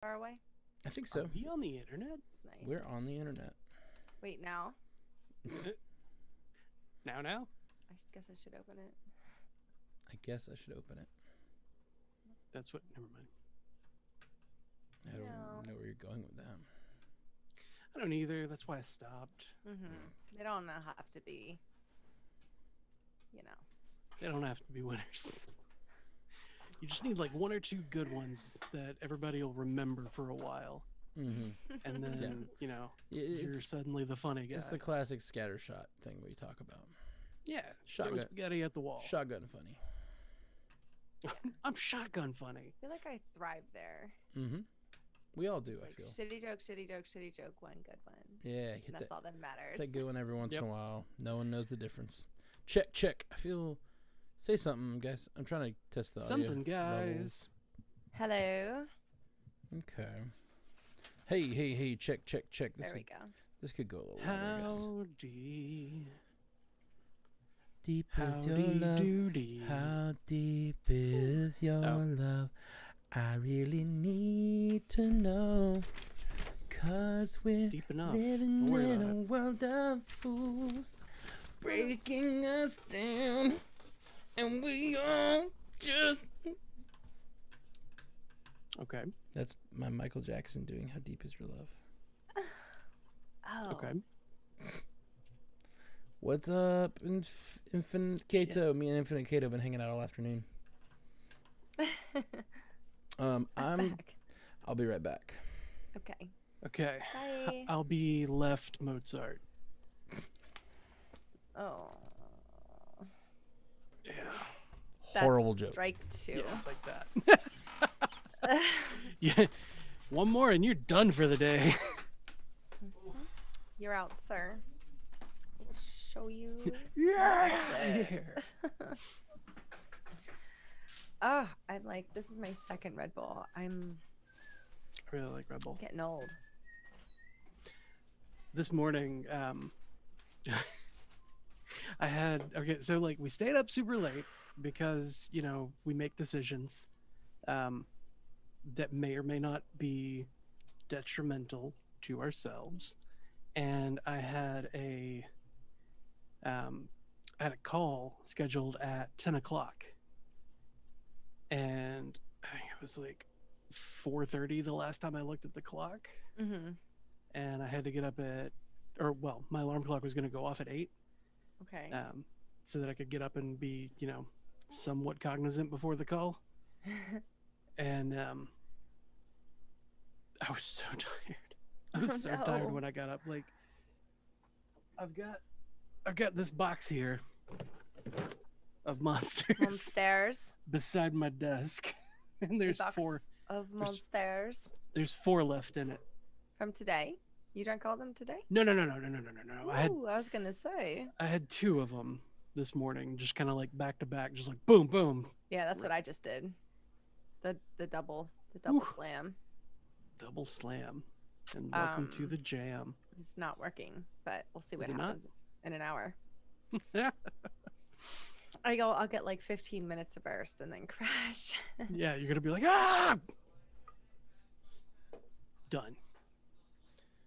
far away? I think so. Are we on the internet? It's nice. We're on the internet. Wait, now? Now? I guess I should open it. I guess I should open it. That's what. Never mind. I don't No. know where you're going with that. I don't either. That's why I stopped. They don't have to be, you know. They don't have to be winners. You just need like one or two good ones that everybody will remember for a while. Mm-hmm. And then, you know, you're It's, suddenly the funny guy. it's the classic scattershot thing we talk about. Yeah. Shotgun. Throwing spaghetti at the wall. Shotgun funny. I'm shotgun funny. I feel like I thrive there. Mm-hmm. We all do, It's I like feel. shitty joke, shitty joke, shitty joke, one good one. Yeah, And hit that's that, all that matters. that good one every once Yep. in a while. No one knows the difference. Check. I feel... Say something, guys. I'm trying to test the audio Something, guys. Hello. levels. Okay. Hey. Check. This There we go. This could go a little longer, I guess. Howdy. Deep is your Howdy love. doody. How deep is your Oh. love? I really need to know. 'Cause we're Deep enough. living Don't worry in about a it. world of fools, breaking us down, and we all just... Okay. That's my Michael Jackson doing How Deep Is Your Love. Oh. Okay. What's up, Infinite Kato? Me and Infinite Kato have been hanging out all afternoon. I'm I'm... back. I'll be right back. Okay. Okay. Bye. I'll be left Mozart. Oh. Yeah. Horrible That's joke. Strike two. Yeah, it's like that. Yeah. One more and you're done for the day. You're out, sir. We'll show you. Yeah. exit. Oh, I'm like, this is my second Red Bull. I'm I really like Red Bull. getting old. This morning, I had so like we stayed up super late because you know we make decisions that may or may not be detrimental to ourselves, and I had a call scheduled at 10 o'clock, and I think it was like 4:30 the last time I looked at the clock. Mm-hmm. And I had to get up at, or well, my alarm clock was going to go off at 8, Okay. so that I could get up and be, you know, somewhat cognizant before the call. And I was so tired. I was Oh, so no. tired when I got up. Like, I've got this box here of monsters Monsters. beside my desk, and there's Box four. of there's- monsters There's 4 left in it. from today. You drank all of them today? No. I had Ooh, I was gonna say. I had 2 of them this morning, just kind of like back to back, just like boom, boom, Yeah, that's what I just did. The double slam. double slam, and welcome to Um, the jam. It's not working, but we'll see what Is it not? happens in an hour. Yeah, I'll get like 15 minutes of burst and then crash. yeah, you're gonna be like ah, done,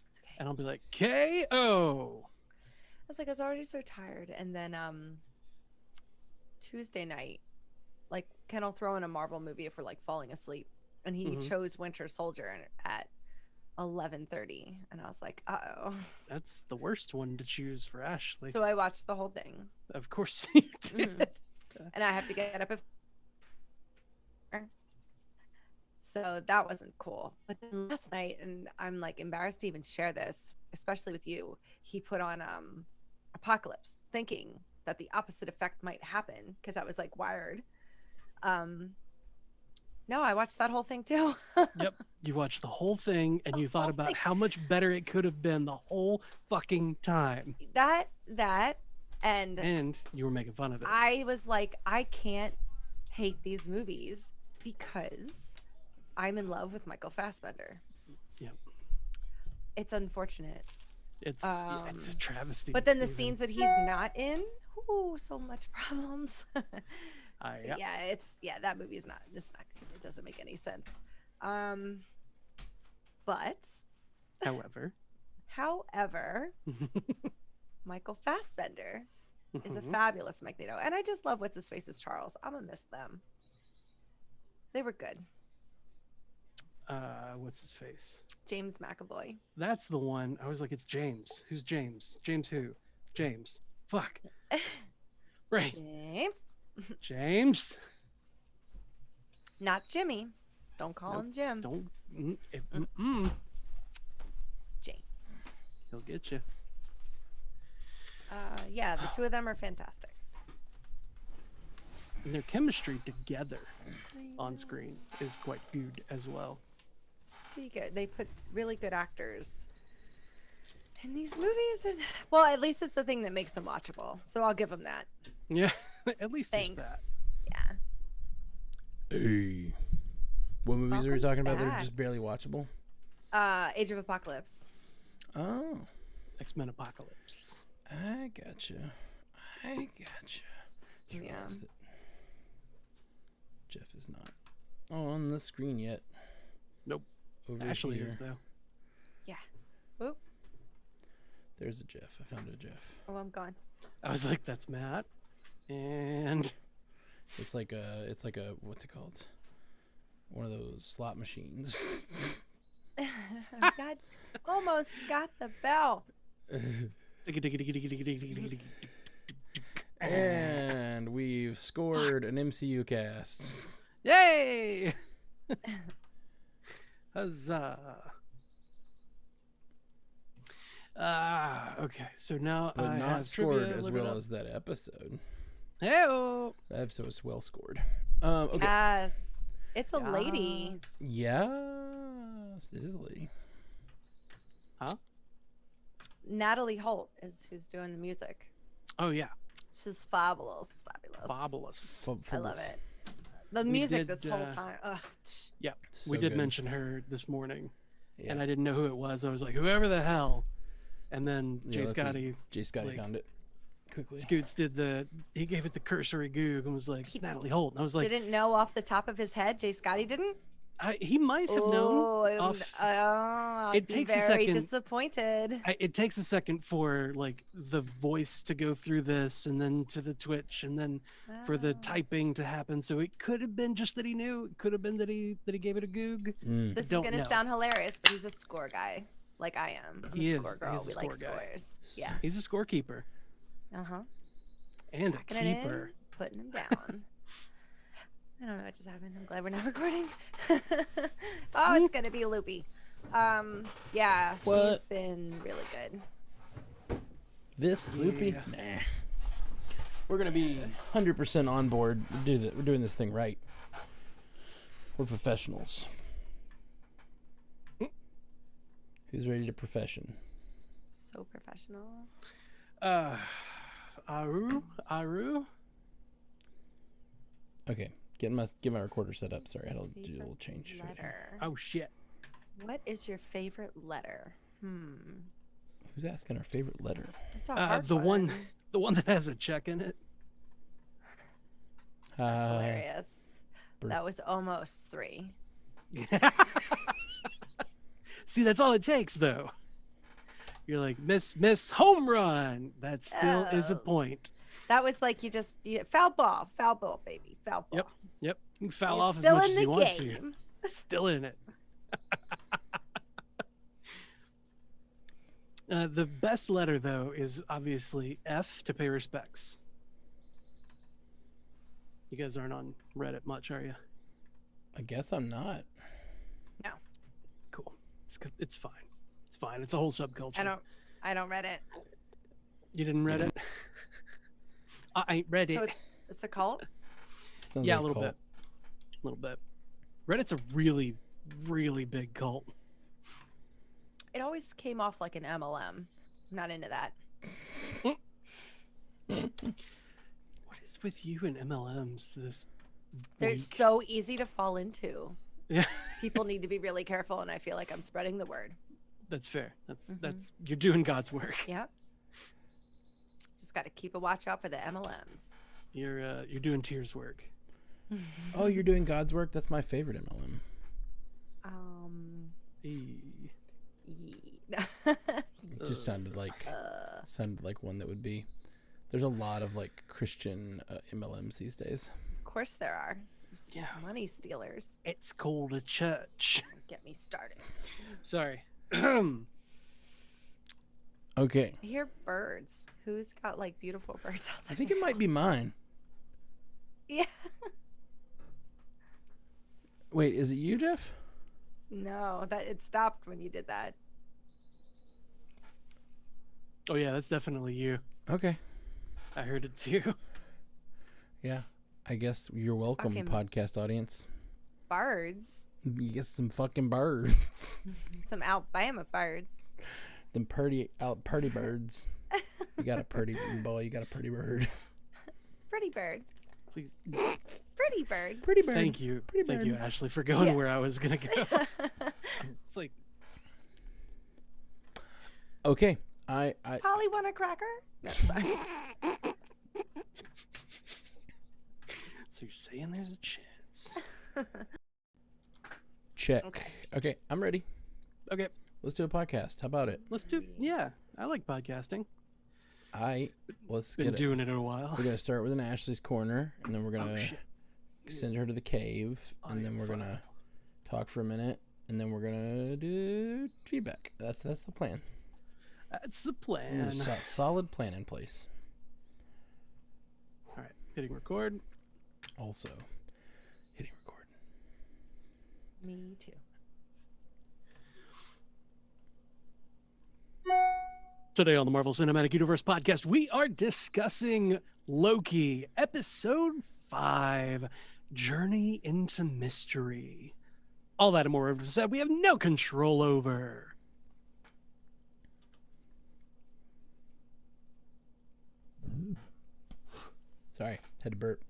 It's okay. and I'll be like KO. I was like, I was already so tired, and then Tuesday night, like Ken will throw in a Marvel movie if we're like falling asleep, and he Mhm. chose Winter Soldier at 11:30, and I was like, uh-oh. That's the worst one to choose for Ashley. So I watched the whole thing, Of course you did. Mhm. and I have to get up at. So that wasn't cool. But then last night, and I'm like embarrassed to even share this, especially with you, he put on Apocalypse, thinking that the opposite effect might happen because I was like wired. No, I watched that whole thing too. Yep, you watched the whole thing, and you thought whole about thing. how much better it could have been the whole fucking time, that and and you were making fun of it. I was like, I can't hate these movies because I'm in love with Michael Fassbender. Yep. It's unfortunate. It's a Um, travesty. But then the even. scenes that he's not in, ooh, so much problems. Yeah. Yeah, that movie is not. It's not. It doesn't make any sense. But, However, however, Michael Fassbender is a Mhm. fabulous Magneto. And I just love what's his face's Charles. I'm going to miss them. They were good. What's his face? James McAvoy. That's the one. I was like, it's James. Who's James? James who? James. Fuck. Right. James. James. Not Jimmy. Don't call Nope. him Jim. Don't. James. He'll get you. Yeah, the two of them are fantastic. And their chemistry together on screen is quite good as well. Pretty good. They put really good actors in these movies, and well, at least it's the thing that makes them watchable. So I'll give them that. Yeah. At least Thanks. there's that. Yeah. Hey. What movies are we Welcome talking about that are back. just barely watchable? Age of Apocalypse. Oh, X-Men Apocalypse. I gotcha. I gotcha. Just Yeah. realized that Jeff is not on the screen yet. Nope. Over Ashley here. is though. Whoop. There's a Jeff. I found a Jeff. Oh, I'm gone. I was like, that's Matt. And It's like a what's it called? One of those slot machines. God, almost got the bell. And we've scored an MCU cast. yay! Huzzah! Okay, so now But I not have scored trivia as loaded well up. as that episode. Hey-o! That episode was well scored. Okay. Yes, it's a lady. Yes. Yes, it is a lady. Natalie Holt is who's doing the music. Oh yeah, She's fabulous, fabulous. fabulous. I love it. The music did, this whole time. Ugh. Yeah, So we did good. mention her this morning, Yeah. and I didn't know who it was. I was like, whoever the hell. And then Yeah, Jay lucky Scotty Jay Scotty like, found it quickly. Scoots he gave it the cursory goog and was like, it's Natalie Holt. And I was like, Didn't know off the top of his head. Jay Scotty didn't. he might have Oh, known. I'll It be takes a very second. disappointed. It takes a second for like the voice to go through this, and then to the Twitch, and then for the Oh. typing to happen. So it could have been just that he knew. It could have been that he gave it a goog. Mm. This is don't gonna know. sound hilarious, but he's a score guy, like I am. I'm He a is. score He girl. is a We like score guy. scores. Yeah. He's a scorekeeper Uh huh. and a Backing it in, keeper. putting him down. I don't know what just happened. I'm glad we're not recording. Oh, it's gonna be loopy. Yeah, she's What? been really good. This loopy? Yeah. Nah. We're gonna be 100% on board. We're doing this thing right. We're professionals. Who's ready to profession? So professional. Aru. Okay, get my recorder set up. Sorry, I had to do a little change. right here. Letter. Oh shit. What is your favorite letter? Who's asking our favorite letter? That's a hard The one that has a check in it. That's hilarious. birth- That was almost 3. See, that's all it takes, though. You're like, miss home run. That still is a Oh. point. That was like foul ball, baby, foul ball. Yep. You can foul You're off as still much in as the you want game. to. Still in it. The best letter, though, is obviously F, to pay respects. You guys aren't on Reddit much, are you? I guess I'm not. Cool. It's fine. It's fine. It's a whole subculture. I don't read it. You didn't read it? I ain't read it. So it's a cult. Sounds Yeah, like a little cult. bit. A little bit. Reddit's a really, really big cult. It always came off like an MLM. Not into that. What is with you and MLMs this They're week? so easy to fall into. Yeah, People need to be really careful, and I feel like I'm spreading the word. that's fair. That's Mhm. you're doing God's work. Yep. Just got to keep a watch out for the MLMs. You're doing Tears work. Oh, you're doing God's work? That's my favorite MLM. Um, Eee. just sounded like one that would be. There's a lot of like Christian MLMs these days. Of course there are. Yeah. Money stealers. It's called a church. Don't get me started. Sorry. Okay. I hear birds. Who's got like beautiful birds outside? I think it might be mine. Yeah. Wait, is it you, Jeff? No, that it stopped when you did that. Oh yeah, that's definitely you. Okay. I heard it too. Yeah. I guess you're welcome, Fucking- podcast audience. Birds. You get some fucking birds. Some Alabama birds. Them purdy birds. You got a purdy boy. You got a purdy bird. Pretty bird. Please. Pretty bird. Pretty bird. Thank you. Pretty Thank you, bird. Ashley, for going Yeah. where I was gonna go. It's like, Okay. I Polly want a cracker? No, sorry. so you're saying there's a chance? check. Okay. Okay, I'm ready. Okay, Let's do a podcast. How about it? let's do. Yeah, I like podcasting. Let's Been get it. doing it a while. We're gonna start with an Ashley's corner, and then we're Oh gonna shit. send her to the cave, and then we're gonna talk for a minute, and then we're gonna do feedback. That's the plan. That's the plan. There's a solid plan in place. All right, hitting record. Also, hitting record. Me too. Today on the Marvel Cinematic Universe podcast, we are discussing Loki, episode 5, Journey into Mystery. All that and more of this we have no control over. Sorry, had to burp.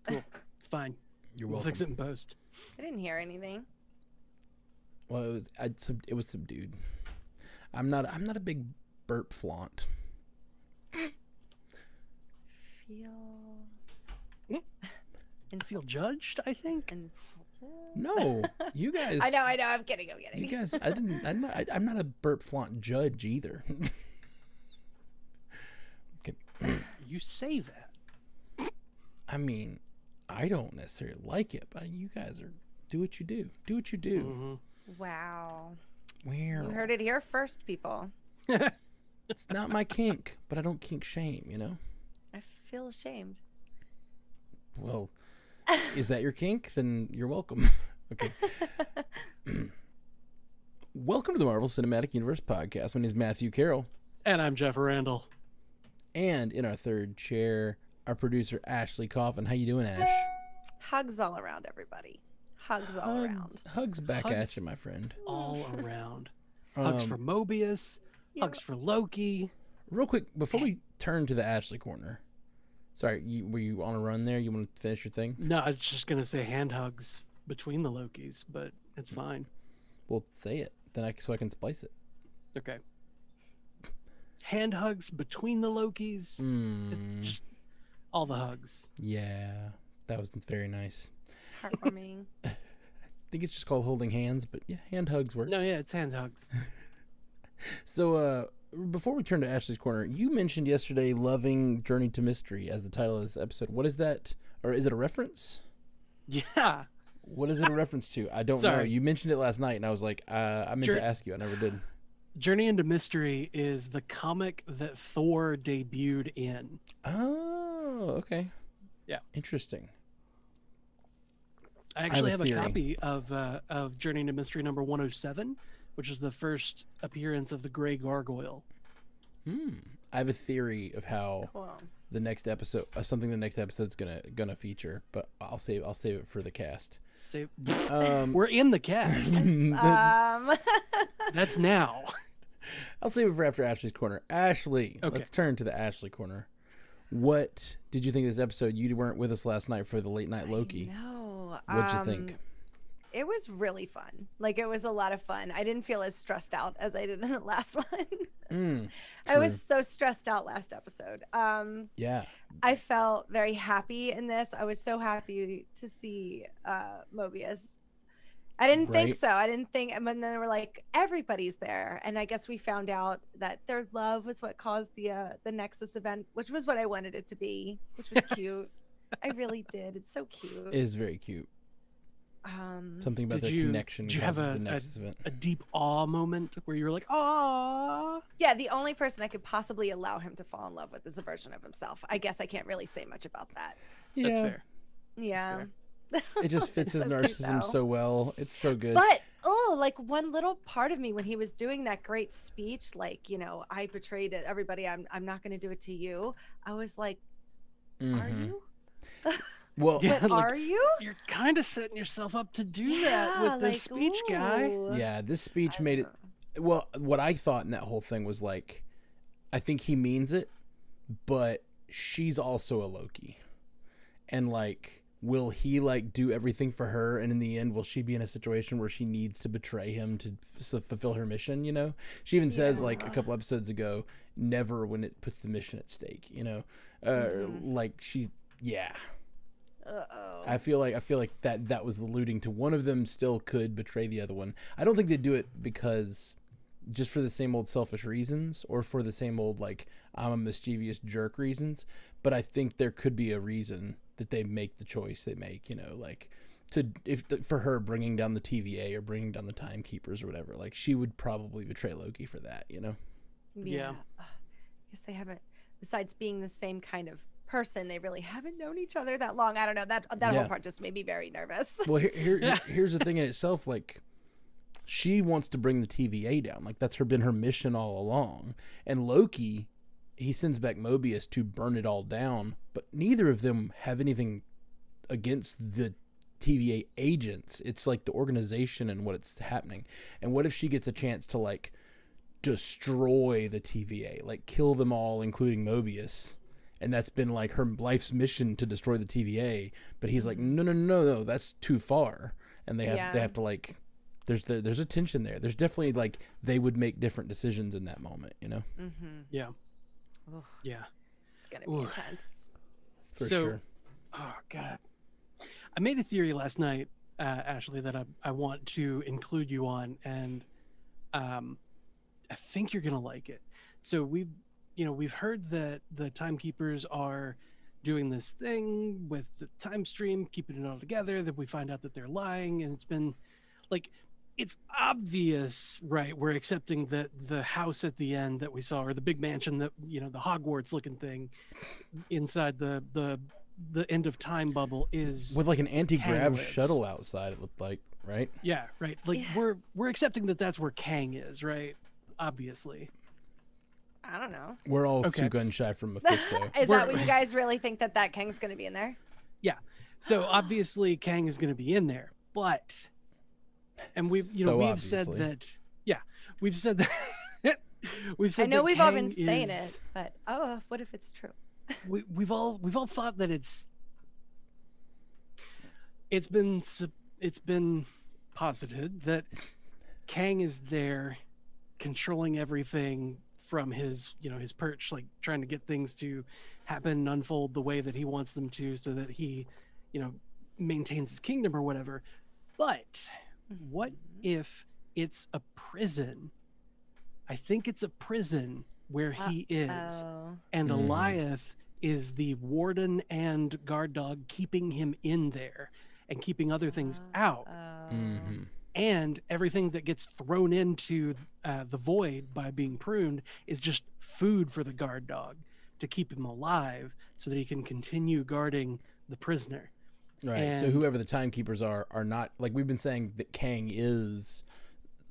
Cool. It's fine. You're We'll welcome. fix it in post. I didn't hear anything. Well, it was subdued. I'm not a big burp flaunt. Feel Hmm? I feel judged, I think. insulted. No, you guys. I know. I'm kidding. You guys, I'm not a burp flaunt judge either. Okay. You say that. I mean, I don't necessarily like it, but you guys do what you do. Do what you do. Mhm. Wow. Where You heard it here first, people. it's not my kink, but I don't kink shame. You know. I feel ashamed. Well, is that your kink? Then you're welcome. Okay. Welcome to the Marvel Cinematic Universe podcast. My name is Matthew Carroll. And I'm Jeff Randall. And in our third chair, our producer, Ashley Coffin. How you doing, Ash? Hugs all around, everybody. Hugs all around. Hugs back Hugs. at you, my friend. All around. Hugs for Mobius. Yeah. Hugs for Loki. Real quick, before we turn to the Ashley corner. Sorry, were you on a run there? You want to finish your thing? No, I was just going to say hand hugs between the Lokis, but it's fine. Well, say it. Then so I can splice it. Okay. Hand hugs between the Lokis. Just all the hugs. Yeah, that was very nice. Heartwarming. I think it's just called holding hands, but yeah, hand hugs works. No, yeah, it's hand hugs. So, before we turn to Ashley's corner, you mentioned yesterday loving Journey to Mystery as the title of this episode. What is that? Or is it a reference? Yeah. What is it a reference to? I don't know. Sorry. You mentioned it last night, and I was like, I meant to ask you. I never did. Journey into Mystery is the comic that Thor debuted in. Oh, okay. Yeah. Interesting. I actually have have a a theory. copy of Journey into Mystery number 107, which is the first appearance of the Grey Gargoyle. I have a theory of how Cool. the next episode, something the next episode's gonna feature, but I'll save it for the cast. Save. Um, We're in the cast. That's now. I'll save it for after Ashley's corner. Ashley, Okay. let's turn to the Ashley corner. What did you think of this episode? You weren't with us last night for the late night Loki. No. What'd you think? It was really fun. Like, it was a lot of fun. I didn't feel as stressed out as I did in the last one. I was so stressed out last episode. Yeah. I felt very happy in this. I was so happy to see Mobius. I didn't think Right? so. I didn't think, and then they were like, everybody's there, and I guess we found out that their love was what caused the Nexus event, which was what I wanted it to be, which was cute. I really did. It's so It cute. is very cute. Something about Did their you connection did you have causes the Nexus event. a deep awe moment where you were like, "Ah"? Yeah, the only person I could possibly allow him to fall in love with is a version of himself. I guess I can't really say much about that. That's Yeah, fair. Yeah. fair. it just fits his So cute, narcissism though. so well. It's so good. But like one little part of me when he was doing that great speech, like, I betrayed everybody. I'm not going to do it to you. I was like, are Mhm. you? Well, Yeah, But like are you? you're kind of setting yourself up to do that with this speech, guy. ooh. yeah, this speech I made don't it. know. Well, what I thought in that whole thing was like, I think he means it, but she's also a Loki, and like, will he like do everything for her, and in the end, will she be in a situation where she needs to betray him to fulfill her mission? She even says like a Yeah. couple episodes ago, never when it puts the mission at stake. Mhm. Like she, yeah. Uh-oh. I feel like that was alluding to one of them still could betray the other one. I don't think they do it because just for the same old selfish reasons or for the same old like I'm a mischievous jerk reasons, but I think there could be a reason that they make the choice they make, like to if for her bringing down the TVA or bringing down the timekeepers or whatever. Like she would probably betray Loki for that. Yeah. Because they haven't, besides being the same kind of person, they really haven't known each other that long. I don't know. That whole Yeah. part just made me very nervous. Well, Yeah. here's the thing in itself. Like, she wants to bring the TVA down. Like, that's been her mission all along. And Loki, he sends back Mobius to burn it all down. But neither of them have anything against the TVA agents. It's like the organization and what it's happening. And what if she gets a chance to like destroy the TVA, like kill them all, including Mobius? And that's been like her life's mission to destroy the TVA. But he's like, no, that's too far. And they Yeah. have to like, there's a tension there. There's definitely like they would make different decisions in that moment. Mm-hmm. Yeah. Ugh, Yeah. it's gonna be Ooh. intense. For So- sure. Oh God. I made a theory last night, Ashley, that I want to include you on, and I think you're gonna like it. So we've heard that the timekeepers are doing this thing with the time stream, keeping it all together. That we find out that they're lying, and it's been like it's obvious, right? We're accepting that the house at the end that we saw, or the big mansion that the Hogwarts looking thing inside the end of time bubble is With like an anti-grav lives. shuttle outside, it looked like, right? yeah, right. Like Yeah. we're accepting that that's where Kang is, right? Obviously. I don't know. We're all Okay. too gun shy from Mephisto. Is We're- that what you guys really think that Kang's gonna be in there? So obviously Kang is going to be in there, but and we've So we've said obviously. that we've said that we've said I know that we've all Kang been saying is- it, but what if it's true? we've all thought that it's been posited that Kang is there controlling everything from his his perch, like trying to get things to happen and unfold the way that he wants them to, so that he maintains his kingdom or whatever. But what if it's a prison? I think it's a prison where he is, Oh. and Mhm. Eliath is the warden and guard dog keeping him in there and keeping other things out. Oh. Mm-hmm. And everything that gets thrown into the void by being pruned is just food for the guard dog to keep him alive, so that he can continue guarding the prisoner. Right. So And- whoever the timekeepers are not like we've been saying that Kang is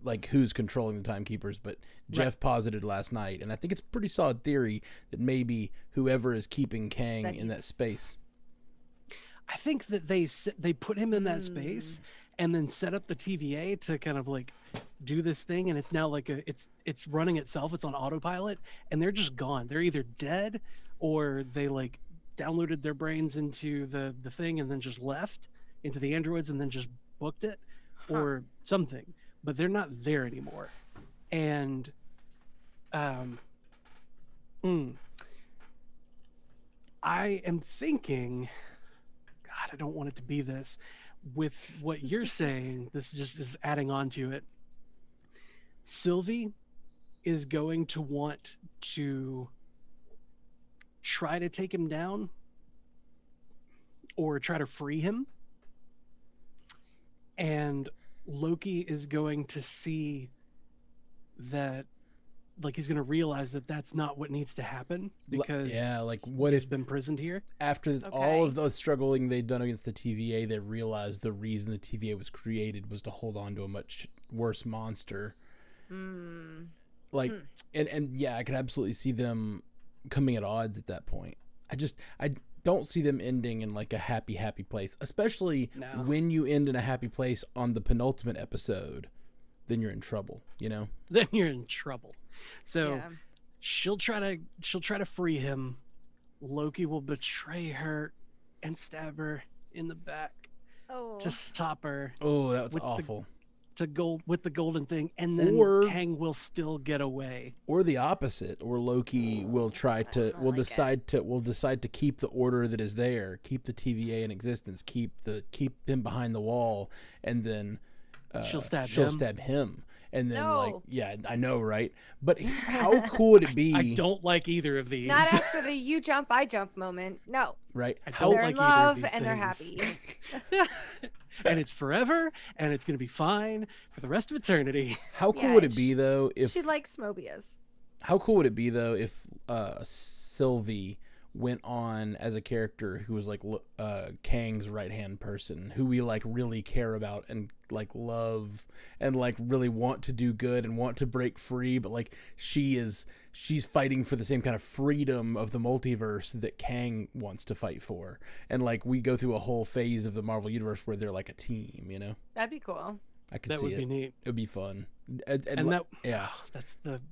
like who's controlling the timekeepers, but Jeff posited last night, and I think it's a pretty solid theory that maybe whoever is keeping Kang That in that he's- space. I think that they put him in that space and then set up the TVA to kind of like do this thing, and it's now like it's running itself. It's on autopilot, and they're just gone. They're either dead or they like downloaded their brains into the thing and then just left into the androids and then just booked it or something. But they're not there anymore. And I am thinking, God, I don't want it to be this. with what you're saying, this just is adding on to it. Sylvie is going to want to try to take him down or try to free him. And Loki is going to see that, like, he's going to realize that that's not what needs to happen because like what he's if been imprisoned here. after this, Okay. all of the struggling they'd done against the TVA, they realized the reason the TVA was created was to hold on to a much worse monster. Like, and yeah, I could absolutely see them coming at odds at that point. I don't see them ending in like a happy place, especially when you end in a happy place on the penultimate episode. Then you're in trouble, you know. Then you're in trouble. So Yeah. she'll try to free him. Loki will betray her and stab her in the back Oh. to stop her Oh, that was With the- awful. with the golden thing, and then Or- Kang will still get away. Or the opposite, or Loki will try to don't like decide to keep the order that is there, keep the TVA in existence, keep him behind the wall, and then She'll stab him. And then No. like, yeah, I know, right? But how cool would it be? I don't like either of these. Not after the you jump, I jump moment. No. Right? I How don't They're like in either of love these and they're things. happy. And it's forever, and it's going to be fine for the rest of eternity. how cool Yeah, would it be though if She likes Mobius. How cool would it be though if Sylvie went on as a character who was like Kang's right hand person, who we like really care about and like love and like really want to do good and want to break free, but like she's fighting for the same kind of freedom of the multiverse that Kang wants to fight for, and like we go through a whole phase of the Marvel universe where they're like a team, you know. That'd be cool. I could That see would be it. neat. It'd be fun. And that yeah.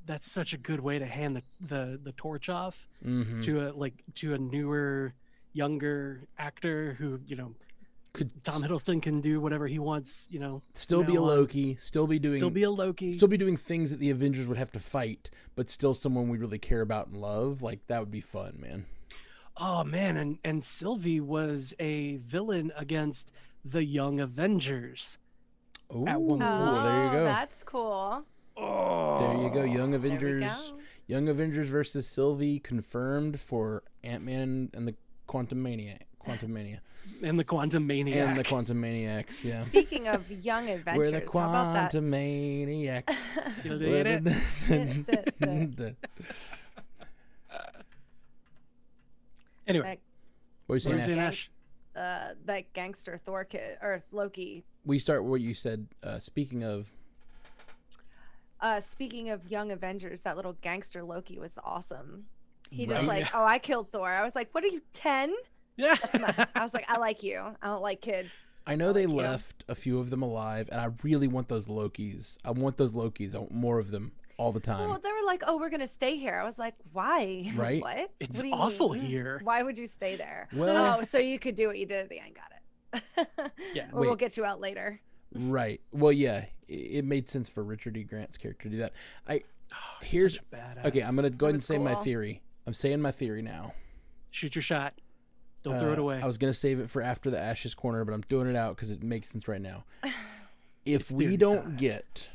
that's such a good way to hand the torch off Mm-hmm. to a newer, younger actor who, you know, Could Tom Hiddleston can do whatever he wants, you know. still from be a now on. Loki, still be Still be a Loki. doing things that the Avengers would have to fight, but still someone we really care about and love. Like that would be fun, man. Oh man, and Sylvie was a villain against the Young Avengers. Oh, At one point. there you go. That's cool. Oh, There you go. Young There we Avengers. go. Young Avengers versus Sylvie confirmed for Ant-Man and the Quantum Mania. And the Quantum Maniacs. And the Quantum Maniacs, yeah. Speaking of young adventures, We're the how about that? Quantum Maniacs. You did it. Anyway, That, What are you saying, what were you saying, Ash? Ash? that gangster Thor kid or Loki. We start what you said. Speaking of, Speaking of young Avengers, that little gangster Loki was awesome. He just Right. like, oh, I killed Thor. I was like, what are you, 10? Yeah. I was like, I like you. I don't like kids. I know they like you. left a few of them alive, and I really want those Lokis. I want more of them all the time. Well, they were like, oh, we're going to stay here. I was like, why? Right? What? It's What do you awful mean? here. Why would you stay there? Well- oh, so you could do what you did at the end. Got it. Yeah. Or we'll Wait. get you out later. Right. Well, yeah, it made sense for Richard E. Grant's character to do that. Here's Such a badass. okay. I'm gonna go ahead and was say my cool. theory. I'm saying my theory now. Shoot your shot. Don't throw it away. I was gonna save it for after the Ashes corner, but I'm doing it out because it makes sense right now. If It's we theory don't time. get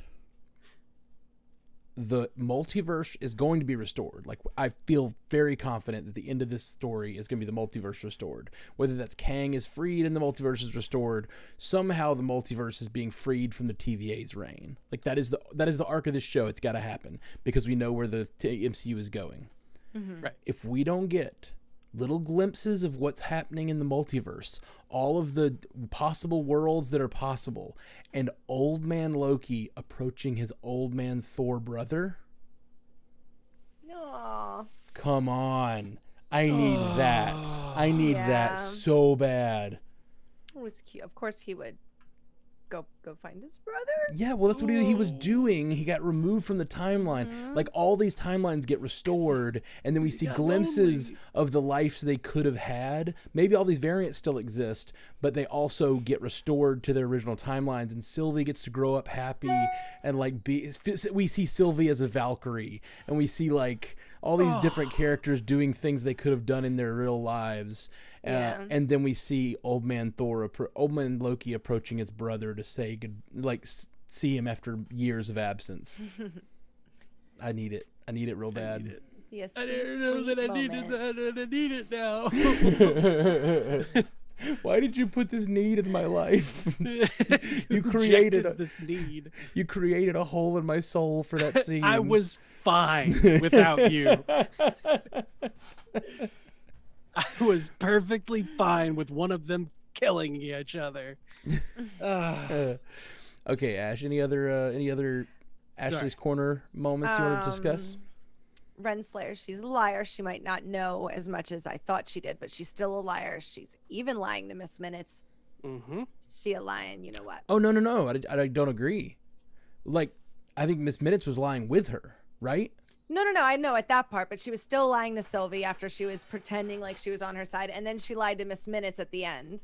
the multiverse is going to be restored. Like I feel very confident that the end of this story is going to be the multiverse restored. Whether that's Kang is freed and the multiverse is restored, somehow the multiverse is being freed from the TVA's reign. Like that is the arc of this show. It's got to happen because we know where the MCU is going. Right. If we don't get little glimpses of what's happening in the multiverse, all of the possible worlds that are possible, and old man Loki approaching his old man Thor brother, No. come on. I need that. I need Yeah. that so bad. It was cute. Of course he would go find his brother. Yeah, well, that's what he was doing. He got removed from the timeline. Like, all these timelines get restored, and then we see got glimpses lonely. of the lives they could have had. Maybe all these variants still exist, but they also get restored to their original timelines, and Sylvie gets to grow up happy, and, like, we see Sylvie as a Valkyrie, and we see, like, all these different characters doing things they could have done in their real lives. And then we see old man Loki approaching his brother to say good, like see him after years of absence. I need it. I need it real bad. Yes, I didn't know that I needed that, and I need it now. Why did you put this need in my life? You created this need. You created a hole in my soul for that scene. I was fine without you. I was perfectly fine with one of them killing each other. Okay, Ash. Any other Ashley's Corner moments you want to discuss? Renslayer, she's a liar. She might not know as much as I thought she did, but she's still a liar. She's even lying to Miss Minutes. Mm-hmm. She a lying, you know what? Oh, no. I don't agree. Like, I think Miss Minutes was lying with her, right? No. I know at that part, but she was still lying to Sylvie after she was pretending like she was on her side. And then she lied to Miss Minutes at the end.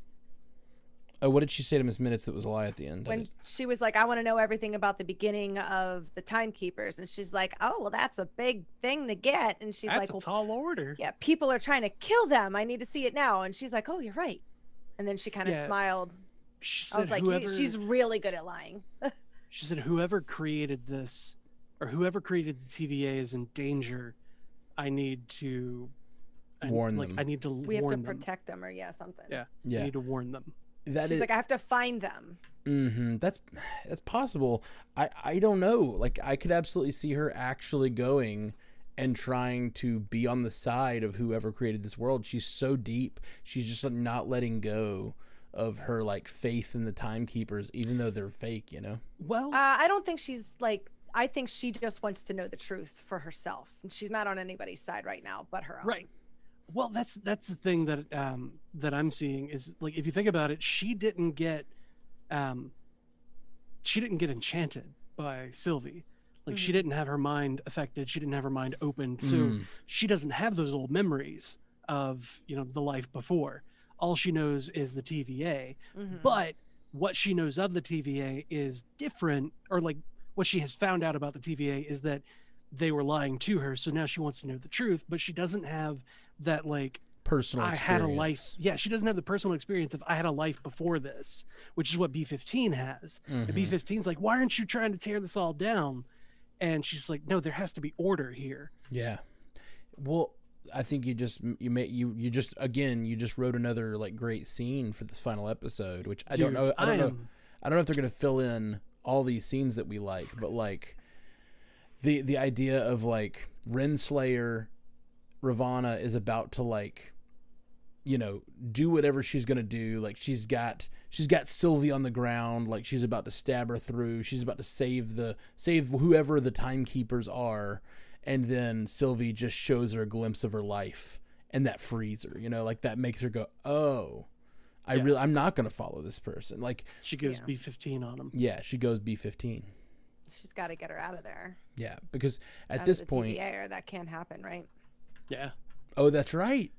Oh, what did she say to Miss Minutes that was a lie at the end? When she was like, I want to know everything about the beginning of the Timekeepers. And she's like, oh, well, that's a big thing to get. And she's That's like, a tall order. Yeah, people are trying to kill them. I need to see it now. And she's like, oh, you're right. And then she kind of smiled. She I was like, she's really good at lying. She said, whoever created this, or whoever created the TVA is in danger. I need to warn them. I need to we warn have to them. protect them or something. Yeah. I need to warn them. She's like, I have to find them. Mm-hmm. That's possible. I don't know. Like, I could absolutely see her actually going and trying to be on the side of whoever created this world. She's so deep. She's just not letting go of her like faith in the Timekeepers, even though they're fake, you know? Well, I don't think she's like, I think she just wants to know the truth for herself. And she's not on anybody's side right now but her own. Right. Well, that's the thing that that I'm seeing is, like, if you think about it, she didn't get enchanted by Sylvie. Like, she didn't have her mind affected. She didn't have her mind opened. So she doesn't have those old memories of, the life before. All she knows is the TVA. But what she knows of the TVA is different, or like what she has found out about the TVA is that they were lying to her. So now she wants to know the truth, but she doesn't have that like personal experience. I had a life. Yeah, she doesn't have the personal experience of I had a life before this, which is what B-15 has. And B-15's like, why aren't you trying to tear this all down? And she's like, no, there has to be order here. Yeah. Well, I think you just wrote another like great scene for this final episode, which I don't know. I don't know if they're gonna fill in all these scenes that we like, but like the idea of like Renslayer Ravana is about to like, do whatever she's gonna do. Like she's got Sylvie on the ground, like she's about to stab her through. She's about to save whoever the Timekeepers are, and then Sylvie just shows her a glimpse of her life, and that frees her. Like that makes her go, oh, I'm not gonna follow this person. Like she goes B-15 on him. Yeah, she goes B-15. She's got to get her out of there. Yeah, because at this point, TVA, or that can't happen, right? Yeah. Oh, that's right.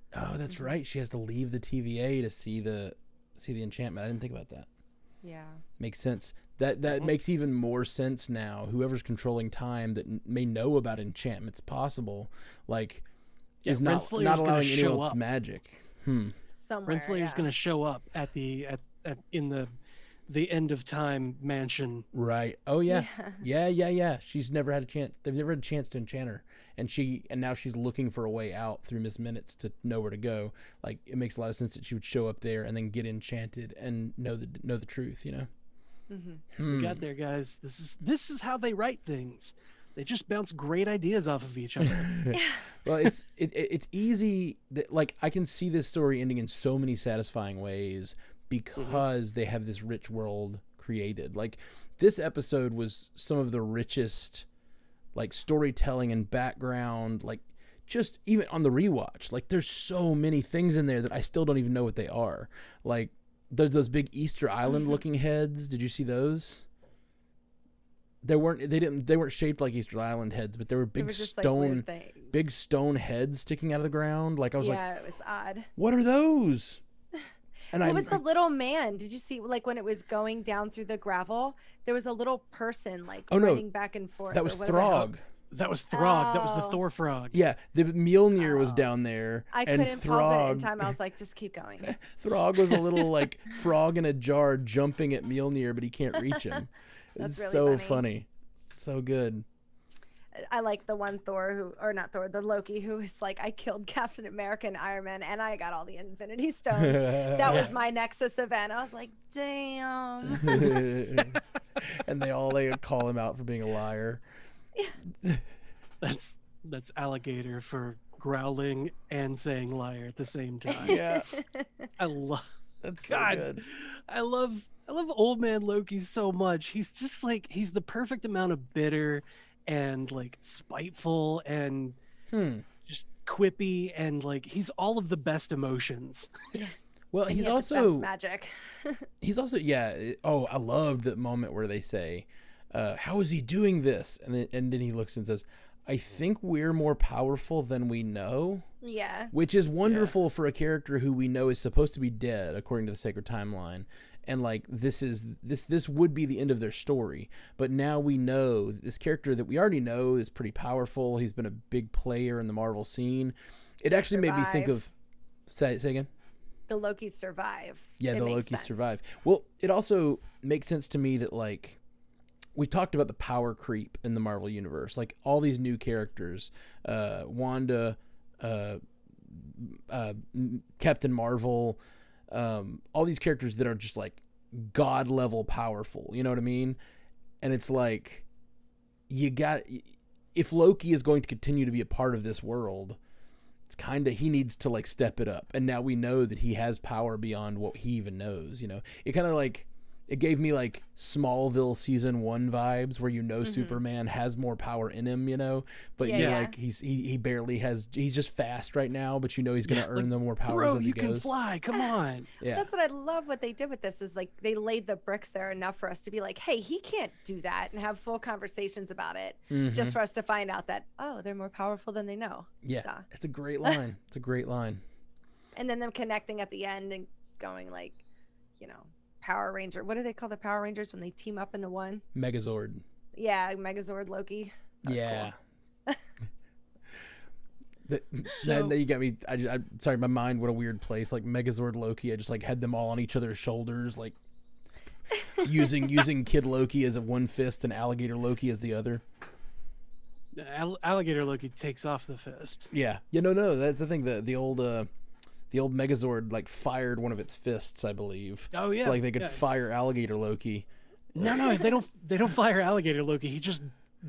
Right. She has to leave the TVA to see the enchantment. I didn't think about that. Yeah. Makes sense. That makes even more sense now. Whoever's controlling time that may know about enchantments possible, like, is not allowing anyone's magic. Somewhere. Renslayer's going to show up in the end of time mansion. Right. Oh yeah. Yeah. She's never had a chance. They've never had a chance to enchant her, and now she's looking for a way out through Miss Minutes to know where to go. Like it makes a lot of sense that she would show up there and then get enchanted and know the truth. We got there, guys. This is how they write things. They just bounce great ideas off of each other. Well, it's easy that like I can see this story ending in so many satisfying ways because they have this rich world created. Like this episode was some of the richest like storytelling and background, like just even on the rewatch. Like there's so many things in there that I still don't even know what they are. Like there's those big Easter Island looking heads. Did you see those? They weren't shaped like Easter Island heads, but they were big stone heads sticking out of the ground. Like I was it was odd. What are those? And what was the little man? Did you see like when it was going down through the gravel? There was a little person like running back and forth. That was Throg. That was Throg. That was the Oh. Thor frog. Yeah, the Mjolnir was Oh. down there, I and couldn't pause it in Throg. time. I was like, just keep going. Throg was a little like frog in a jar jumping at Mjolnir, but he can't reach him. That's It's really so funny. so good. I like the one Thor who, or not Thor, the Loki who was like, I killed Captain America and Iron Man, and I got all the Infinity Stones. That was my Nexus event. I was like, damn. And they all call him out for being a liar. That's alligator for growling and saying liar at the same time. Yeah, I love that's so God. good. I love old man Loki so much. He's just like he's the perfect amount of bitter and like spiteful and just quippy and like he's all of the best emotions. Well, And he's he had the best also magic. Oh, I love that moment where they say, "How is he doing this?" And then he looks and says, "I think we're more powerful than we know." Yeah. Which is wonderful for a character who we know is supposed to be dead according to the sacred timeline. And like this would be the end of their story, but now we know this character that we already know is pretty powerful. He's been a big player in the Marvel scene. It actually made me think of say again. The Lokis survive. Yeah, It the makes Lokis sense. survive. Well, it also makes sense to me that like we talked about the power creep in the Marvel universe, like all these new characters, Wanda, Captain Marvel, all these characters that are just like god level powerful. You know what I mean? And it's like if Loki is going to continue to be a part of this world, it's kind of he needs to like step it up. And now we know that he has power beyond what he even knows. You know, it kind of like it gave me like Smallville season 1 vibes where Superman has more power in him, but Yeah, you're yeah. like he barely has. He's just fast right now, but he's gonna earn them more powers Bro, as he you goes. can fly. Come on. Yeah, That's what I love what they did with this is like they laid the bricks there enough for us to be like, hey, he can't do that and have full conversations about it just for us to find out that, oh, they're more powerful than they know. yeah. Duh. It's a great line. It's a great line. And then them connecting at the end and going like, Power Ranger. What do they call the Power Rangers when they team up into one? Megazord. Yeah, Megazord Loki. That's Yeah. cool. Now you got me. I'm sorry, my mind. What a weird place. Like Megazord Loki. I just like had them all on each other's shoulders, like using Kid Loki as a one fist and Alligator Loki as the other. Alligator Loki takes off the fist. Yeah. No. That's the thing. The old Megazord like fired one of its fists, I believe. Oh yeah. So like they could fire Alligator Loki. No, they don't fire Alligator Loki. He just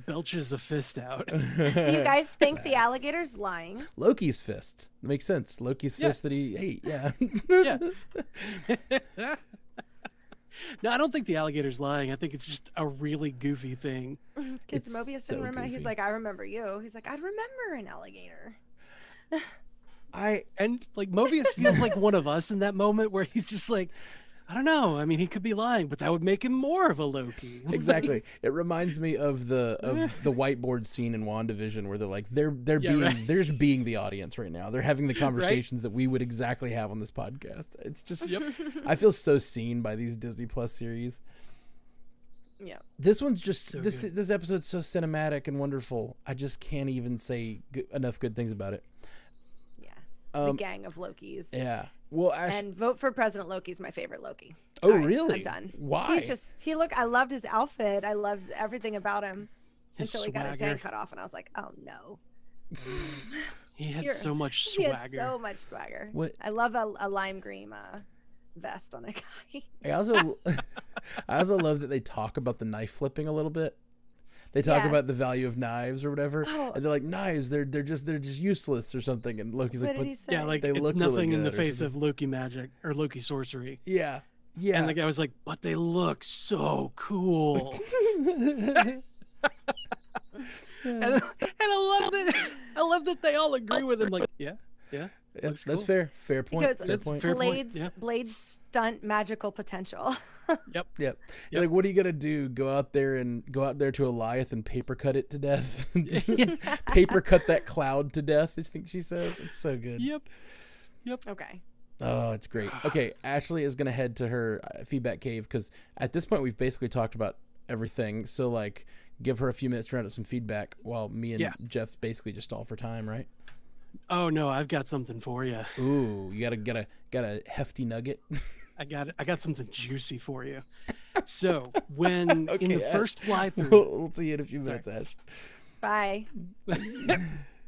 belches a fist out. Do you guys think the alligator's lying? Loki's fist. That makes sense. Loki's fist that he ate. Yeah. Yeah. No, I don't think the alligator's lying. I think it's just a really goofy thing. Because It's Mobius so didn't remember. He's goofy. like, I remember you. He's like, I remember an alligator. And like Mobius feels like one of us in that moment where he's just like, I don't know. I mean, he could be lying, but that would make him more of a Loki. Exactly. It reminds me of the whiteboard scene in WandaVision where they're like they're just being the audience right now. They're having the conversations that we would exactly have on this podcast. It's just I feel so seen by these Disney Plus series. Yeah. This one's just So this episode's so cinematic and wonderful. I just can't even say enough good things about it. Yeah. The gang of Lokis. Yeah. Well, And vote for President Loki is my favorite Loki. Oh, All right, really? I'm done. Why? I loved his outfit. I loved everything about him His until he got his swagger. hand cut off, and I was like, oh no. He had You're- so much He swagger. had so much swagger. What- I love a lime green vest on a guy. I also love that they talk about the knife flipping a little bit. They talk Yeah. about the value of knives or whatever, Oh. and they're like knives. They're just useless or something. And Loki's What like, did but he say? Yeah, like They it's look really nothing in the good or face something. of Loki magic or Loki sorcery. yeah. And the guy was like, but they look so cool. and I love that they all agree with him. Like, yeah, Yeah, looks that's cool. fair. Fair point. Because Fair point. fair point, Blade's yeah. Blade's stunt magical potential. Yep. Yep. You're like, what are you gonna do? Go out there to Goliath and paper cut it to death? Paper cut that cloud to death. I think she says it's so good. Yep. Okay. Oh, it's great. Okay, Ashley is gonna head to her feedback cave because at this point we've basically talked about everything. So like, give her a few minutes to round up some feedback while me and Yeah. Jeff basically just stall for time, right? Oh no, I've got something for you. Ooh, you got a hefty nugget. I got something juicy for you. So when in Okay, the Ash. first fly through, We'll see you in a few Sorry. minutes, Ash. Bye.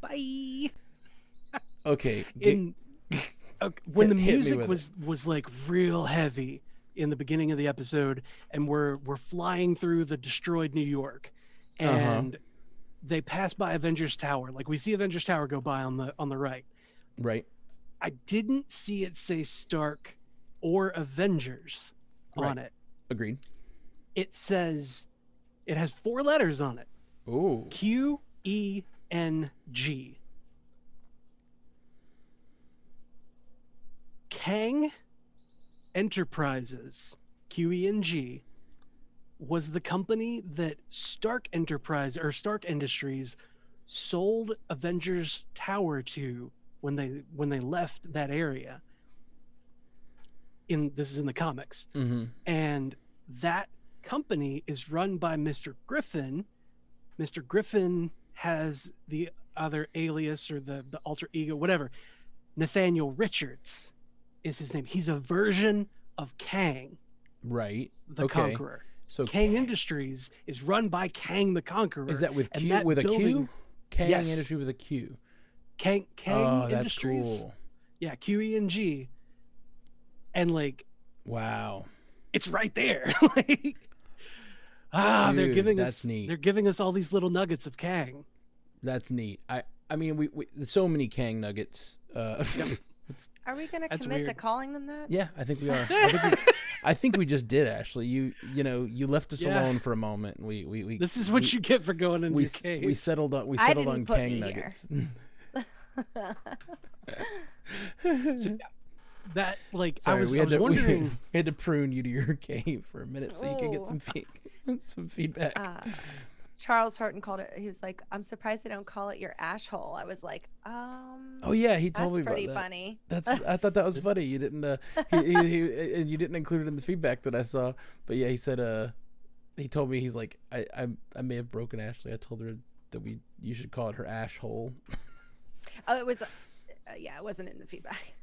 bye. Okay. When the hit me music with was like real heavy in the beginning of the episode, and we're flying through the destroyed New York, and they pass by Avengers Tower. Like we see Avengers Tower go by on the right. right. I didn't see it say Stark or Avengers on Right. it. Agreed. It says it has 4 letters on it. Ooh. QENG. Kang Enterprises, QENG, was the company that Stark Industries sold Avengers Tower to when they left that area. This is in the comics. Mm-hmm. And that company is run by Mr. Griffin. Mr. Griffin has the other alias or the alter ego, whatever. Nathaniel Richards is his name. He's a version of Kang, Right. the Okay. Conqueror. So Kang Industries is run by Kang the Conqueror. is that with and Q that with a Q? building- Kang Yes. Industry with a Q. Kang Oh, that's Industries. cool. Yeah, QENG. And like Wow. it's right there. Like they're Dude, giving that's us neat. they're giving us all these little nuggets of Kang. That's neat. I mean we so many Kang nuggets. Are we going to That's commit to weird. calling them that? Yeah, I think we are. I think we just did, Ashley. You left us Yeah. alone for a moment. And we This is what you get for going into we your cave. we settled on I settled didn't on put Kang me here. nuggets. That like Sorry, I was we had to wondering. we had to prune you to your cave for a minute so you could get Oh. some feedback. Charles Horton called it. He was like, "I'm surprised they don't call it your ash hole." I was like, Oh yeah, he told that's me about pretty that. funny. I thought that was funny. You didn't he and you didn't include it in the feedback that I saw. But yeah, he said he told me he's like I may have broken Ashley. I told her that you should call it her ash hole. Oh, it was, yeah, it wasn't in the feedback.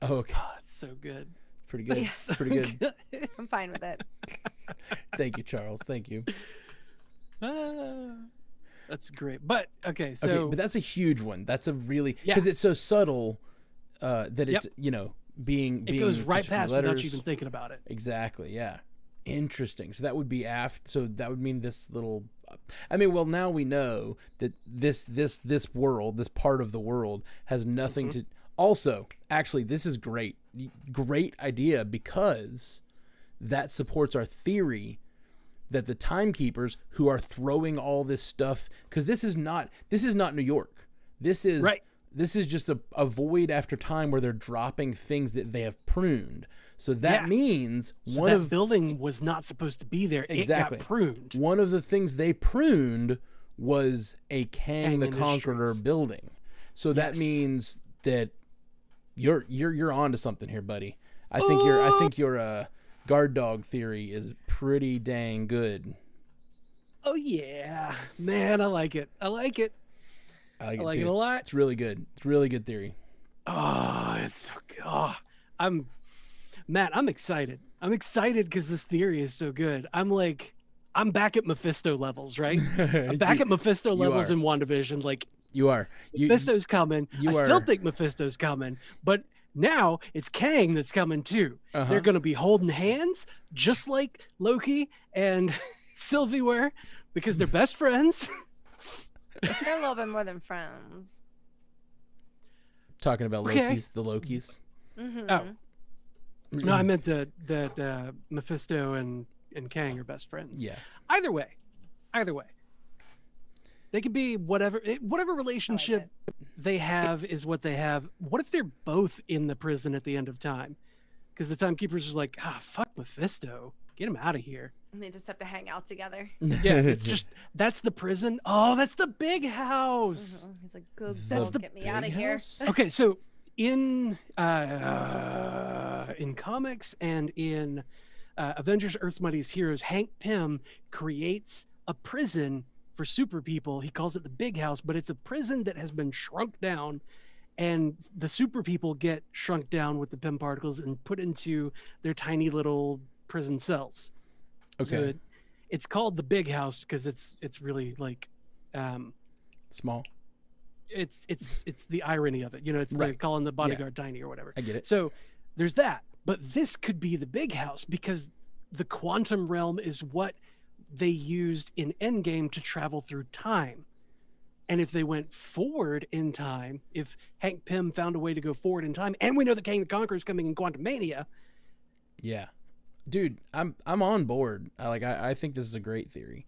Oh, okay. Oh, it's so good. Pretty good. Yes. It's pretty good. I'm fine with it. Thank you, Charles. Thank you. That's great. But okay, so Okay, but that's a huge one. That's a really Yeah. because it's so subtle that it's Yep. being it goes just right a few past without letters. you even thinking about it. Exactly. Yeah. Interesting. So that would be so that would mean this little. I mean, well, now we know that this world, this part of the world, has nothing to. Also, actually, this is great. Great idea because that supports our theory that the timekeepers who are throwing all this stuff, because this is not New York. This is Right. This is just a void after time where they're dropping things that they have pruned. So that Yeah. means So one that of building was not supposed to be there. Exactly. It got pruned. one of the things they pruned was a Kang the Kang Conqueror Industries. building. So that Yes. means that you're onto something here, buddy. I think your guard dog theory is pretty dang good. Oh yeah, man, I like it. I like it. I like I it like too. it a lot. It's really good. It's really good theory. Oh, it's so good. Oh, Matt, I'm excited. I'm excited because this theory is so good. I'm back at Mephisto levels, right? I'm back at Mephisto levels are. in WandaVision. Like You are. Mephisto's coming. I you still are- think Mephisto's coming, but now it's Kang that's coming too. Uh-huh. They're going to be holding hands, just like Loki and Sylvie were, because they're best friends. They're a little bit more than friends. talking about Okay. the Lokis. Mm-hmm. Oh. No, I meant that Mephisto and Kang are best friends. Yeah. Either way, they could be whatever relationship they have is what they have. What if they're both in the prison at the end of time? Because the timekeepers are like, fuck Mephisto, get him out of here. And they just have to hang out together. Yeah, it's just that's the prison. Oh, that's the big house. He's like, "Go, That's get me out of here." Okay, so in comics and in Avengers: Earth's Mightiest Heroes, Hank Pym creates a prison for super people. He calls it the big house, but it's a prison that has been shrunk down, and the super people get shrunk down with the Pym particles and put into their tiny little prison cells. Okay. So it's called the big house because it's really like Small. it's the irony of it. You know, it's Right. like calling the bodyguard tiny or whatever. I get it. So there's that. But this could be the big house because the quantum realm is what they used in Endgame to travel through time. And if they went forward in time, if Hank Pym found a way to go forward in time, and we know that Kang the Conqueror is coming in Quantum Mania. Yeah. Dude, I'm on board. I think this is a great theory.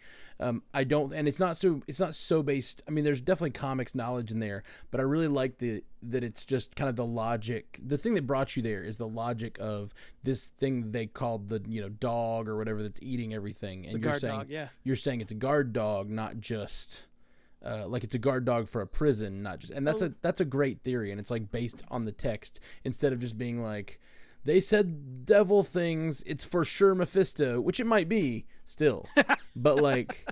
I don't, and it's not so based. I mean, there's definitely comics knowledge in there, but I really like that it's just kind of the logic. The thing that brought you there is the logic of this thing they called the dog or whatever that's eating everything, and The guard dog, yeah. you're saying it's a guard dog, not just like it's a guard dog for a prison, not just. And that's a great theory, and it's like based on the text instead of just being like, they said devil things, it's for sure Mephisto, which it might be still. But like,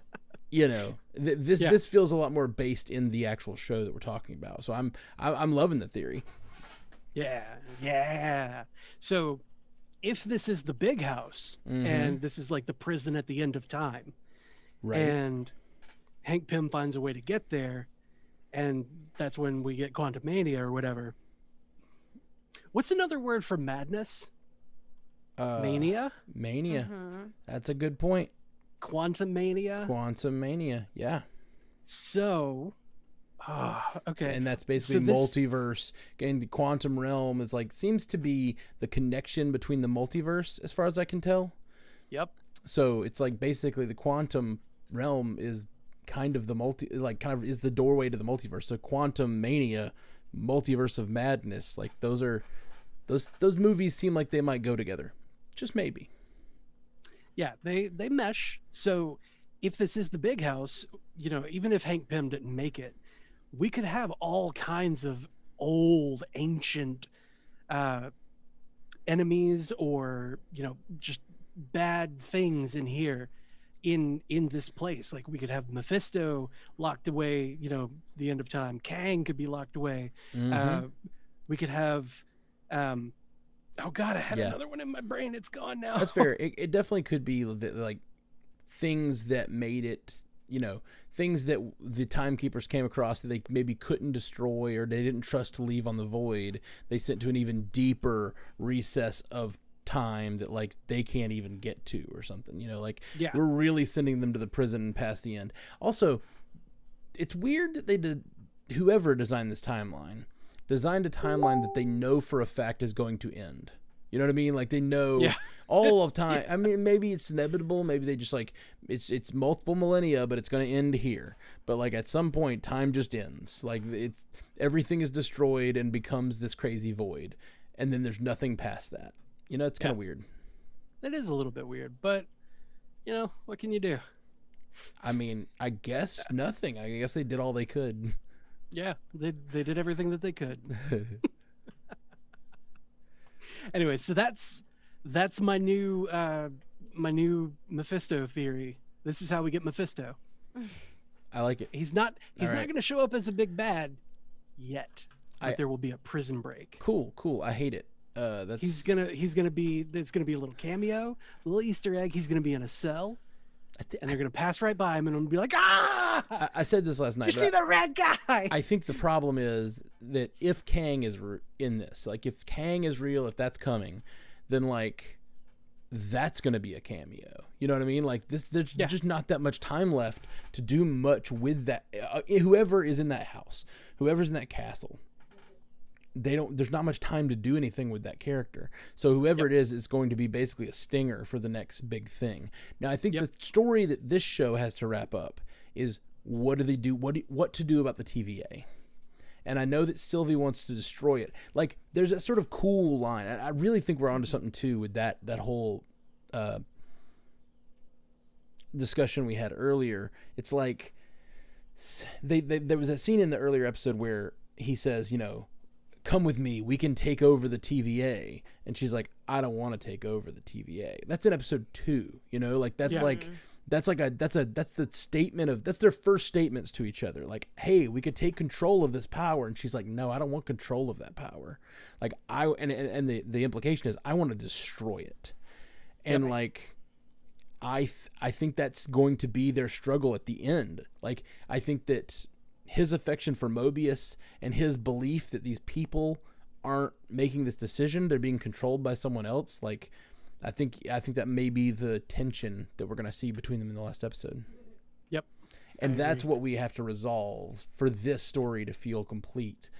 this feels a lot more based in the actual show that we're talking about. So I'm loving the theory. Yeah. So if this is the big house and this is like the prison at the end of time, right? And Hank Pym finds a way to get there, and that's when we get Quantum Mania or whatever. What's another word for madness? Mania? Mania. Mm-hmm. That's a good point. Quantum Mania? Quantum Mania, yeah. So, okay. And that's basically multiverse. And the quantum realm is seems to be the connection between the multiverse, as far as I can tell. Yep. So it's like basically the quantum realm is kind of is the doorway to the multiverse. So Quantum Mania, Multiverse of Madness, like those movies seem like they might go together, just maybe. Yeah, they mesh. So if this is the big house, even if Hank Pym didn't make it, we could have all kinds of old ancient enemies or just bad things in here in this place. Like we could have Mephisto locked away, the end of time. Kang could be locked away. We could have oh god, I had another one in my brain. It's gone now. That's fair. It definitely could be like things that made it, things that the timekeepers came across that they maybe couldn't destroy or they didn't trust to leave on the void. They sent to an even deeper recess of time that they can't even get to or something. We're really sending them to the prison and past the end. Also, it's weird that whoever designed this timeline designed a timeline that they know for a fact is going to end. You know what I mean? Like they know all of time. I mean, maybe it's inevitable. Maybe they just it's multiple millennia, but it's going to end here. But at some point, time just ends. Everything is destroyed and becomes this crazy void, and then there's nothing past that. It's kind of weird. It is a little bit weird, but what can you do? I mean, I guess nothing. I guess they did all they could. Yeah, they did everything that they could. Anyway, so that's my new Mephisto theory. This is how we get Mephisto. I like it. He's not going to show up as a big bad yet. But there will be a prison break. Cool. I hate it. He's gonna be. It's gonna be a little cameo, a little Easter egg. He's gonna be in a cell, and they're gonna pass right by him, and I'm gonna be like, ah! I said this last night. You see the red guy? I think the problem is that if Kang is in this, if Kang is real, if that's coming, then that's gonna be a cameo. You know what I mean? There's just not that much time left to do much with that. Whoever is in that house, whoever's in that castle. There's not much time to do anything with that character. So whoever it is going to be basically a stinger for the next big thing. Now, I think the story that this show has to wrap up is what do they do? What to do about the TVA? And I know that Sylvie wants to destroy it. There's a sort of cool line. I really think we're onto something too with that whole discussion we had earlier. It's there was a scene in the earlier episode where he says, come with me, we can take over the TVA. And she's like, I don't want to take over the TVA. That's in episode 2, that's That's the statement of that's their first statements to each other. Like, hey, we could take control of this power, and she's like, no, I don't want control of that power. Like and the implication is I want to destroy it, and like I think that's going to be their struggle at the end. Like I think that his affection for Mobius and his belief that these people aren't making this decision, they're being controlled by someone else. Like I think that may be the tension that we're going to see between them in the last episode. Yep. And that's what we have to resolve for this story to feel complete.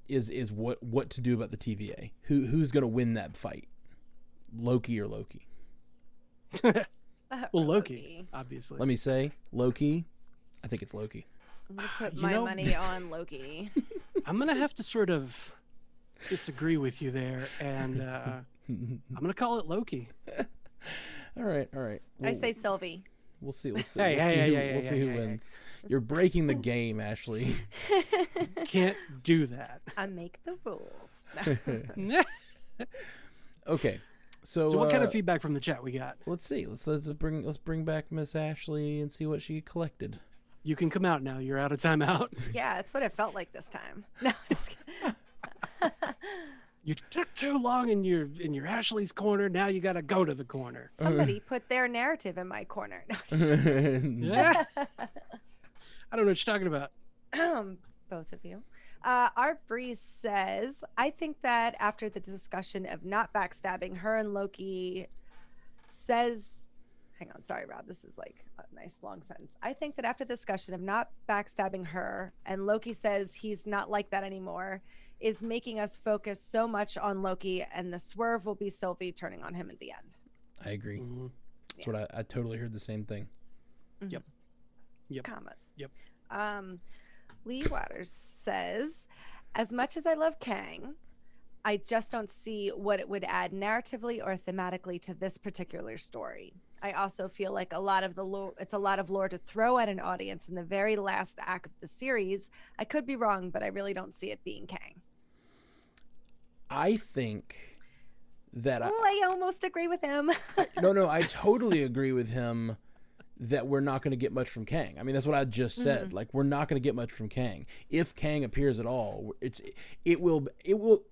Is what to do about the TVA? Who's going to win that fight? Loki or Loki? Well, Loki, obviously. Let me say Loki. I think it's Loki. I'm going to put my money on Loki. I'm going to have to sort of disagree with you there, and I'm going to call it Loki. All right. I say Sylvie. We'll see. We'll see who wins. You're breaking the game, Ashley. Can't do that. I make the rules. Okay. So what kind of feedback from the chat we got? Let's see. Let's bring back Miss Ashley and see what she collected. You can come out now. You're out of timeout. Yeah, that's what it felt like this time. No, just kidding. You took too long in your Ashley's corner. Now you got to go to the corner. Somebody put their narrative in my corner. No, Yeah. I don't know what you're talking about. both of you. Art Breeze says, I think that after the discussion of not backstabbing, her and Loki says, hang on, sorry, Rob, this is like a nice long sentence. I think that after the discussion of not backstabbing her, and Loki says he's not like that anymore, is making us focus so much on Loki, and the swerve will be Sylvie turning on him at the end. I agree. Mm-hmm. That's what I totally heard the same thing. Yep. Commas. Yep. Lee Waters says, as much as I love Kang, I just don't see what it would add narratively or thematically to this particular story. I also feel like it's a lot of lore to throw at an audience in the very last act of the series. I could be wrong, but I really don't see it being Kang. I think that I almost agree with him. No, I totally agree with him that we're not going to get much from Kang. I mean, that's what I just said. Like, we're not going to get much from Kang. If Kang appears at all,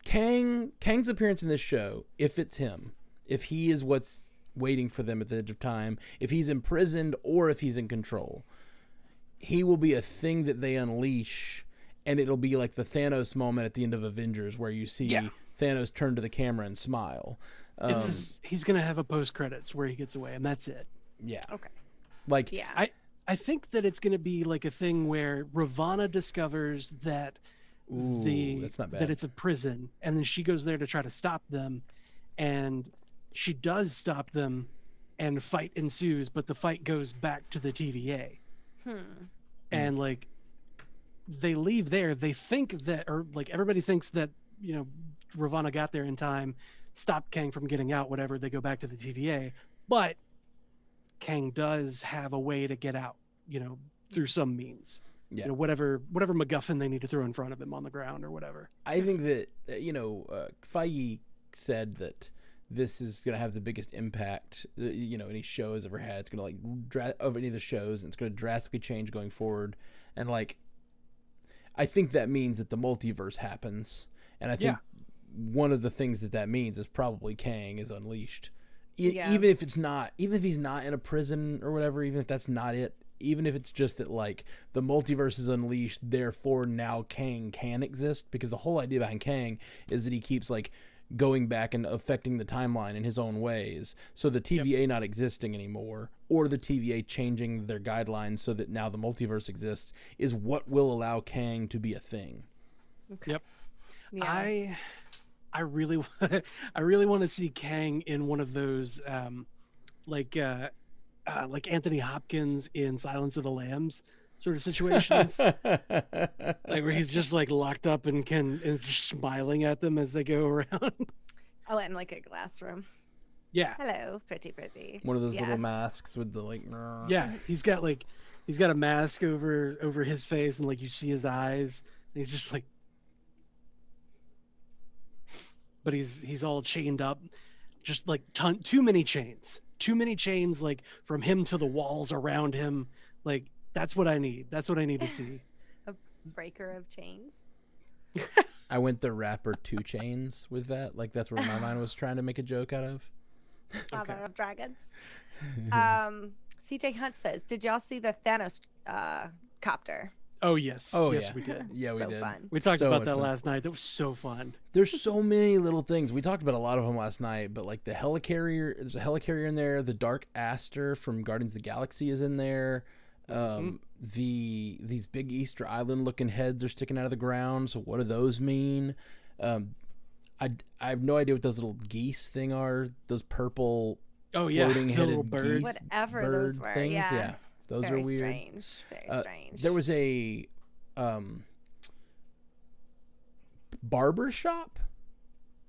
Kang's appearance in this show, if it's him, if he is what's waiting for them at the edge of time, if he's imprisoned or if he's in control, he will be a thing that they unleash, and it'll be like the Thanos moment at the end of Avengers where you see Thanos turn to the camera and smile. He's going to have a post-credits where he gets away, and that's it. Yeah. Okay. Like, yeah. I think that it's going to be like a thing where Ravonna discovers that that's not bad. that it's a prison, and then she goes there to try to stop them, and she does stop them, and fight ensues, but the fight goes back to the TVA. And like they leave there, they think that, or like everybody thinks that, you know, Ravonna got there in time, stopped Kang from getting out, whatever. They go back to the TVA, but Kang does have a way to get out, you know, through some means. Yeah. You know, whatever MacGuffin they need to throw in front of him on the ground or whatever. I think that, Feige said that this is going to have the biggest impact, any show has ever had. It's going to of any of the shows, and it's going to drastically change going forward. And like, I think that means that the multiverse happens. And I think one of the things that means is probably Kang is unleashed. Even if he's not in a prison or whatever, even if that's not it, even if it's just that like the multiverse is unleashed, therefore now Kang can exist, because the whole idea behind Kang is that he keeps like going back and affecting the timeline in his own ways. So the TVA not existing anymore, or the TVA changing their guidelines so that now the multiverse exists, is what will allow Kang to be a thing. Okay. Yep. Yeah. I really want to see Kang in one of those like Anthony Hopkins in Silence of the Lambs sort of situations, like where he's just like locked up and is just smiling at them as they go around. Oh, and like a glass room. Yeah. Hello, pretty. One of those little masks with the like. Yeah, he's got a mask over his face, and like you see his eyes, and he's just like. But he's all chained up, just like too many chains. too many chains, like from him to the walls around him. Like that's what I need. That's what I need to see. A breaker of chains. I went the rapper 2 Chains with that. Like that's where my mind was trying to make a joke out of. Father of Dragons. CJ Hunt says, "Did y'all see the Thanos copter?" Oh yes. Oh yes, yeah, we did. Yeah, we So did. fun. We talked So about much that fun. last night. That was so fun. There's so many little things. We talked about a lot of them last night, but like the helicarrier, there's a helicarrier in there. The Dark Aster from Guardians of the Galaxy is in there. These big Easter Island looking heads are sticking out of the ground. So what do those mean? I have no idea what those little geese thing are. Those purple Oh yeah, floating the headed little birds. geese, Whatever bird those were, things. yeah. Those Very are weird. strange. Very strange. There was a barber shop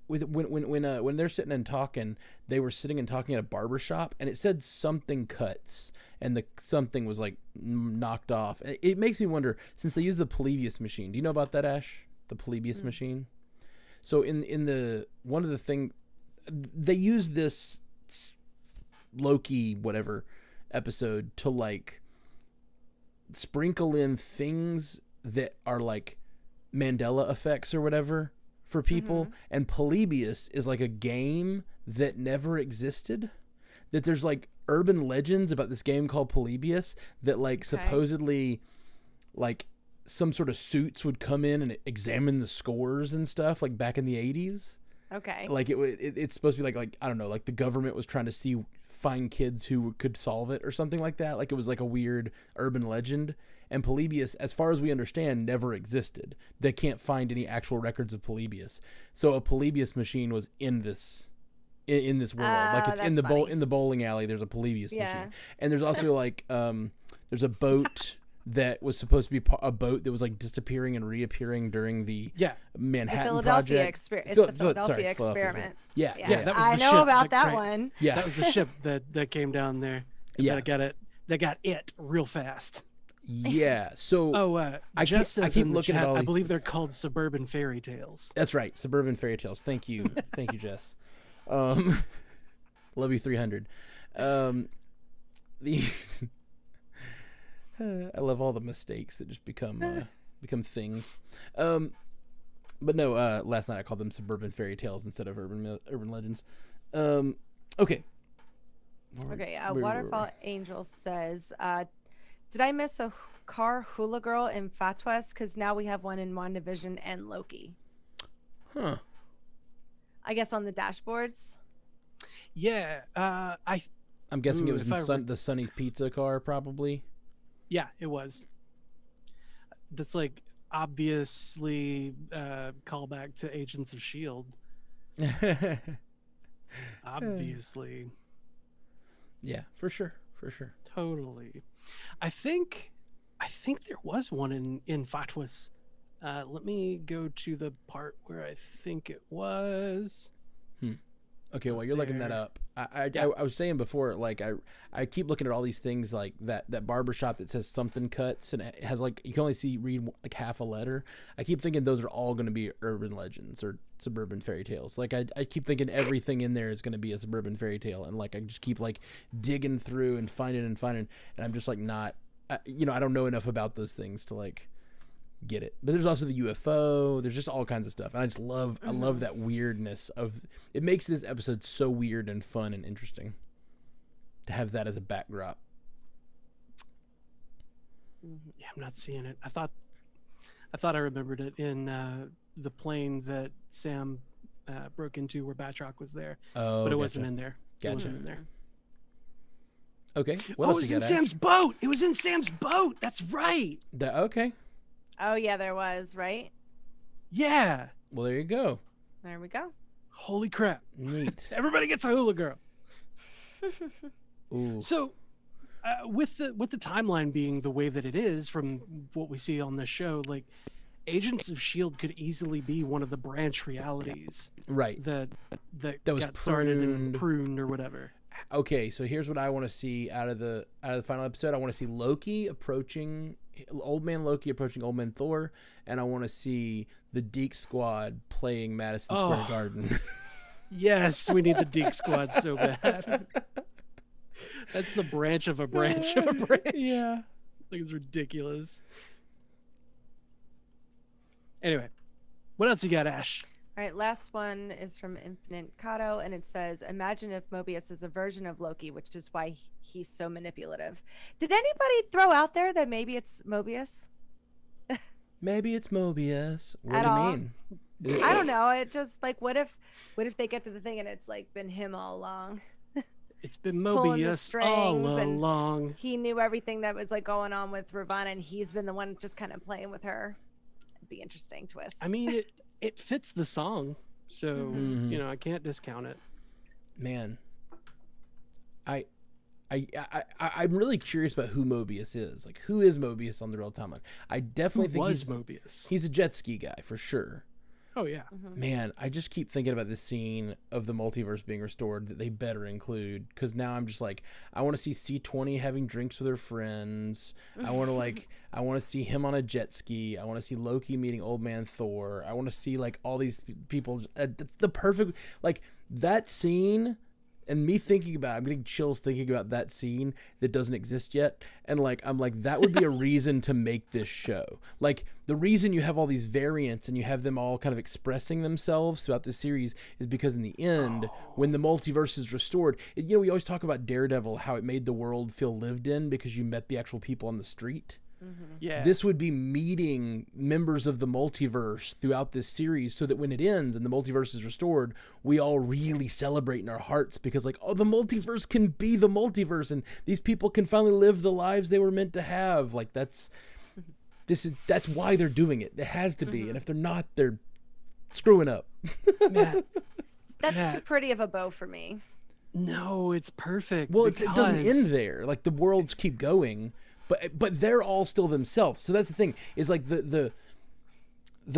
with when they're sitting and talking, they were sitting and talking at a barber shop, and it said something cuts, and the something was like knocked off. It makes me wonder, since they use the Polybius machine. Do you know about that, Ash? The Polybius machine. So in the one of the thing, they use this Loki whatever episode to like sprinkle in things that are like Mandela effects or whatever for people. And Polybius is like a game that never existed. That there's like urban legends about this game called Polybius that like supposedly like some sort of suits would come in and examine the scores and stuff like back in the 80s. Okay. Like it's supposed to be like I don't know, like the government was trying to find kids who could solve it or something like that. Like it was like a weird urban legend. And Polybius, as far as we understand, never existed. They can't find any actual records of Polybius. So a Polybius machine was in this world. Like it's in the bowling alley. There's a Polybius machine, and there's also like there's a boat that was supposed to be a boat that was like disappearing and reappearing during the Manhattan Philadelphia Project. It's the Philadelphia experiment. Yeah. That was I the know ship about that cra- one. Yeah. That was the ship that came down there. Yeah. That got it real fast. Yeah. So I keep looking at all I these. believe they're called suburban fairy tales. That's right, suburban fairy tales. Thank you, Jess. Love you 300. The I love all the mistakes that just become things. But no, last night I called them suburban fairy tales instead of urban legends. Okay. Waterfall Angel says, did I miss a car hula girl in Fatwas? Because now we have one in WandaVision and Loki. Huh. I guess on the dashboards. Yeah. I'm guessing it was in the Sonny's Pizza car, probably. Yeah, it was. That's like obviously callback to Agents of S.H.I.E.L.D. Obviously. Yeah, for sure. Totally. I think there was one in Fatwas. Let me go to the part where I think it was. Okay, well, you're looking that up. I was saying before, like I keep looking at all these things like that barbershop that says something cuts and it has like you can only read like half a letter. I keep thinking those are all going to be urban legends or suburban fairy tales. Like I keep thinking everything in there is going to be a suburban fairy tale, and like I just keep like digging through and finding, and I'm just like not, I don't know enough about those things to like get it. But there's also the UFO. There's just all kinds of stuff, and I just love I love that weirdness of it. Makes this episode so weird and fun and interesting to have that as a backdrop. Yeah, I'm not seeing it. I thought I remembered it in the plane that Sam broke into where Batroc was there. Oh, but it wasn't in there. Gotcha. It wasn't in there. Okay. What it else was you in got, Sam's Ash? boat. It was in Sam's boat. That's right. Okay. Oh yeah, there was, right? Yeah. Well, there you go. There we go. Holy crap. Neat. Everybody gets a hula girl. Ooh. So with the timeline being the way that it is from what we see on this show, like Agents of S.H.I.E.L.D. could easily be one of the branch realities. Right. That was got started and pruned or whatever. Okay, so here's what I want to see out of the final episode. I want to see Old Man Loki approaching Old Man Thor, and I want to see the Deke Squad playing Madison Square Garden. Yes, we need the Deke Squad so bad. That's the branch of a branch of a branch. Yeah. Like, it's ridiculous. Anyway, what else you got, Ash? All right, last one is from Infinite Kato, and it says, "Imagine if Mobius is a version of Loki, which is why he's so manipulative." Did anybody throw out there that maybe it's Mobius? Maybe it's Mobius. What At do you all? mean? I don't know. It just like, what if they get to the thing and it's like been him all along? It's been Just pulling the Mobius all strings and- along. He knew everything that was like going on with Ravonna, and he's been the one just kind of playing with her. It'd be interesting twist. I mean, it fits the song, so Mhm. you know I can't discount it. Man, I'm really curious about who Mobius is. Like, who is Mobius on the real timeline? I definitely think Was Mobius? he's a jet ski guy for sure. Oh yeah. Man, I just keep thinking about this scene of the multiverse being restored that they better include, because now I'm just like, I want to see C20 having drinks with her friends. I want to see him on a jet ski. I want to see Loki meeting Old Man Thor. I want to see like all these people. The perfect, like, that scene. And me thinking about, I'm getting chills thinking about that scene that doesn't exist yet. And like, I'm like, that would be a reason to make this show. Like, the reason you have all these variants and you have them all kind of expressing themselves throughout the series is because in the end, when the multiverse is restored, you know, we always talk about Daredevil, how it made the world feel lived in because you met the actual people on the street. Yeah. This would be meeting members of the multiverse throughout this series so that when it ends and the multiverse is restored, we all really celebrate in our hearts because, like, oh, the multiverse can be the multiverse and these people can finally live the lives they were meant to have. Like, that's why they're doing it. It has to be. And if they're not, they're screwing up. Matt, That's too pretty of a bow for me. no, it's perfect. Well, it doesn't because- end there. Like, the worlds keep going, but they're all still themselves. So that's the thing, is like the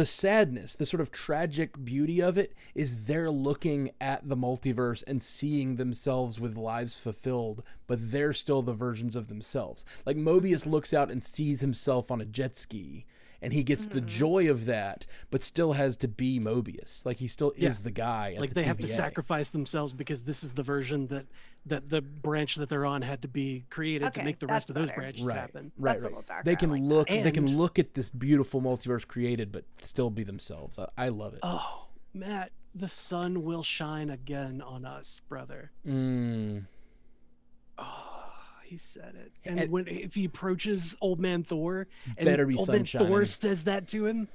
sadness, the sort of tragic beauty of it is they're looking at the multiverse and seeing themselves with lives fulfilled, but they're still the versions of themselves. Like, Mobius looks out and sees himself on a jet ski and he gets the joy of that, but still has to be Mobius. Like, he still is the guy at like the they have to TVA. sacrifice themselves because this is the version that the branch that they're on had to be created to Okay, make the rest that's of those better. branches Right, happen. right, That's a right. little darker. They I can like that. look. They can And- look at this beautiful multiverse created, but still be themselves. I love it. Oh, Matt, the sun will shine again on us, brother. Mm. Oh, he said it. And, And- if he approaches Old Man Thor, and Better be Old Man sun Thor shining. says that to him,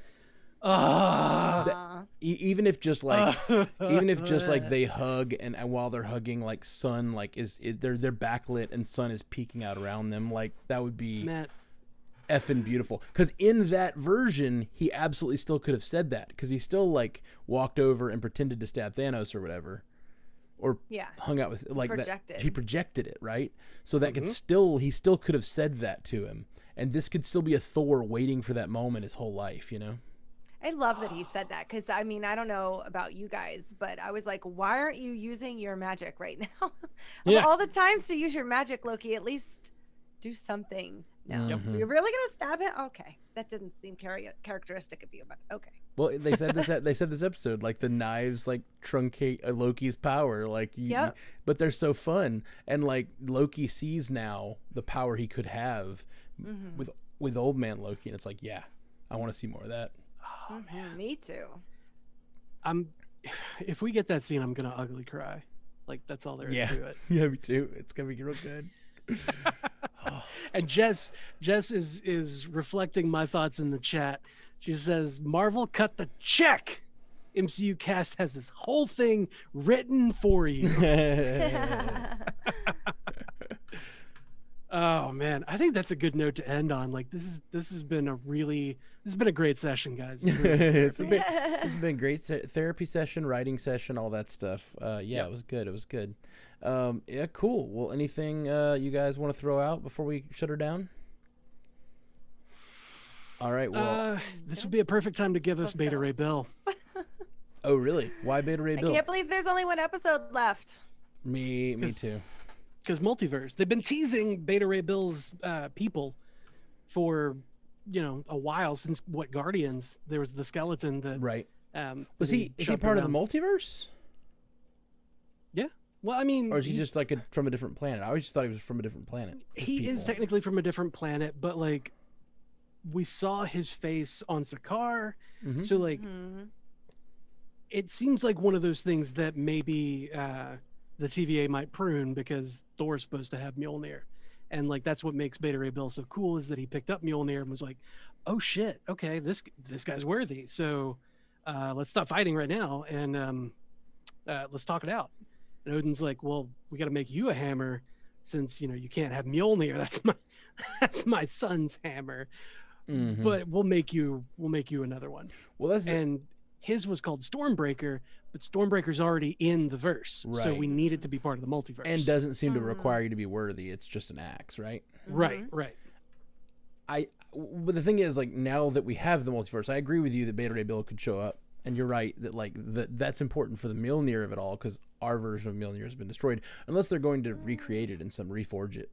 ah, Even if just like, even if just like they hug and while they're hugging, like, sun like they're backlit and sun is peeking out around them, like, that would be Matt, effing beautiful. Because in that version, he absolutely still could have said that because he still like walked over and pretended to stab Thanos or whatever, or Yeah. hung out with like projected. that. He projected it, right? So that could he still could have said that to him, and this could still be a Thor waiting for that moment his whole life, you know? I love that he said that because I mean, I don't know about you guys, but I was like, why aren't you using your magic right now? Of Yeah. all the times to use your magic, Loki, at least do something. No, Yep. you're really gonna stab it? Okay, that didn't seem characteristic of you, but okay. Well, they said this. They said this episode, like, the knives like truncate Loki's power, like, Yep. but they're so fun, and like Loki sees now the power he could have with Old Man Loki, and it's like, yeah, I want to see more of that. Me too. if we get that scene, I'm gonna ugly cry. Like, that's all there is Yeah, to it. yeah, me too. It's gonna be real good. And Jess is reflecting my thoughts in the chat. She says, "Marvel, cut the check. MCU cast has this whole thing written for you." Oh man, I think that's a good note to end on. Like, this has been a great session, guys. It's been a great therapy session, writing session, all that stuff. Yeah, Yep. it was good. It was good. Yeah, cool. Well, anything you guys want to throw out before we shut her down? All right. Well, This would be a perfect time to give us Beta Ray Bill. oh really? Why Beta Ray I Bill? can't believe there's only one episode left. Me too. Because multiverse, they've been teasing Beta Ray Bill's people for, a while, since Guardians. There was the skeleton that Right. that Was he? Is he shoved part of the around. multiverse? Yeah. Well, I mean, Or is he just like from a different planet? I always just thought he was from a different planet. He is technically from a different planet, but like we saw his face on Sakaar, so like it seems like one of those things that maybe the TVA might prune because Thor's supposed to have Mjolnir, and like that's what makes Beta Ray Bill so cool is that he picked up Mjolnir and was like, oh shit, okay, this guy's worthy, so let's stop fighting right now and let's talk it out. And Odin's like, well, we got to make you a hammer since, you know, you can't have Mjolnir. That's my son's hammer. But we'll make you another one. Well, his was called Stormbreaker, but Stormbreaker's already in the verse. Right. So we need it to be part of the multiverse. And doesn't seem to require you to be worthy. It's just an axe, right? Right. But the thing is, like, now that we have the multiverse, I agree with you that Beta Ray Bill could show up. And you're right that like that's important for the Mjolnir of it all because our version of Mjolnir has been destroyed unless they're going to recreate it and reforge it.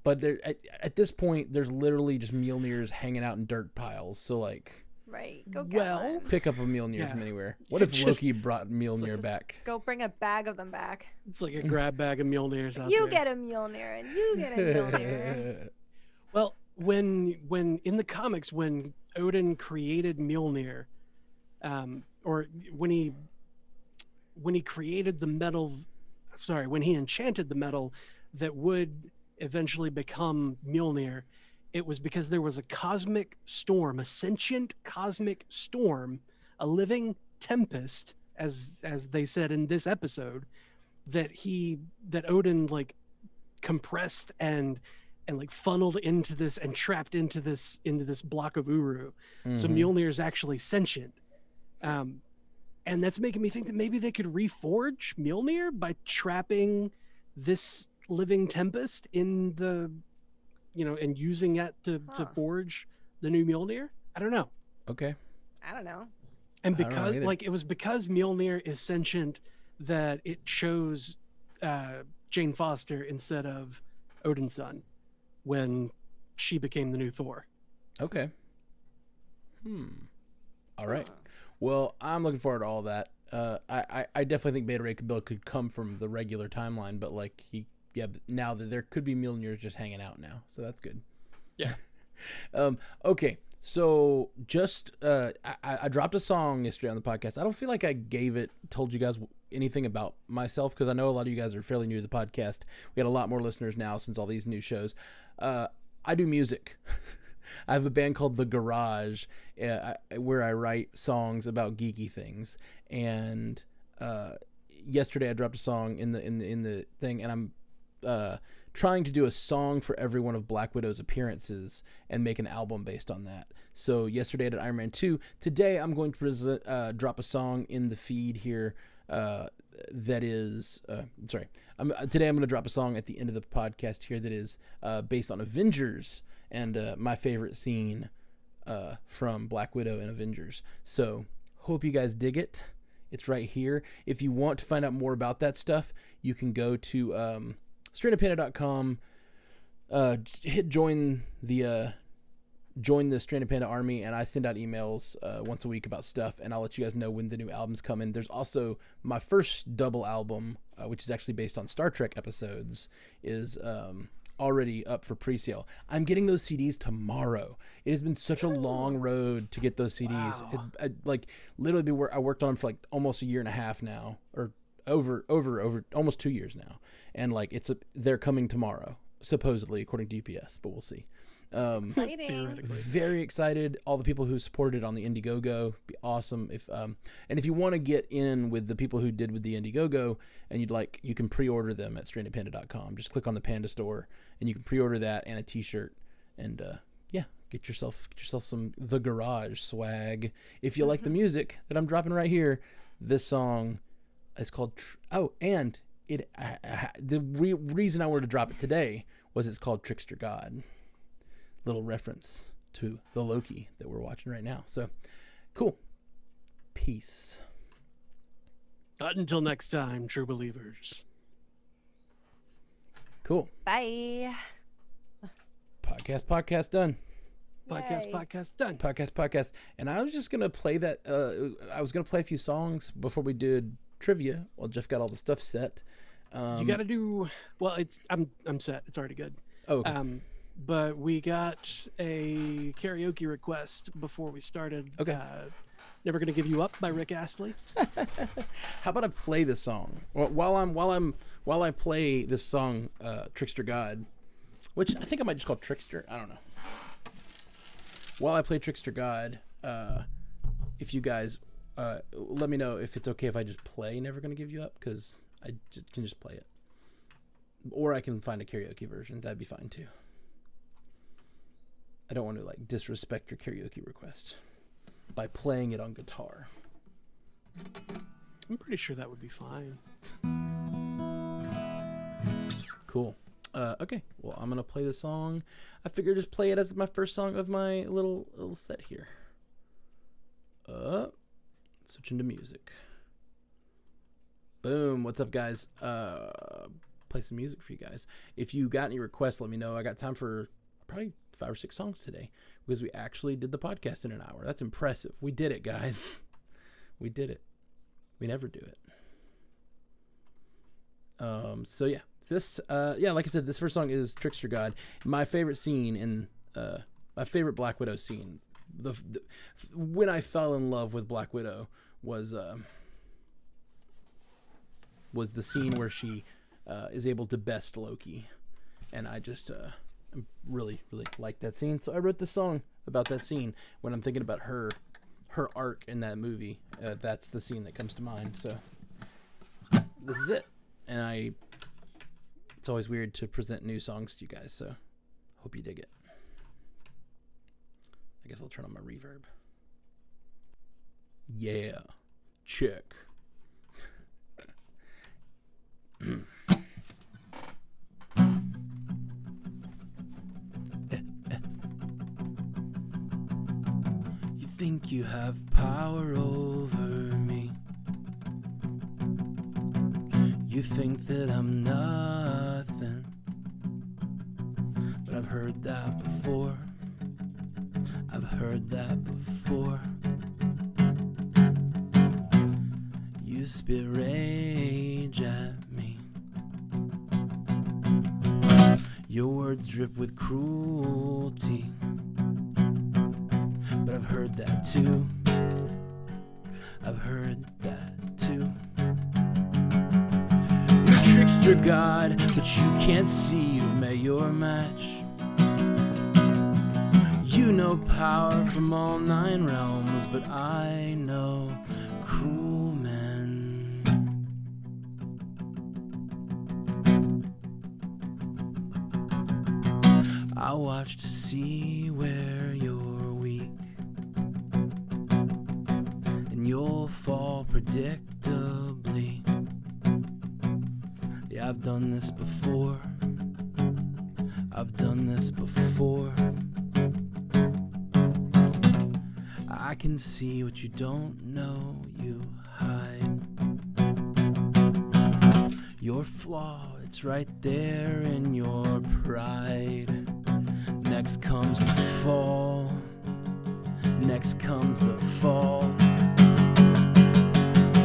But there at this point there's literally just Mjolnirs hanging out in dirt piles. So like, right, go get one. Pick up a Mjolnir from anywhere. What if Loki brought Mjolnir back? Go bring a bag of them back. It's like a grab bag of Mjolnirs out you there. Get a Mjolnir and you get a Mjolnir. Well, when in the comics when Odin created Mjolnir, or when he created the metal, when he enchanted the metal that would eventually become Mjolnir, it was because there was a cosmic storm, a sentient cosmic storm, a living tempest, as they said in this episode, that Odin like compressed and like funneled into this and trapped into this block of Uru. So Mjolnir is actually sentient. And that's making me think that maybe they could reforge Mjolnir by trapping this living tempest in the, you know, and using it to forge the new Mjolnir. I don't know. Okay. I don't know. And because like it was because Mjolnir is sentient that it chose Jane Foster instead of Odin's son when she became the new Thor. Okay. All right. Well, I'm looking forward to all that. I definitely think Beta Ray Bill could come from the regular timeline, but like now that there could be Mjolnirs just hanging out now, so that's good. Yeah. Okay. So just I dropped a song yesterday on the podcast. I don't feel like I told you guys anything about myself because I know a lot of you guys are fairly new to the podcast. We got a lot more listeners now since all these new shows. I do music. I have a band called The Garage where I write songs about geeky things. And yesterday I dropped a song in the thing, and I'm trying to do a song for every one of Black Widow's appearances and make an album based on that. So yesterday I did Iron Man 2. Today I'm going to drop a song in the feed here that is today I'm going to drop a song at the end of the podcast here that is based on Avengers and my favorite scene from Black Widow and Avengers. So hope you guys dig it. It's right here. If you want to find out more about that stuff, you can go to strandedpanda.com, hit join the Stranded Panda Army, and I send out emails once a week about stuff, and I'll let you guys know when the new albums come in. There's also my first double album, which is actually based on Star Trek episodes, is already up for pre-sale. I'm getting those CDs tomorrow. It has been such a long road to get those CDs. Wow. I worked on them for like almost a year and a half now, or over almost 2 years now, and like they're coming tomorrow supposedly according to UPS, but we'll see. Exciting. Very excited. All the people who supported on the Indiegogo, be awesome. If you want to get in with the people who did with the Indiegogo and you can pre-order them at strandedpanda.com. Just click on the Panda store and you can pre-order that and a t-shirt and get yourself some The Garage swag. If you like the music that I'm dropping right here, this song is called reason I wanted to drop it today was it's called Trickster God. Little reference to the Loki that we're watching right now. So cool. Peace. Not until next time, true believers. Cool. Bye. Podcast done. Podcast done. Podcast. And I was just gonna play that. I was gonna play a few songs before we did trivia while Jeff got all the stuff set. You got to do well. I'm set. It's already good. Oh, okay. But we got a karaoke request before we started. Okay. Never Gonna Give You Up by Rick Astley. How about I play this song while I play this song, Trickster God, which I think I might just call Trickster. I don't know. While I play Trickster God, if you guys let me know if it's okay if I just play Never Gonna Give You Up, because I can just play it, or I can find a karaoke version. That'd be fine too. I don't want to like disrespect your karaoke request by playing it on guitar. I'm pretty sure that would be fine. Cool. Okay. Well, I'm gonna play the song. I figured just play it as my first song of my little set here. Switch into music. Boom. What's up, guys? Play some music for you guys. If you got any requests, let me know. I got time for probably 5 or 6 songs today because we actually did the podcast in an hour. That's impressive. We did it, guys. We did it. We never do it. So yeah, this like I said, this first song is Trickster God. My favorite scene in my favorite Black Widow scene. The when I fell in love with Black Widow was the scene where she is able to best Loki, and I just really like that scene. So I wrote this song about that scene. When I'm thinking about her arc in that movie, that's the scene that comes to mind. So this is it, and it's always weird to present new songs to you guys, so hope you dig it. I guess I'll turn on my reverb. Yeah, check. You think you have power over me. You think that I'm nothing, but I've heard that before. I've heard that before. You spit rage at me. Your words drip with cruelty, but I've heard that too. I've heard that too. You're Trickster God, but you can't see you've met your match. You know power from all 9 realms, but I know cruel men. I watch to see where you're weak, and you'll fall predictably. Yeah, I've done this before. I've done this before. I can see what you don't know, you hide. Your flaw, it's right there in your pride. Next comes the fall. Next comes the fall.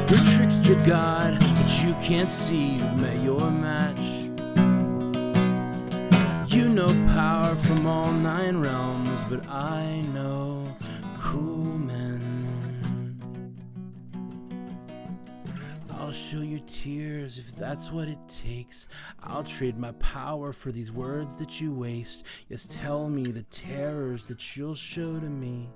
You're Trickster God, but you can't see you've met your match. You know power from all 9 realms, but I know cruel men. I'll show you tears if that's what it takes. I'll trade my power for these words that you waste. Yes, tell me the terrors that you'll show to me,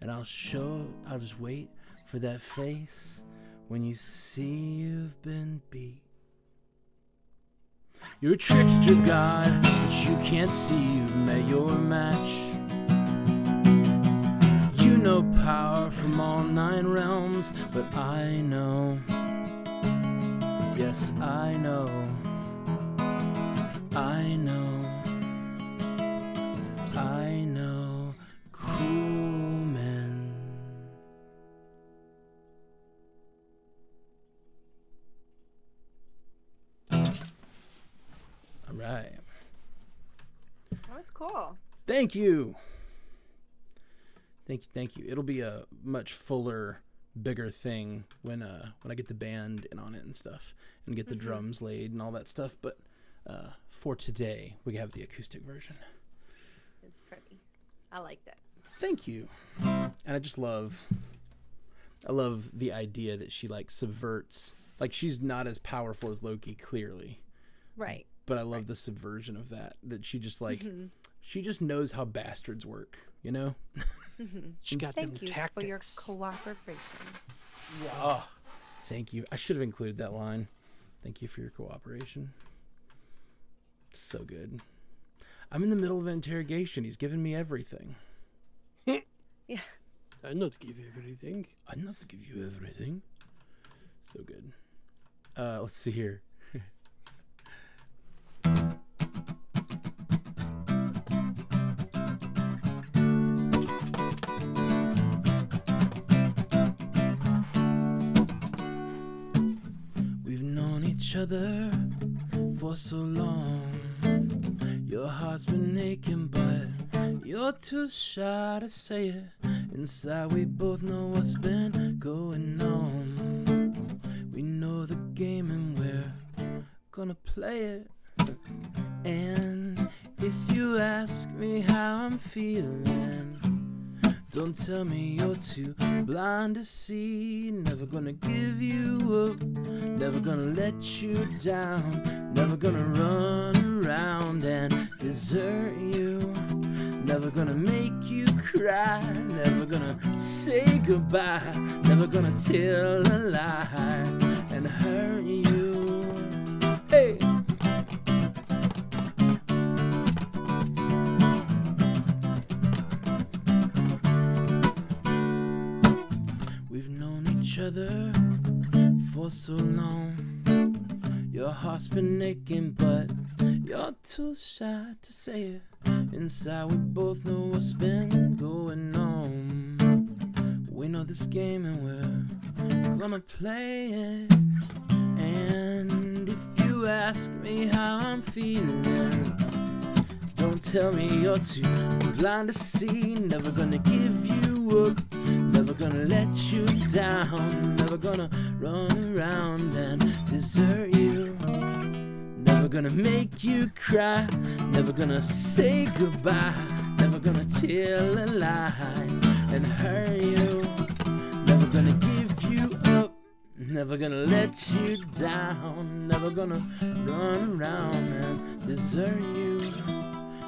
and I'll just wait for that face when you see you've been beat. You're a Trickster God, but you can't see you've met your match. You know power from all 9 realms, but I know, yes I know, I know, I know cruel men. All right. That was cool. Thank you. Thank you. It'll be a much fuller bigger thing when I get the band in on it and stuff, and get the drums laid and all that stuff. But for today, we have the acoustic version. It's pretty. I liked it. Thank you. And I love the idea that she like subverts, like she's not as powerful as Loki, clearly. Right. But I love the subversion of that she just like, she just knows how bastards work, you know? She got them Thank you tactics. for your cooperation. Oh, thank you. I should have included that line. Thank you for your cooperation. So good. I'm in the middle of an interrogation. He's giving me everything. Yeah. I not give you everything. I'm not to give you everything. So good. Let's see here. We've known each other for so long. Your heart's been aching, but you're too shy to say it. Inside we both know what's been going on. We know the game and we're gonna play it. And if you ask me how I'm feeling, don't tell me you're too blind to see. Never gonna give you up, never gonna let you down, never gonna run around and desert you, never gonna make you cry, never gonna say goodbye, never gonna tell a lie and hurt you. Hey! We've known each other for so long. Your heart's been aching, but you're too shy to say it. Inside we both know what's been going on. We know this game and we're gonna play it. And if you ask me how I'm feeling, don't tell me you're too blind to see. Never gonna give you up, never gonna let you down, never gonna run around and desert you, never gonna make you cry, never gonna say goodbye, never gonna tell a lie and hurt you, never gonna give you up, never gonna let you down, never gonna run around and desert you,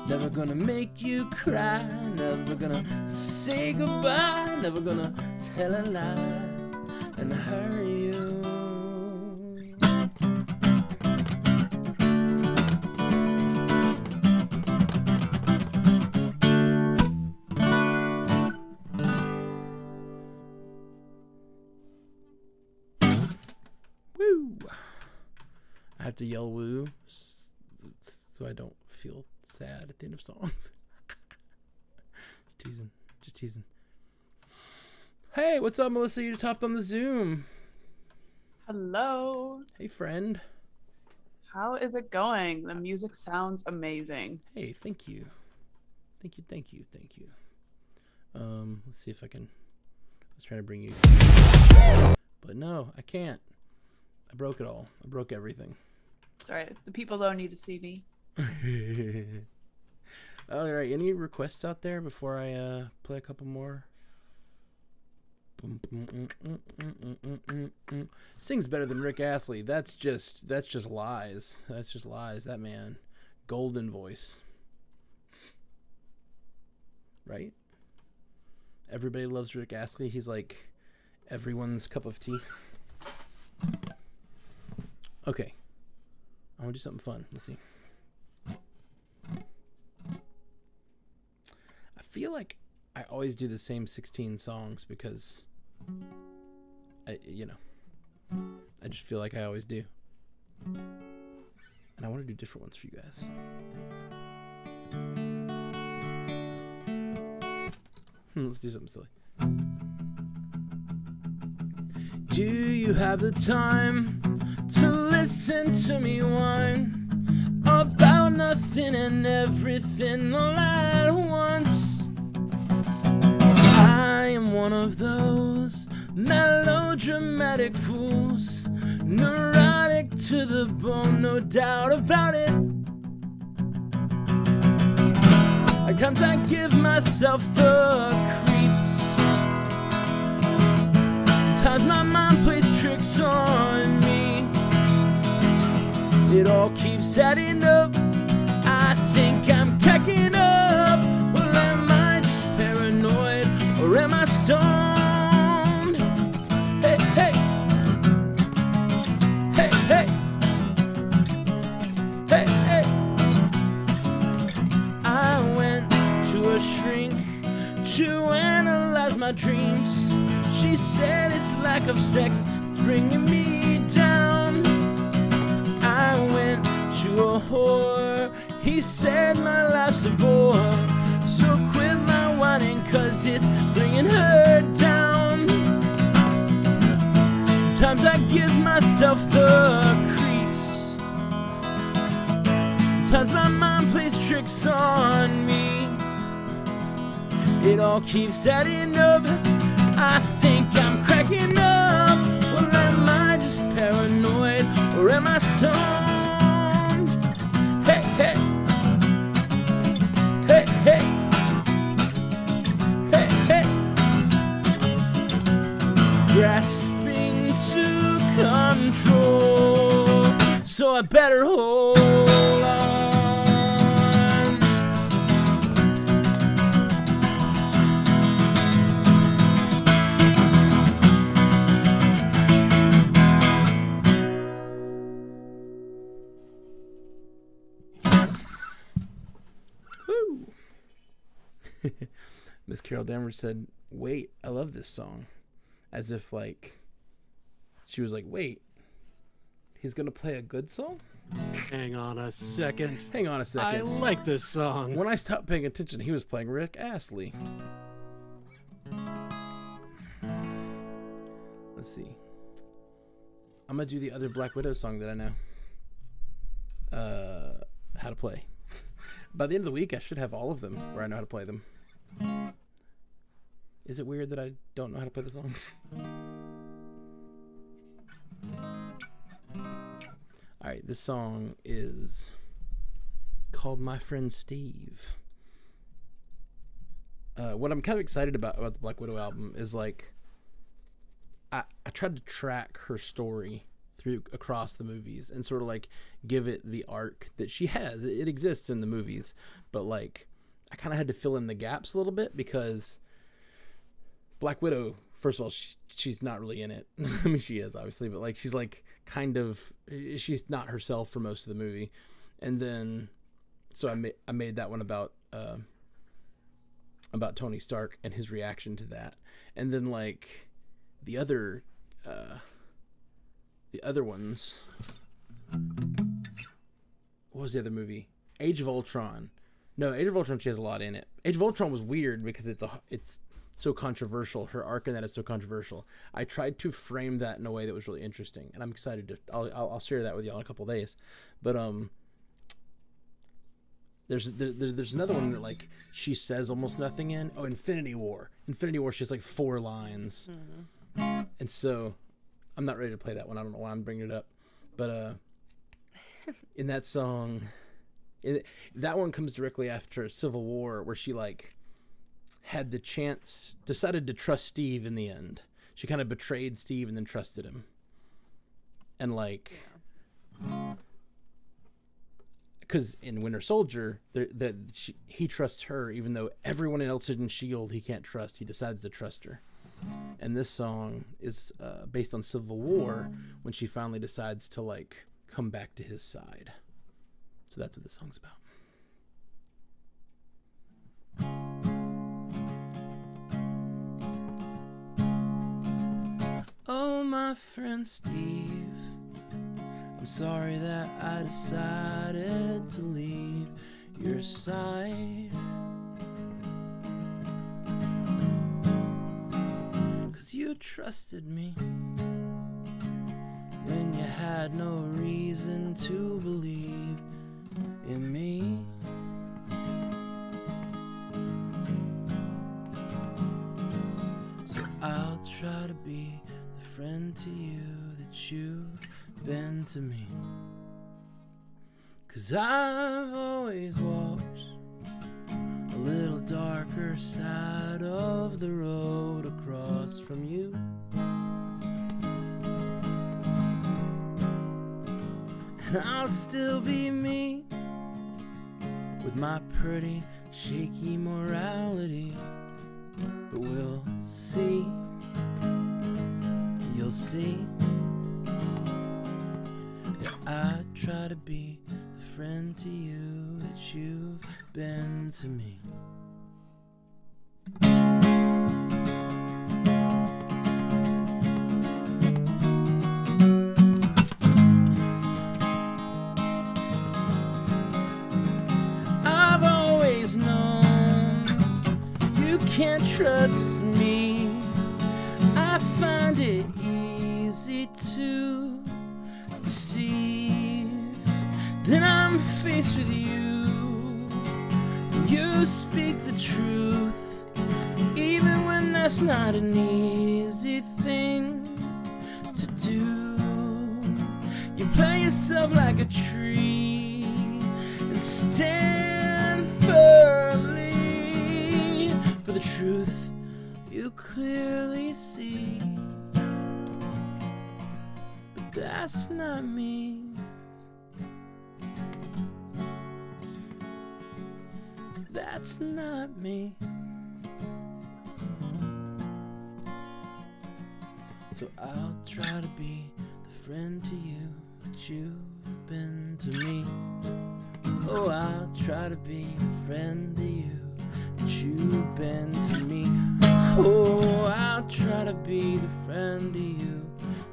never gonna make you cry, never gonna say goodbye, never gonna tell a lie and hurt you. Woo! I have to yell woo so I don't feel sad at the end of songs. Just teasing. Hey, what's up, Melissa? You just hopped on the Zoom. Hello. Hey, friend. How is it going? The music sounds amazing. Hey, thank you. Thank you. Let's see if I can. I was trying to bring you, but no, I can't. I broke it all. I broke everything. It's all right. The people don't need to see me. All right, any requests out there before I play a couple more? Sings better than Rick Astley. That's just lies. That's just lies. That man, golden voice. Right? Everybody loves Rick Astley. He's like everyone's cup of tea. Okay, I want to do something fun. Let's see. I feel like I always do the same 16 songs because I just feel like I always do. And I want to do different ones for you guys. Let's do something silly. Do you have the time to listen to me whine about nothing and everything all at once? I am one of those melodies dramatic fools, neurotic to the bone, no doubt about it. At times I give myself the creeps. Sometimes my mind plays tricks on me. It all keeps adding up. I think I'm cracking up. Well, am I just paranoid or am I stoned? Hey, hey. Hey, hey. Hey, hey. I went to a shrink to analyze my dreams. She said it's lack of sex that's bringing me down. I went to a whore. He said my life's a bore. So quit my whining, cause it's bringing her down. Sometimes I give myself the creeps. Sometimes my mind plays tricks on me. It all keeps adding up. I think I'm cracking up. Well, am I just paranoid or am I stoned? Hey, hey. Hey, hey. Hey, hey. Grasping to control, so I better hold on. Woo. Miss Carol Danvers said, "Wait, I love this song," as if like she was like, "Wait, he's gonna play a good song?" Hang on a second. Hang on a I second. like this song. When I stopped paying attention, he was playing Rick Astley. Let's see. I'm gonna do the other Black Widow song that I know how to play. By the end of the week, I should have all of them where I know how to play them. Is it weird that I don't know how to play the songs? Alright, this song is called My Friend Steve. What I'm kind of excited about the Black Widow album is like I tried to track her story across the movies and sort of like give it the arc that she has. It exists in the movies, but like I kind of had to fill in the gaps a little bit because Black Widow, first of all, she's not really in it. I mean, she is obviously, but like she's like she's not herself for most of the movie. And then so I made that one about Tony Stark and his reaction to that. And then like the other ones. What was the other movie? Age of Ultron. No, Age of Ultron, she has a lot in it. Age of Ultron was weird because it's so controversial. Her arc in that is so controversial. I tried to frame that in a way that was really interesting, and I'm excited to. I'll share that with y'all in a couple of days. But there's another one that like she says almost nothing in. Oh, Infinity War. Infinity War. She has like 4 lines, and so I'm not ready to play that one. I don't know why I'm bringing it up, but in that song, that one comes directly after Civil War, where she like had the chance, decided to trust Steve in the end. She kind of betrayed Steve and then trusted him, and like, because in Winter Soldier, he trusts her even though everyone else in S.H.I.E.L.D. he can't trust. He decides to trust her. And this song is based on Civil War, when she finally decides to like come back to his side. So that's what this song's about. Oh, my friend Steve, I'm sorry that I decided to leave your side. 'Cause you trusted me when you had no reason to believe in me. So I'll try to be the friend to you that you've been to me. 'Cause I've always walked a little darker side of the road across from you. And I'll still be me with my pretty shaky morality. But we'll see, you'll see, that I try to be the friend to you that you've been to me. I've always known you can't trust me. I find it easy to deceive. Then I'm faced with you. You speak the truth, even when that's not an easy thing to do. You play yourself like a tree and stand firmly for the truth you clearly see. But that's not me. That's not me. So I'll try to be the friend to you that you've been to me. Oh, I'll try to be the friend to you that you've been to me. Oh, I'll try to be the friend to you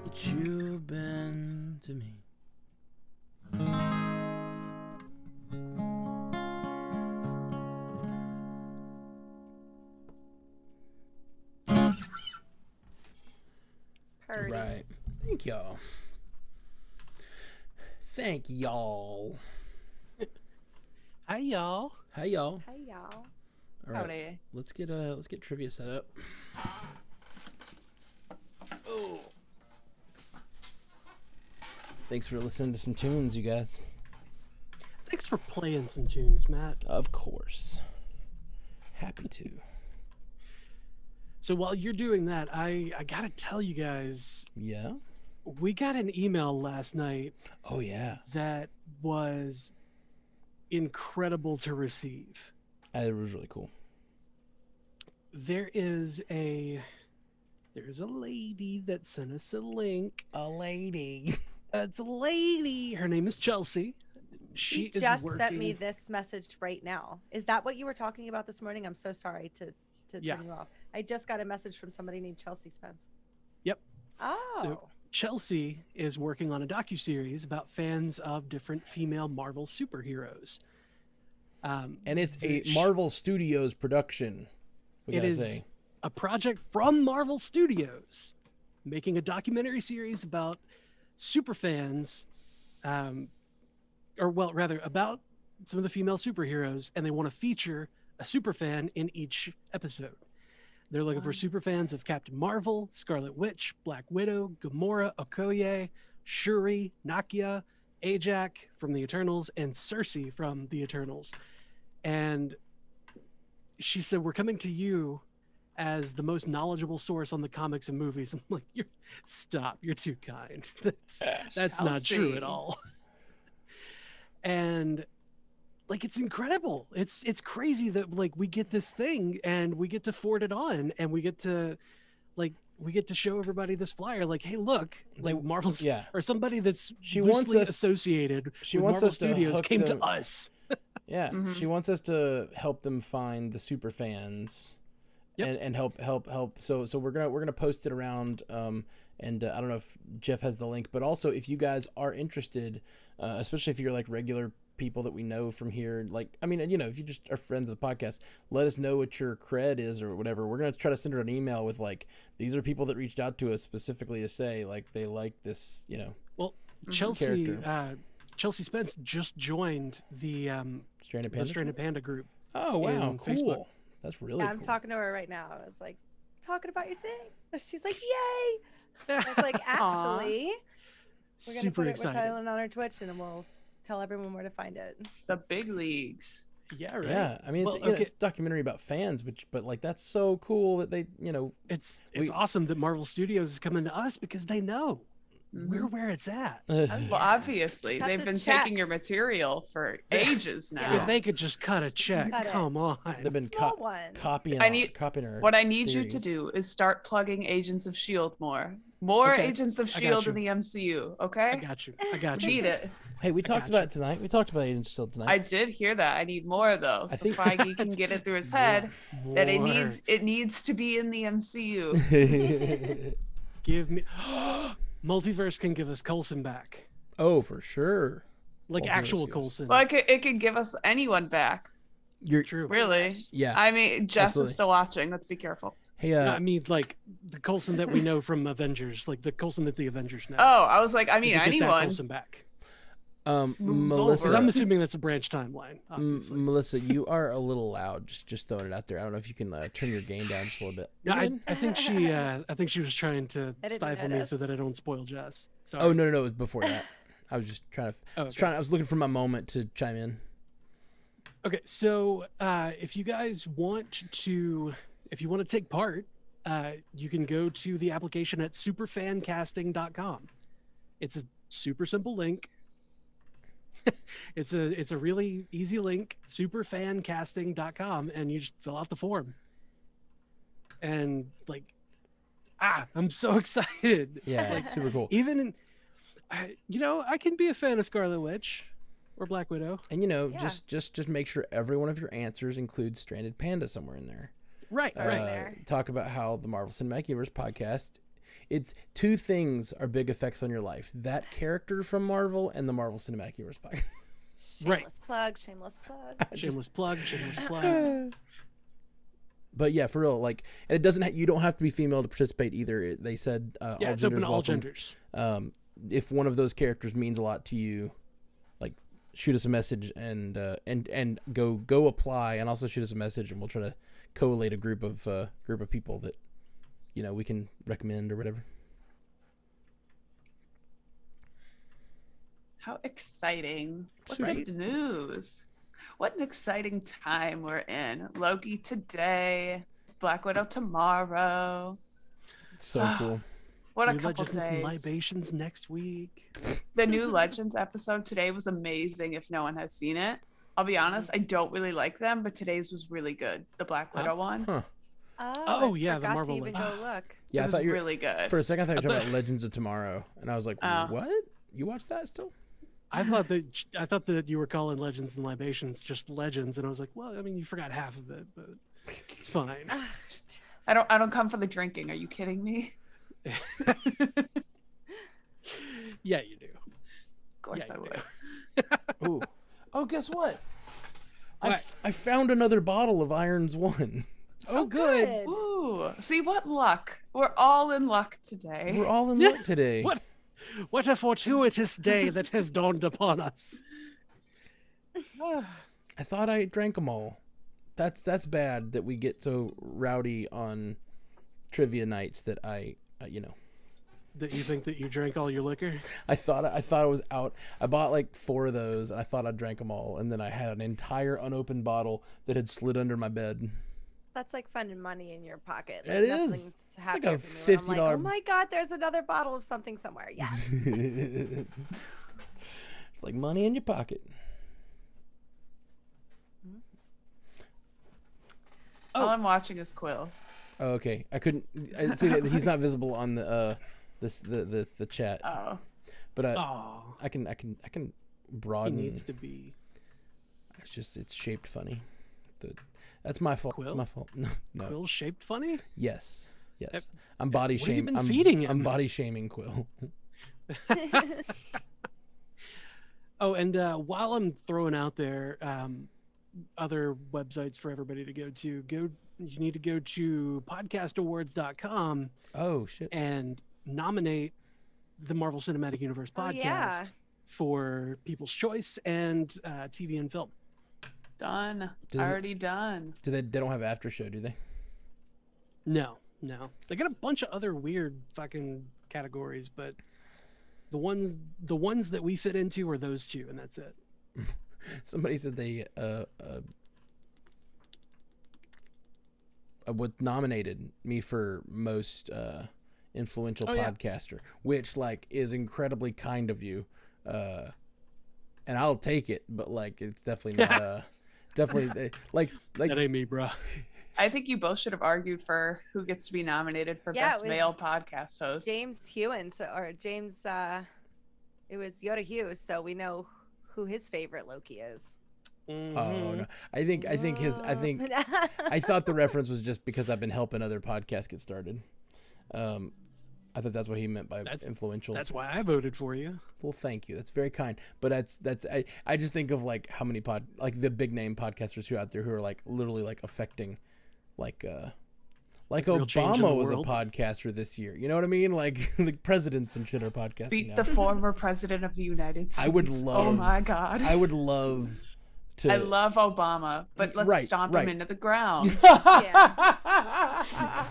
that you've been to me. Purdy. Right. Thank y'all. Thank y'all. Hi, y'all. Hi y'all. Hey y'all. All right. Howdy. Let's get trivia set up. Oh. Thanks for listening to some tunes, you guys. Thanks for playing some tunes, Matt. Of course. Happy to. So while you're doing that, I gotta tell you guys, Yeah. we got an email last night Oh yeah. that was incredible to receive. It was really cool. There's a lady that sent us a link. A lady. It's a lady. Her name is Chelsea. She is just working... sent me this message right now. Is that what you were talking about this morning? I'm so sorry to Yeah. turn you off. I just got a message from somebody named Chelsea Spence. Yep. Oh. So Chelsea is working on a docuseries about fans of different female Marvel superheroes. And it's a Marvel Studios production. We It gotta is say. a project from Marvel Studios making a documentary series about superfans, about some of the female superheroes, and they want to feature a superfan in each episode. They're looking for superfans of Captain Marvel, Scarlet Witch, Black Widow, Gamora, Okoye, Shuri, Nakia, Ajak from the Eternals, and Cersei from the Eternals. And she said, we're coming to you as the most knowledgeable source on the comics and movies. I'm like, stop, you're too kind. That's not true Chelsea. at all. And like, it's incredible. It's crazy that like we get this thing and we get to forward it on and we get to show everybody this flyer. Like, hey, look, like Marvel's or somebody that's loosely associated with Marvel Studios came to us. Yeah, she wants us to help them find the super fans, and help. So we're gonna post it around. And I don't know if Jeff has the link, but also if you guys are interested, especially if you're like regular people that we know from here, like, I mean, you know, if you just are friends of the podcast, let us know what your cred is or whatever. We're gonna try to send her an email with like, these are people that reached out to us specifically to say like they like this, you know. Well, Chelsea Spence just joined the Stranded Panda group. Oh wow, cool. Facebook. That's really yeah, cool. I'm talking to her right now. I was like, talking about your thing." And she's like, "Yay!" I was like, "Actually, we're gonna Super put it. We're excited. titling on our Twitch, and we'll tell everyone where to find it." It's the big leagues. Yeah, right. Yeah, I mean, Well, it's, you know, okay. it's a documentary about fans, but like that's so cool that they, you know, It's we- awesome that Marvel Studios is coming to us because they know we're Mhm. where it's at. Well, obviously, Cut they've the been check. taking your material for ages now. If they could just cut a check, Cut it. come on. they've been Small one. copying. Copying our What I need you to theories. do is start plugging Agents of S.H.I.E.L.D. more Okay, Agents of I got S.H.I.E.L.D. in you. the MCU, I okay? got you. I got Need you. it. Hey, we talked gotcha. about it tonight. We talked about Agents of S.H.I.E.L.D. tonight. I did hear that. I need more though, I so think- Feige can get it through his head that it More. needs to be in the MCU. Give me. Multiverse can give us Coulson back. Oh, for sure. Like Multiverse actual gives- Coulson. Well, it could give us anyone back. You're True. Really? yeah. I mean, Jess Absolutely. is still watching. Let's be careful. Hey, No, I mean, like the Coulson that we know from Avengers, like the Coulson that the Avengers know. Oh, I was like, I We mean, could get that anyone. Coulson back. moves Melissa, Because I'm over. assuming that's a branch timeline. Obviously. Melissa, you are a little loud. Just throwing it out there. I don't know if you can turn your gain down just a little bit. No, You're good? I think she was trying to I didn't stifle me so notice. that I don't spoil Jess. Sorry. Oh no, it was before that. I was just trying to. Oh, okay. I was looking for my moment to chime in. Okay, so if you guys want to take part, you can go to the application at superfancasting.com. It's a super simple link. It's a really easy link, superfancasting.com, and you just fill out the form. And like, I'm so excited. Yeah, it's super cool. Even, I can be a fan of Scarlet Witch or Black Widow. And Yeah. just make sure every one of your answers includes Stranded Panda somewhere in there. Right, Sorry. right. there. Talk about how the Marvel Cinematic Universe podcast. It's two things are big effects on your life: that character from Marvel and the Marvel Cinematic Universe podcast. Right. Shameless plug. Shameless plug. Shameless plug, shameless plug. But yeah, for real, like, and it doesn't. You don't have to be female to participate either. They said Yeah, all it's genders open to all welcome. genders. If one of those characters means a lot to you, like, shoot us a message and go apply, and also shoot us a message, and we'll try to collate a group of people that we can recommend or whatever. How exciting. What Super. good news. What an exciting time we're in. Loki today, Black Widow tomorrow. It's so cool. What a New couple Legends and days. Libations next week. The new Legends episode today was amazing if no one has seen it. I'll be honest, I don't really like them, but today's was really good. The Black Widow one. Huh. Oh, yeah, the I forgot Marvel to even one. go look. Yeah, it I was thought you were really good. for a second. I thought you were talking thought- about Legends of Tomorrow, and I was like, Oh. what? You watch that still? I thought that you were calling Legends and Libations just Legends, and I was like, well, I mean, you forgot half of it, but it's fine. I don't come for the drinking. Are you kidding me? Yeah, you do. Of course Yeah, I you would. do. Ooh. Oh, guess what? What? I found another bottle of Irons One. Oh, good. Ooh, see what luck. We're all in luck today. We're all in luck today. What a fortuitous day that has dawned upon us. I thought I drank them all. That's bad that we get so rowdy on trivia nights that I That you think that you drank all your liquor? I thought I was out. I bought like 4 of those, and I thought I drank them all, and then I had an entire unopened bottle that had slid under my bed. That's like finding money in your pocket. It is. Nothing's It's like happier a for me when I'm like, $50 oh my god, there's another bottle of something somewhere. Yes. It's like money in your pocket. All I'm watching is Quill. Oh, okay. I couldn't I see that he's not visible on the the chat, Oh, but Oh, I can he broaden. needs to be. It's shaped funny. That's my fault. It's Quill? my fault. No. Quill shaped funny? Yes. I'm body what have you shaming. been feeding him? I'm body shaming Quill. Oh, and while I'm throwing out there other websites for everybody to go to, you need to go to podcastawards.com Oh shit. and nominate the Marvel Cinematic Universe Oh, podcast yeah. for People's Choice and TV and film. done. Didn't- Already done. Do they don't have after show, do they? No, No, they got a bunch of other weird fucking categories, but the ones that we fit into are those two, and that's it. Somebody said they what nominated me for most influential podcaster, which like is incredibly kind of you, and I'll take it, but like it's definitely not definitely like that ain't me, bro. I think you both should have argued for who gets to be nominated for best male podcast host. James Hewins or James it was Yoda Hughes, so we know who his favorite Loki is. Mm-hmm. Oh no! I think I thought the reference was just because I've been helping other podcasts get started. I thought that's what he meant by influential. That's why I voted for you. Well, thank you. That's very kind. But I just think of like how many the big name podcasters who are out there who are like literally like affecting, like Obama was a podcaster this year. You know what I mean? Like presidents and shit are podcasting. Beat the former president of the United States. I would love. Oh my God. I would love. I love Obama, but let's stomp him into the ground.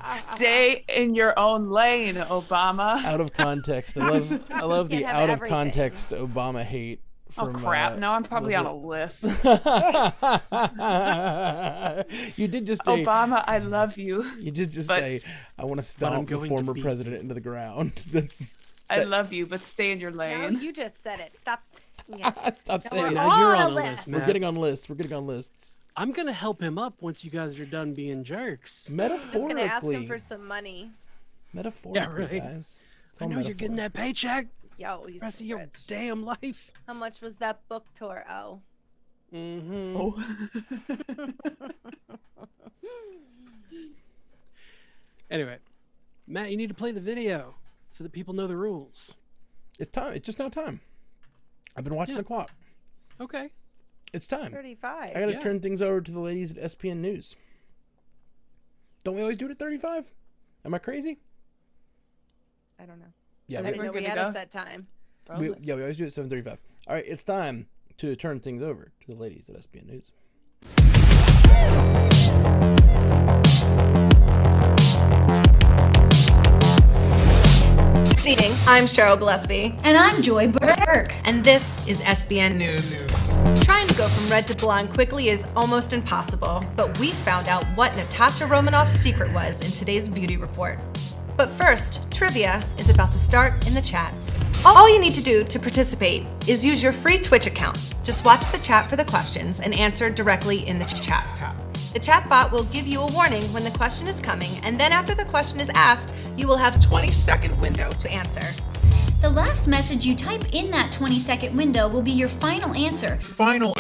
Stay in your own lane, Obama. Out of context. I love the out of context Obama hate. From, crap! Now I'm probably on a list. You did just say, Obama, I love you. You did just say, I want to stomp the former president into the ground. I love you, but stay in your lane. No, you just said it. Stop. Yeah. Stop saying it. Now you're on a list, We're getting on lists. I'm gonna help him up once you guys are done being jerks. Metaphorically. I'm just gonna ask him for some money. Metaphorically, guys. I know you're getting that paycheck. Yo, he's rest of rich. your damn life. How much was that book tour? Oh. Mm-hmm. Anyway, Matt, you need to play the video so that people know the rules. It's time. It's just now time. I've been watching the clock. Okay. It's time. 35. I gotta turn things over to the ladies at SPN News. Don't we always do it at 35? Am I crazy? I don't know. Yeah, I didn't know we had a set time. We always do it at 7:35. All right, it's time to turn things over to the ladies at SPN News. Good evening. I'm Cheryl Gillespie. And I'm Joy Burke. And this is SBN News. Trying to go from red to blonde quickly is almost impossible, but we found out what Natasha Romanoff's secret was in today's beauty report. But first, trivia is about to start in the chat. All you need to do to participate is use your free Twitch account. Just watch the chat for the questions and answer directly in the chat. The chat bot will give you a warning when the question is coming, and then after the question is asked, you will have a 20-second window to answer. The last message you type in that 20-second window will be your final answer. So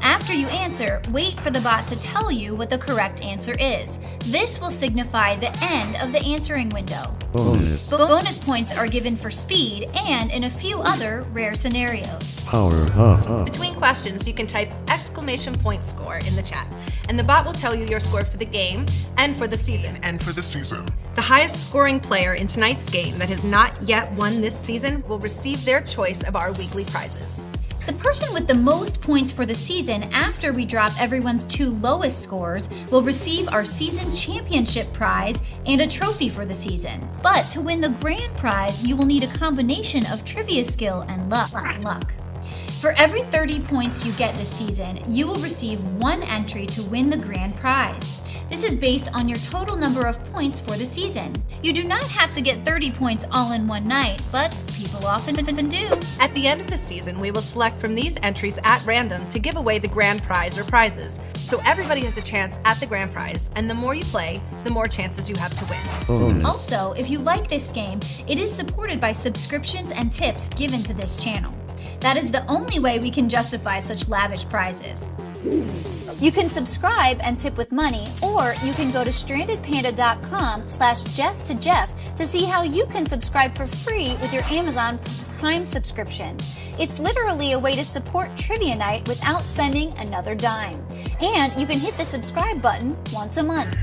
after you answer, wait for the bot to tell you what the correct answer is. This will signify the end of the answering window. Bonus points are given for speed and in a few other rare scenarios. Between questions, you can type !score in the chat, and the bot will tell you your score for the game and for the season. The highest scoring player in tonight's game that has not yet won this season will receive their choice of our weekly prizes. The person with the most points for the season after we drop everyone's two lowest scores will receive our season championship prize and a trophy for the season. But to win the grand prize, you will need a combination of trivia skill and luck. For every 30 points you get this season, you will receive one entry to win the grand prize. This is based on your total number of points for the season. You do not have to get 30 points all in one night, but people often do. At the end of the season, we will select from these entries at random to give away the grand prize or prizes. So everybody has a chance at the grand prize, and the more you play, the more chances you have to win. Also, if you like this game, it is supported by subscriptions and tips given to this channel. That is the only way we can justify such lavish prizes. You can subscribe and tip with money, or you can go to strandedpanda.com/Jeff to see how you can subscribe for free with your Amazon Prime subscription. It's literally a way to support Trivia Night without spending another dime. And you can hit the subscribe button once a month.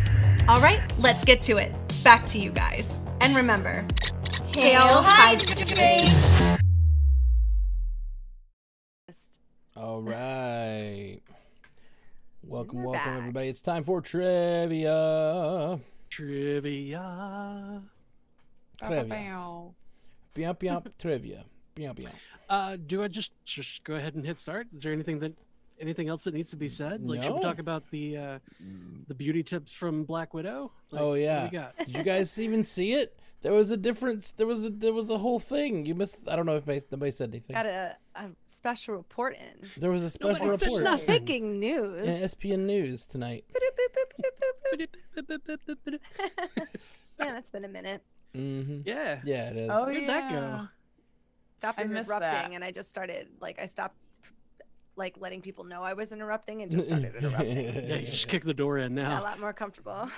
All right, let's get to it. Back to you guys. And remember, Hail Hydrate! All right. Welcome, everybody. It's time for trivia. Trivia. Trivia. Biop, biop, trivia. Biop, biop. Do I just go ahead and hit start? Is there anything else that needs to be said? Like, should we No. talk about the beauty tips from Black Widow? Like, Oh what do yeah. we got? Did you guys even see it? There was a difference. There was a whole thing. You missed. I don't know if nobody said anything. Got a special report in. There was a special Nobody said report nothing. Breaking news. in SPN News tonight. Man, that's been a minute. Mm-hmm. Yeah. Yeah, it is. Oh, Where'd that go? Stopped I missed interrupting, that. and I just started I stopped letting people know I was interrupting and just started interrupting. Yeah, you just kick the door in A now. lot more comfortable.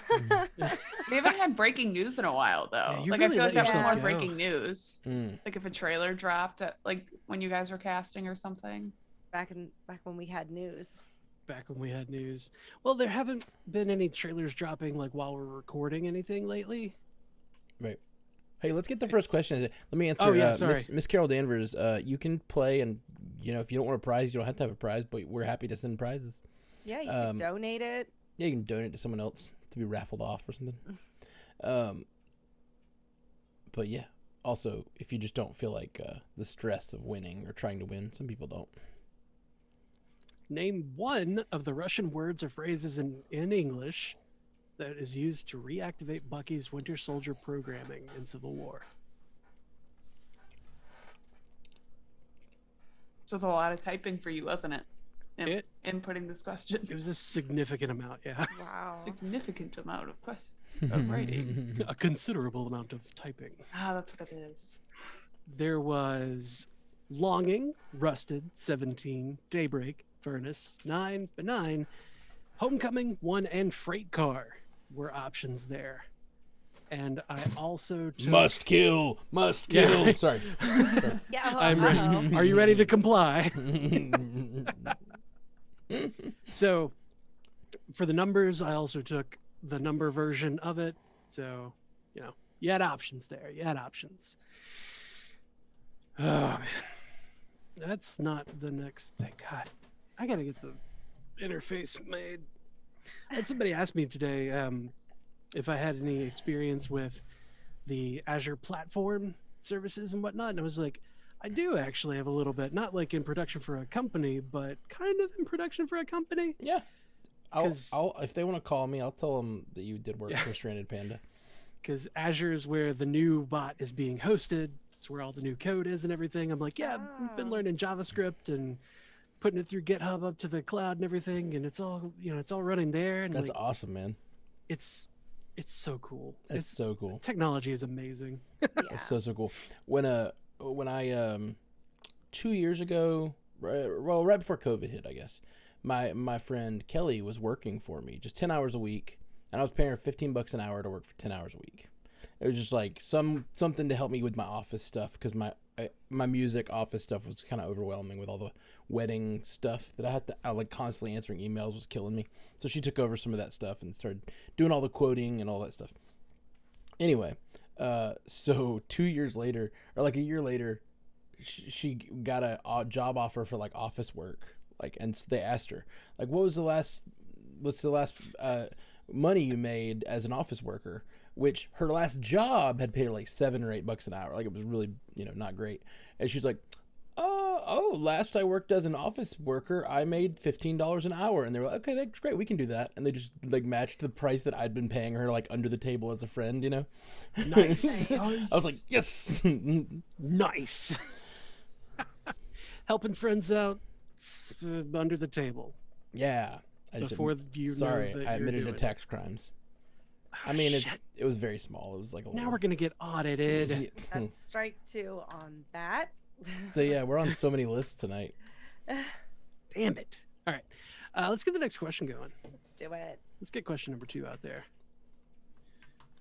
We haven't had breaking news in a while though. you Like really I feel let like that was yourself more go. breaking news. Mm. Like if a trailer dropped, like when you guys were casting or something. back when we had news. Back when we had news. Well, there haven't been any trailers dropping like while we're recording anything lately. Right. Hey, let's get the first question. Let me answer. Oh, yeah, sorry. Miss Carol Danvers. You can play, and if you don't want a prize, you don't have to have a prize, but we're happy to send prizes. Yeah, you can donate it. Yeah, you can donate to someone else to be raffled off or something. But yeah. Also, if you just don't feel like the stress of winning or trying to win, some people don't. Name one of the Russian words or phrases in English that is used to reactivate Bucky's Winter Soldier programming in Civil War. So it's a lot of typing for you, wasn't it? It- Inputting this question. It was a significant amount, yeah. Wow. Significant amount of questions. Of writing. A considerable amount of typing. Ah, that's what it is. There was Longing, Rusted, 17, Daybreak, Furnace, 9, Benign, Homecoming, 1, and Freight Car were options there. And I also took... Must kill. Yeah. Sorry. Yeah, I'm ready. Are you ready to comply? So, for the numbers, I also took the number version of it. So, you had options there. You had options. Oh, man. That's not the next thing. God, I got to get the interface made. I had somebody ask me today if I had any experience with the Azure platform services and whatnot. And I was like, I do actually have a little bit, not like in production for a company, but kind of in production for a company. Yeah. I'll 'Cause- if they want to call me, I'll tell them that you did work Yeah. for Stranded Panda. Because Azure is where the new bot is being hosted. It's where all the new code is and everything. I'm like, yeah, I've been Oh. learning JavaScript and putting it through GitHub up to the cloud and everything, and it's all it's all running there. And That's like, awesome, man. it's so cool. That's so cool. Technology is amazing. Yeah. That's so cool. When I 2 years ago, right before COVID hit, I guess, my friend Kelly was working for me just 10 hours a week, and I was paying her $15 an hour to work for 10 hours a week. It was just like something to help me with my office stuff, because my music office stuff was kind of overwhelming with all the wedding stuff that I like constantly answering emails was killing me. So she took over some of that stuff and started doing all the quoting and all that stuff. Anyway, so 2 years later, or like a year later, she got a job offer for like office work. Like, and they asked her, like, what's the last money you made as an office worker? Which her last job had paid her like $7 or $8 an hour. Like, it was really, not great. And she's like, last I worked as an office worker, I made $15 an hour. And they were like, okay, that's great. We can do that. And they just like matched the price that I'd been paying her like under the table as a friend, Nice. I was like, yes. Nice. Helping friends out under the table Yeah. I just before you sorry, know that I you're admitted to doing tax crimes. I it. mean, Shit. it was very small. It was like a Now little. we're gonna get audited. That's strike 2 on that. So yeah, we're on so many lists tonight. Damn it. All right. Let's get the next question going. Let's do it. Let's get question number 2 out there.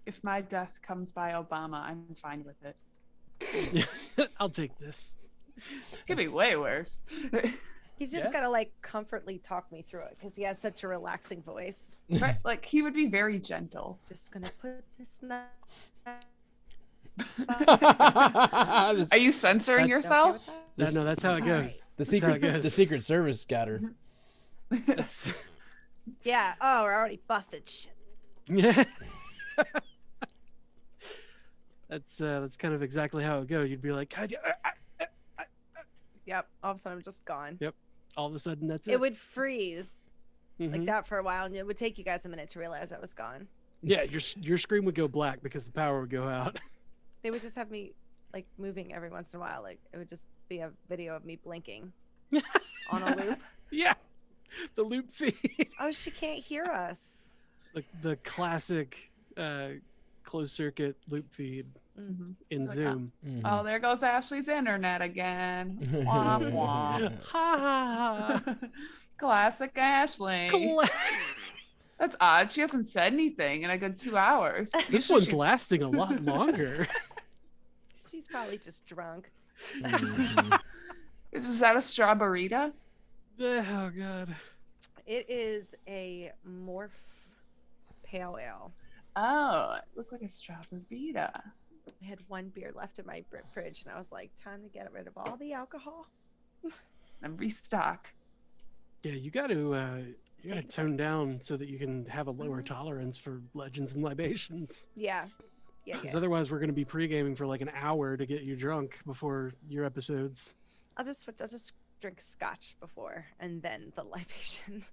If my death comes by Obama, I'm fine with it. I'll take this. Could be way worse. He's just Yeah. gotta like comfortably talk me through it because he has such a relaxing voice. Right? Like he would be very gentle. Just gonna put this knife. the Are you censoring That's yourself? This- No, that's how it goes. Alright. That's how it goes. the Secret Service got her. That's- Yeah. Oh, we're already busted. Shit. yeah. That's kind of exactly how it goes. You'd be like, Yep. All of a sudden, I'm just gone. Yep. All of a sudden, that's it. It would freeze like Mhm. that for a while, and it would take you guys a minute to realize I was gone. Yeah, your screen would go black because the power would go out. They would just have me like moving every once in a while. Like it would just be a video of me blinking on a loop. Yeah, the loop feed, Oh, she can't hear us. the classic closed circuit loop feed in Like, Zoom. Oh, there goes Ashley's internet again. Womp womp. Ha ha ha. Classic Ashley. Cla- That's odd. She hasn't said anything in a good 2 hours. This Usually one's she's- lasting a lot longer. She's probably just drunk. Is that a strawberryta? Oh god. It is a morph pale ale. Oh, it looked like a strawberryta. I had one beer left in my fridge, and I was like, time to get rid of all the alcohol. And restock. Yeah, you got to Take it tone down so that you can have a lower tolerance for legends and libations. Yeah. Yeah. Because Yeah. otherwise, we're going to be pre-gaming for like an hour to get you drunk before your episodes. I'll just drink scotch before and then the libation.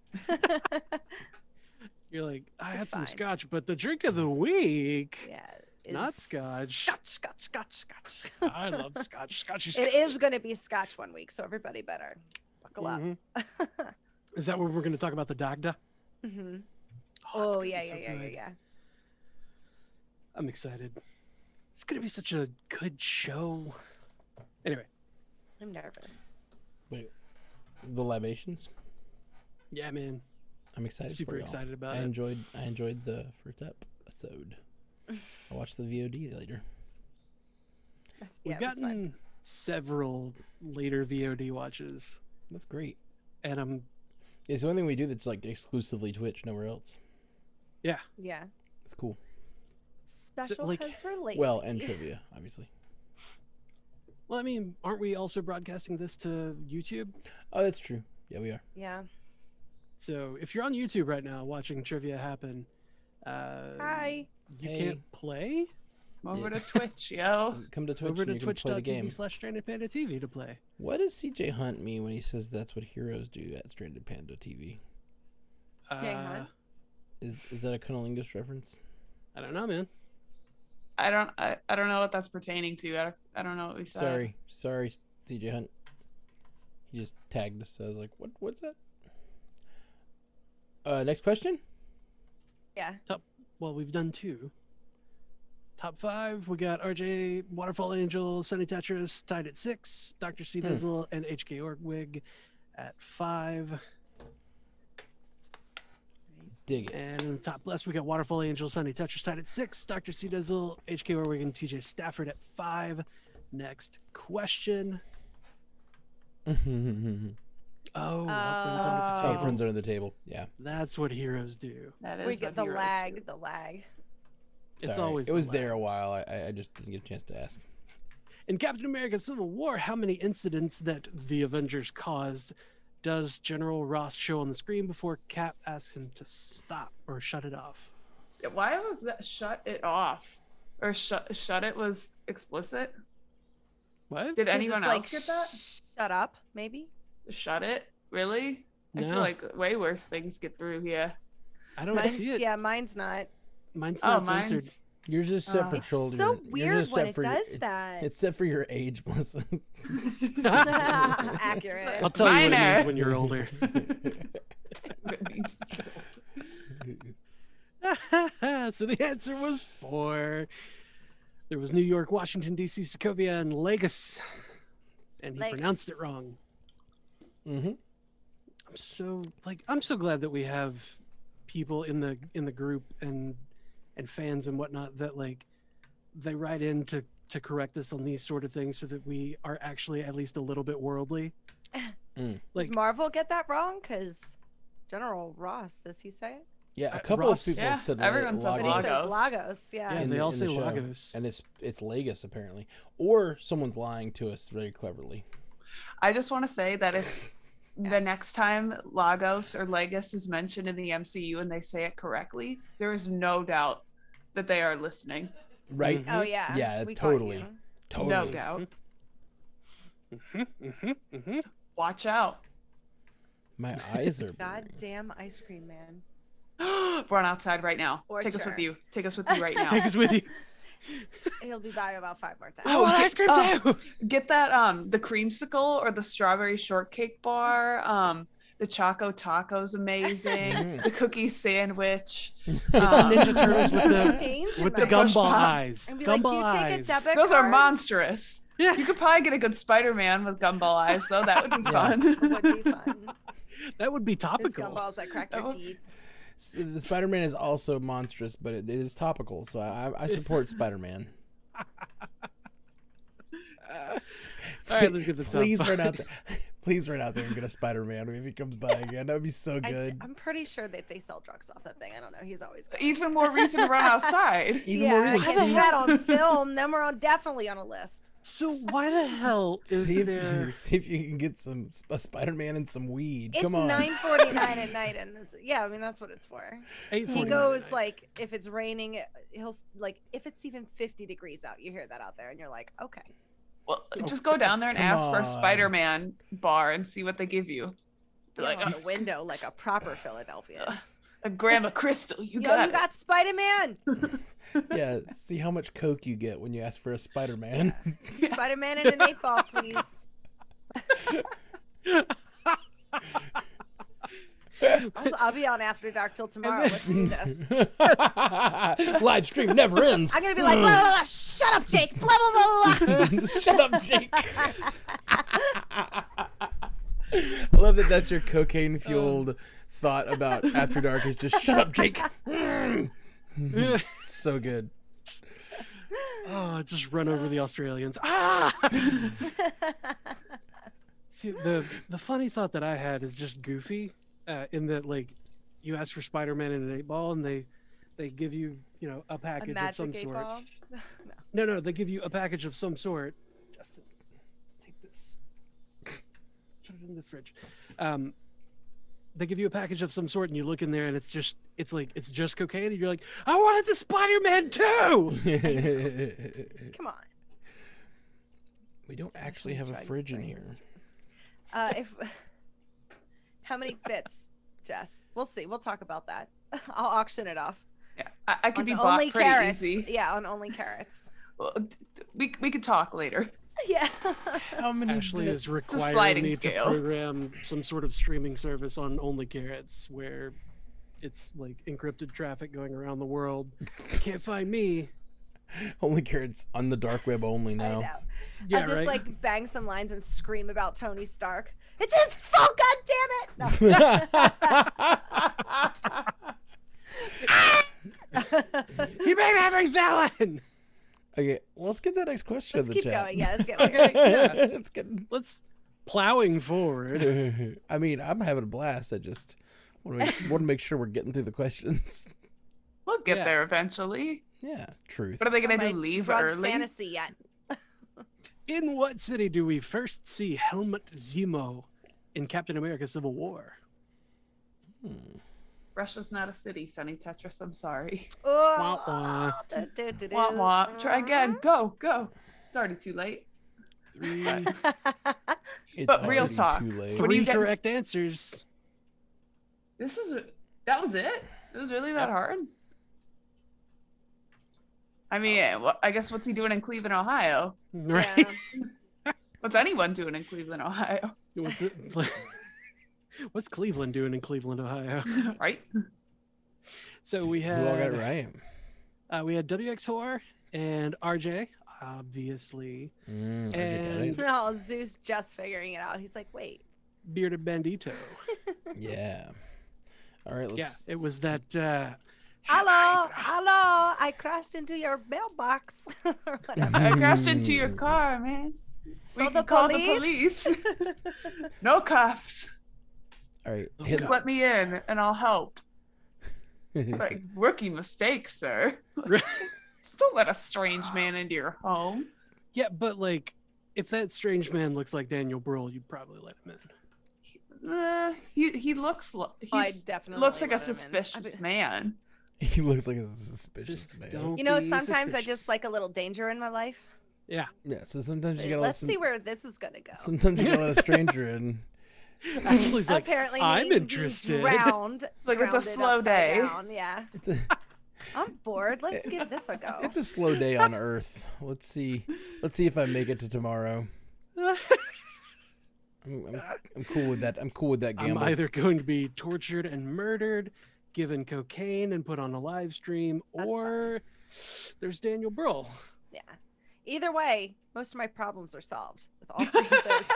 You're like, I had some Fine. scotch, but the drink of the week. Yeah. Not is scotch. Scotch. I love scotch. Scotchy It scotch. is going to be scotch one week, so everybody better buckle Mhm. up. Is that where we're going to talk about the Dagda? Mm-hmm. it's Oh, gonna yeah, be so yeah. good. I'm excited. It's going to be such a good show. Anyway, I'm nervous. Wait, the libations? yeah, man. I'm excited. Super for y'all. excited about I it. enjoyed the first episode. I'll watch the VOD later. We've Yeah, it was fun. gotten several later VOD watches, That's great. and I'm It's the only thing we do that's like exclusively Twitch, nowhere else. Yeah. It's cool. Special like- because we're late. Well, and trivia, obviously. well. I mean, aren't we also broadcasting this to YouTube? Oh, that's true. Yeah, we are. Yeah. So if you're on YouTube right now watching trivia happen, Hi. you Hey. can't play. Over Yeah. to Twitch, yo. Come to Twitch Over to and you can play the game. twitch.tv/StrandedPanda TV to play. What does CJ Hunt mean when he says that's what heroes do at Stranded Panda TV? Jay Hunt? Is that a Cunnilingus reference? I don't know, man. I don't know what that's pertaining to. I don't know what we said. Sorry, CJ Hunt. He just tagged us. So I was like, what's that? Next question. Yeah. Well, we've done 2. Top 5, we got RJ, Waterfall Angel, Sunny Tetris tied at 6, Dr. C Dizzle, and HK Orkwig at 5. Dig it. And in the top left, we got Waterfall Angel, Sunny Tetris tied at 6, Dr. C Dizzle, HK Orkwig, and TJ Stafford at 5. Next question. Oh, out friends under the Oh, table. friends under the table. Yeah. That's what heroes do. That is We get what the heroes lag. do. The lag. It's all right. always It was the there lag. a while. I just didn't get a chance to ask. In Captain America Civil War, how many incidents that the Avengers caused does General Ross show on the screen before Cap asks him to stop or shut it off? Why was that shut it off? Or shut it was explicit? What? Did 'Cause anyone it's else like, get that? Shut up, maybe. Shut it? Really? I No. feel like way worse things get through here. I don't Mine's, see it. yeah, mine's not. Mine's Oh, not censored. mine's Yours is set for It's children. so Yours weird is set when it for does that. It's set for your age, Melissa. Accurate. I'll tell you what it Minor. means when you're older. So the answer was 4. There was New York, Washington, D.C., Sokovia, and Lagos. And he pronounced it Lagos. wrong. Mm-hmm. I'm so glad that we have people in the group and fans and whatnot that like they write in to correct us on these sort of things so that we are actually at least a little bit worldly. Does Like Marvel get that wrong? Because General Ross, does he say it? Yeah, a couple Ross- of people Yeah, have said everyone says But he Lagos, says Lagos. Lagos. Yeah. yeah, in they the- all in say the show. Lagos. and it's Lagos apparently, or someone's lying to us very cleverly. I just want to say that if the next time Lagos or Lagos is mentioned in the MCU and they say it correctly, there is no doubt that they are listening. Right? Oh yeah. Yeah, we caught totally. you. No Totally. doubt. Mm-hmm. Watch out. My eyes are burning. Goddamn ice cream man. Run outside right now. Take us with Orchard. you. Take us with you right now. Take us with you. He'll be by about 5 more times. I want ice cream too. Get that the creamsicle or the strawberry shortcake bar. The Choco Taco's amazing. The cookie sandwich. Ninja Turtles Change with the my- Push gumball pop. eyes. And be like, do Gumball you take a eyes. debit Those are card? monstrous. Yeah. You could probably get a good Spider-Man with gumball eyes, though. That would be fun. It would be fun. That would be There's topical. gumballs that crack your teeth. The Spider-Man is also monstrous, but it is topical, so I support Spider-Man. All right, let's get the top Please five. run out there. Please run out there and get a Spider-Man if he comes by again. That would be so good. I'm pretty sure that they sell drugs off that thing. I don't know. He's always good. Even more reason to run outside. Even more Yeah, reason. get that on film. Then we're definitely on a list. So why the hell is See there? if you can get a Spider-Man and some weed. It's Come on. $9.49 at night, and yeah, I mean that's what it's for. He $8.49 goes a night. like, if it's raining, he'll like, if it's even 50 degrees out, you hear that out there, and you're like, okay. Well, just go down there and Come ask for on. a Spider-Man bar and see what they give you. They're Like like, on the window, like a proper Philadelphia. a gram of crystal. You Yo, got you it. got Spider-Man. Yeah, see how much Coke you get when you ask for a Spider-Man. Spider-Man in an 8-ball, please. I'll be on After Dark till tomorrow. Let's do this. Live stream never ends. I'm gonna be like, blah, blah, blah, shut up, Jake. Blah blah blah blah. Shut up, Jake. I love that that's your cocaine-fueled thought about After Dark is just shut up, Jake. So good. Oh, just run over the Australians. Ah! See, the funny thought that I had is just goofy, in that like you ask for Spider-Man in an 8-ball and they give you a A package of some magic 8 sort. ball. No, they give you a package of some sort. Justin, take this. Put it in the fridge. They give you a package of some sort, and you look in there, and it's just cocaine, and you're like, I wanted the Spider-Man too. Come on. We don't actually have a drugs fridge in here. things. How many bits, Jess? We'll see. We'll talk about that. I'll auction it off. Yeah, I could On be only bought pretty carrots. easy. Yeah, on only carrots. Well, we could talk later. Yeah. How many Ashley bits? is requiring sliding me scale. to program some sort of streaming service on Only Carrots where it's like encrypted traffic going around the world. Can't find me. Only carrots on the dark web only I now. know. Yeah, I'll just right? like bang some lines and scream about Tony Stark. It's his fault, God damn it! He made every villain. Okay, let's get to the next question Let's in the keep chat. going. Yeah, let's get Okay, yeah. It's getting... Let's plowing forward. I mean, I'm having a blast. I just want to make sure we're getting through the questions. We'll get Yeah. there eventually. Yeah, truth. What are they gonna My do? Leave drug early? fantasy yet? In what city do we first see Helmut Zemo in Captain America: Civil War? Russia's not a city, Sonny Tetris. I'm sorry. Wah, wah. Womp womp. Try again. Go. It's already too late. 3, It's But real already talk. too late. What do you 3 get- correct answers. That was it? It was really that hard? I mean, I guess what's he doing in Cleveland, Ohio? Right? Yeah. What's anyone doing in Cleveland, Ohio? What's it? What's Cleveland doing in Cleveland, Ohio? Right? So we Who all got it had we had WX4 and RJ, obviously, RJ got And- it. No, Zeus just figuring it out. He's like, wait. Bearded Bandito. Yeah. All right, Yeah, let's it was see. that. Hello, I crashed into your mailbox. Or whatever. I crashed into your car, man. We Call can the call the police? police. No cuffs. All right. Oh, hit Just let me in and I'll help. Like, rookie mistake, sir. Just don't let a strange man into your home. Yeah, but like, if that strange man looks like Daniel Brühl, you'd probably let him in. He looks I he's definitely looks like a let him in. suspicious man. He looks like a suspicious Just man. don't You know, be sometimes I suspicious. just like a little danger in my life. Yeah. Yeah, so sometimes you gotta Let's let see where this is gonna go. sometimes you gotta let a stranger in. Actually, he's like, Apparently, I'm being interested. drowned. Like, it's a drowned slow upside day. down, yeah. It's a, I'm bored. Let's give this a go. it's a slow day on Earth. Let's see if I make it to tomorrow. I'm cool with that. I'm cool with that I'm gamble. either going to be tortured and murdered, given cocaine and put on a live stream, That's or there's Daniel Brill. Yeah. Either way, most of my problems are solved with all three of those.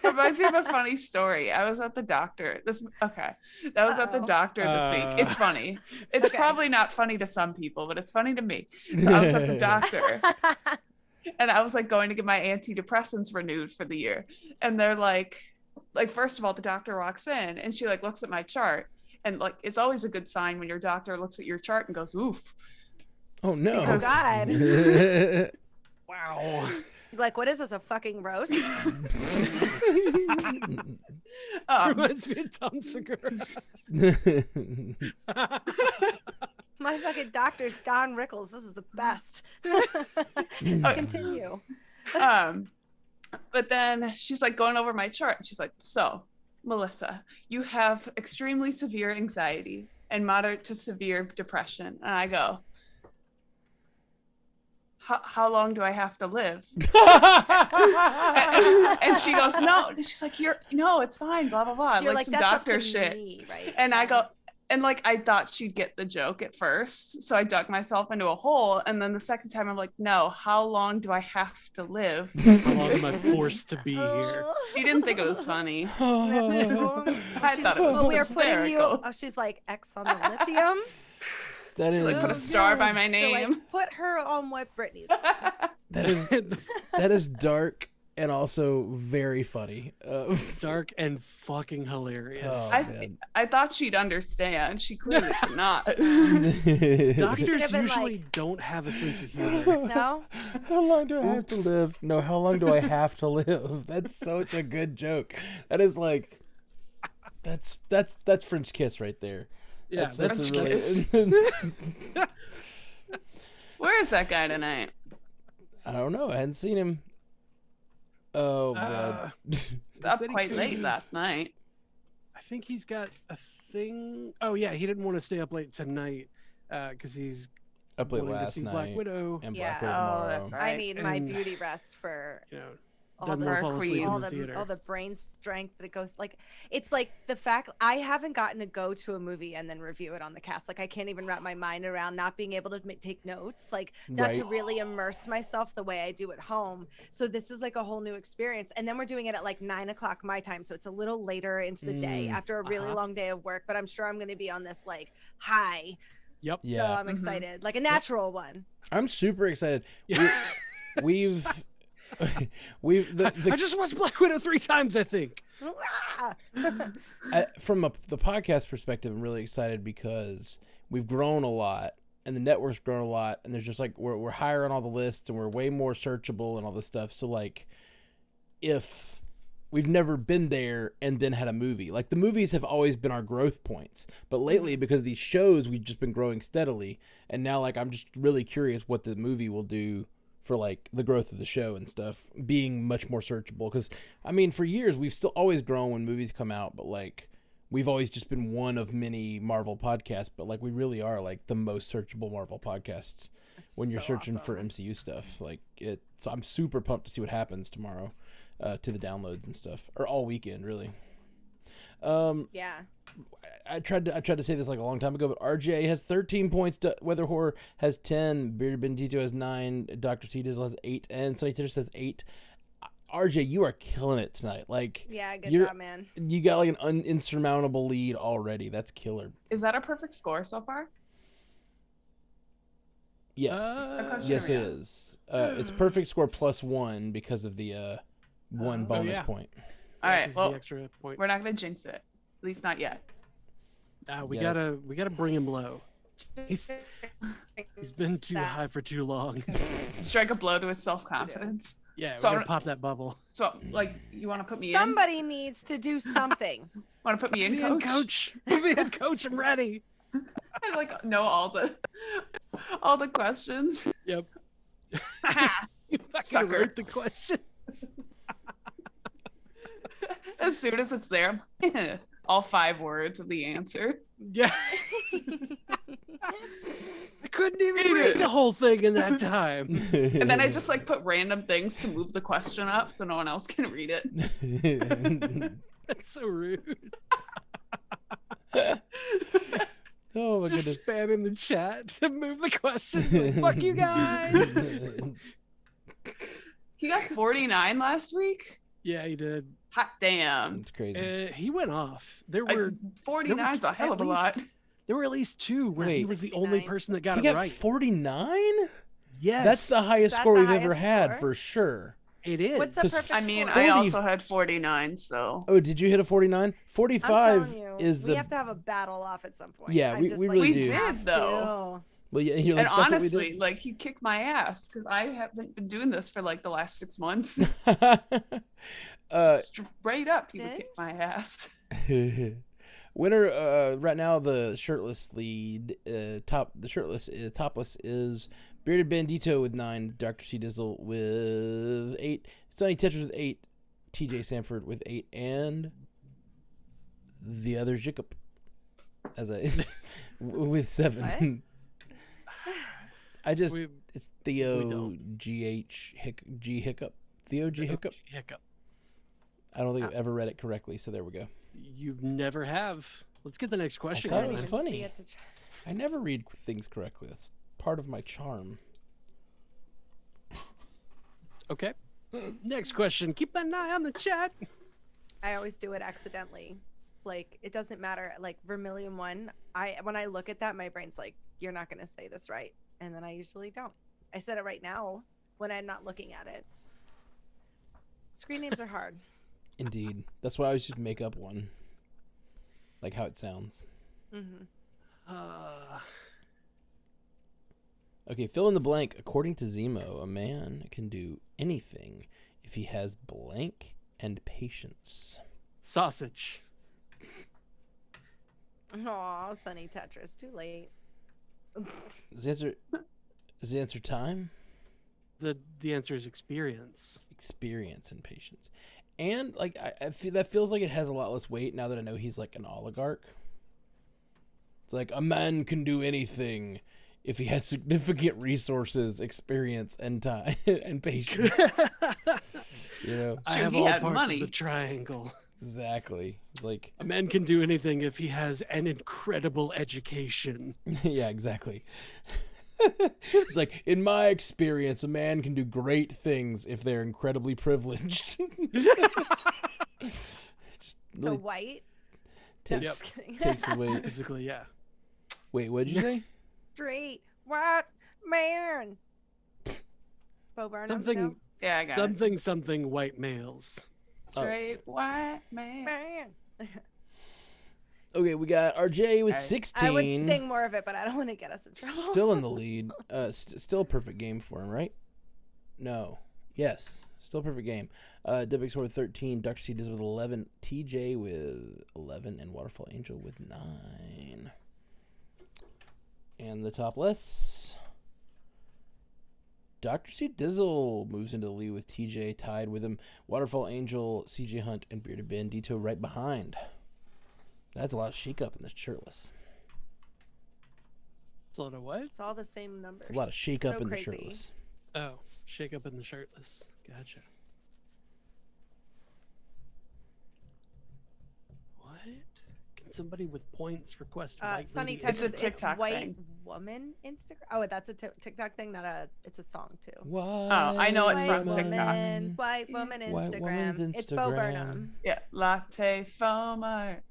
Reminds me of a funny story. I was at the doctor. That was at the doctor this week. It's funny. It's Okay. probably not funny to some people, but it's funny to me. So I was at the doctor, and I was like going to get my antidepressants renewed for the year, and they're like first of all, the doctor walks in and she like looks at my chart, and like it's always a good sign when your doctor looks at your chart and goes, "Oof." Oh no! Oh God! Wow. Like, what is this? A fucking roast? Reminds me of Tom Segura. My fucking doctor's Don Rickles. This is the best. Continue. But then she's like going over my chart, and she's like, "So, Melissa, you have extremely severe anxiety and moderate to severe depression." And I go, how long do I have to live? And she goes, "No." And she's like, no, it's fine, blah, blah, blah. You're Like some that's up doctor to shit. me, right? And I Yeah. go, and like, I thought she'd get the joke at first. So I dug myself into a hole. And then the second time I'm like, "No, how long do I have to live?" How long am I forced to be here? She didn't think it was funny. I She's- thought it was well, we are putting you. hysterical. Oh, she's like X on the lithium. That She is like put a star by my They're like, name. put her on what Britney's. that is dark and also very funny. Dark and fucking hilarious. Oh, man. I thought she'd understand. She clearly did not. Doctors have been usually don't have a sense of humor. No. How long do I have to live? No, how long do I have to live? That's such a good joke. That is like, that's French kiss right there. Yeah, that's French a really. Where is that guy tonight? I don't know. I hadn't seen him. Oh Uh, god. He's up said he quite could late be- last night. I think he's got a thing. Oh yeah, he didn't want to stay up late tonight because he's Up late wanting to last see night Black Widow. and Yeah. Black Widow Oh, tomorrow. that's right. I need my And- beauty rest for You know, all doesn't the want to fall asleep queen. in all the the theater. all the brain strength that it goes like it's like the fact I haven't gotten to go to a movie and then review it on the cast. Like I can't even wrap my mind around not being able to take notes, like not to Right. really immerse myself the way I do at home. So this is like a whole new experience. And then we're doing it at like 9:00 my time, so it's a little later into the day after a really long day of work. But I'm sure I'm going to be on this like high. Yep. So Yeah, I'm excited, like a natural one. I'm super excited. Yeah. We've I just watched Black Widow 3 times, I think. From the podcast perspective, I'm really excited because we've grown a lot and the network's grown a lot, and there's just like we're higher on all the lists and we're way more searchable and all this stuff. So like, if we've never been there and then had a movie, like the movies have always been our growth points, but lately because of these shows we've just been growing steadily, and now like I'm just really curious what the movie will do for like the growth of the show and stuff, being much more searchable. Because I mean, for years we've still always grown when movies come out, but like we've always just been one of many Marvel podcasts, but like we really are like the most searchable Marvel podcasts when you're so searching for awesome. MCU stuff. Like it, so I'm super pumped to see what happens tomorrow to the downloads and stuff, or all weekend really. Yeah. I tried to say this like a long time ago, but RJ has 13 points. Weather Horror has 10. Bearded Benedito has 9. Dr. C Dizzle has 8, and Sunny Titter says 8. RJ, you are killing it tonight. Like, Yeah, good you're- job, man. you got like an insurmountable lead already. That's killer. Is that a perfect score so far? Yes, question yes, it mark. is. It's perfect score plus 1 because of the one bonus yeah. point. All right. 'cause Well, the extra point. we're not gonna jinx it. At least not yet. We Yes. gotta bring him low. He's been too That- high for too long. Strike a blow to his self-confidence. Yeah, So we're I'm- gonna pop that bubble. So, like, you want to put me Somebody needs to do something. Want to put me in, Put me in, coach? coach. Put me in, coach. I'm ready. I like know all the questions. Yep. Ha! You fucking Sucker. wrote the question. As soon as it's there, all 5 words of the answer. Yeah. I couldn't even Read read it. the whole thing in that time. And then I just like put random things to move the question up so no one else can read it. That's so rude. Oh my goodness. Spam in the chat to move the question. Like, fuck you guys. He got 49 last week. Yeah, he did. Hot damn. It's crazy. He went off. There were 49's a hell of a lot. There were at least 2 where he Wait. was the only 69. person that got He it got right. 49? Yes, That's the highest that score the we've ever highest had score? for sure. It is. What's the 'Cause perfect I mean, score? I 40 also had 49, so. Oh, did you hit a 49? I'm 45 telling you, is we the have to have a battle off at some point. Yeah, I we just, really We do. did, have though. well, yeah, you're like, And that's honestly, what like he kicked my ass because I haven't been doing this for like the last 6 months. we did. Straight up, he would Did? kick my ass. Winner right now, the shirtless lead topless is Bearded Bandito with 9, Dr. C Dizzle with 8, Stunning Tetris with 8, TJ Sanford with 8, and the other Jacob as a with 7. I just We- it's we Theo don't. G Hiccup. Theo G Hiccup. Hiccup. I don't think I've ever read it correctly, so there we go. You never have. Let's get the next question. thought it Can't was even going. funny. see it to try- I never read things correctly. That's part of my charm. Okay. Next question. Keep an eye on the chat. I always do it accidentally. Like it doesn't matter. Like Vermilion 1, when I look at that, my brain's like, "You're not gonna say this right," and then I usually don't. I said it right now when I'm not looking at it. Screen names are hard. Indeed. That's why I always just make up one. Like how it sounds. Hmm. Okay, fill in the blank. According to Zemo, a man can do anything if he has blank and patience. Sausage. Aw, Sunny Tetris, too late. Is the answer time? The answer is experience. Experience and patience. And like I feel that feels like it has a lot less weight now that I know he's like an oligarch. It's like a man can do anything if he has significant resources, experience, and time and patience. You know, I Shoot, have he all had parts money. of the triangle. exactly. It's like A man can do anything if he has an incredible education. yeah, exactly. It's like, in my experience, a man can do great things if they're incredibly privileged. Just So really white. takes, Just kidding. takes away. Basically, yeah. Wait, what did you say? Straight white man. Bo Burnham. Something, No? Yeah, I got it. something white males. Straight white man. Man. Okay, we got RJ with Alright. 16. I would sing more of it, but I don't want to get us in trouble. Still in the lead. Still a perfect game for him, right? No. Yes. Still a perfect game. WX with 13. Dr. C does with 11. TJ with 11. And Waterfall Angel with 9. And the topless. Dr. C Dizzle moves into the lead with TJ tied with him. Waterfall Angel, CJ Hunt, and Bearded Bandito right behind. That's a lot of shake up in the shirtless. It's a lot of what? It's all the same numbers. It's a lot of shake up So in the crazy. shirtless. Oh, shake up in the shirtless. Gotcha. What? Can somebody with points request white Sunny lady It's a Tetris. Instagram? TikTok white thing. woman Instagram. Oh, that's a TikTok thing. Not a. It's a song too. Oh, I know it White from woman, TikTok. white woman White Instagram. woman's It's Bo Instagram. Burnham. Yeah, latte foam art.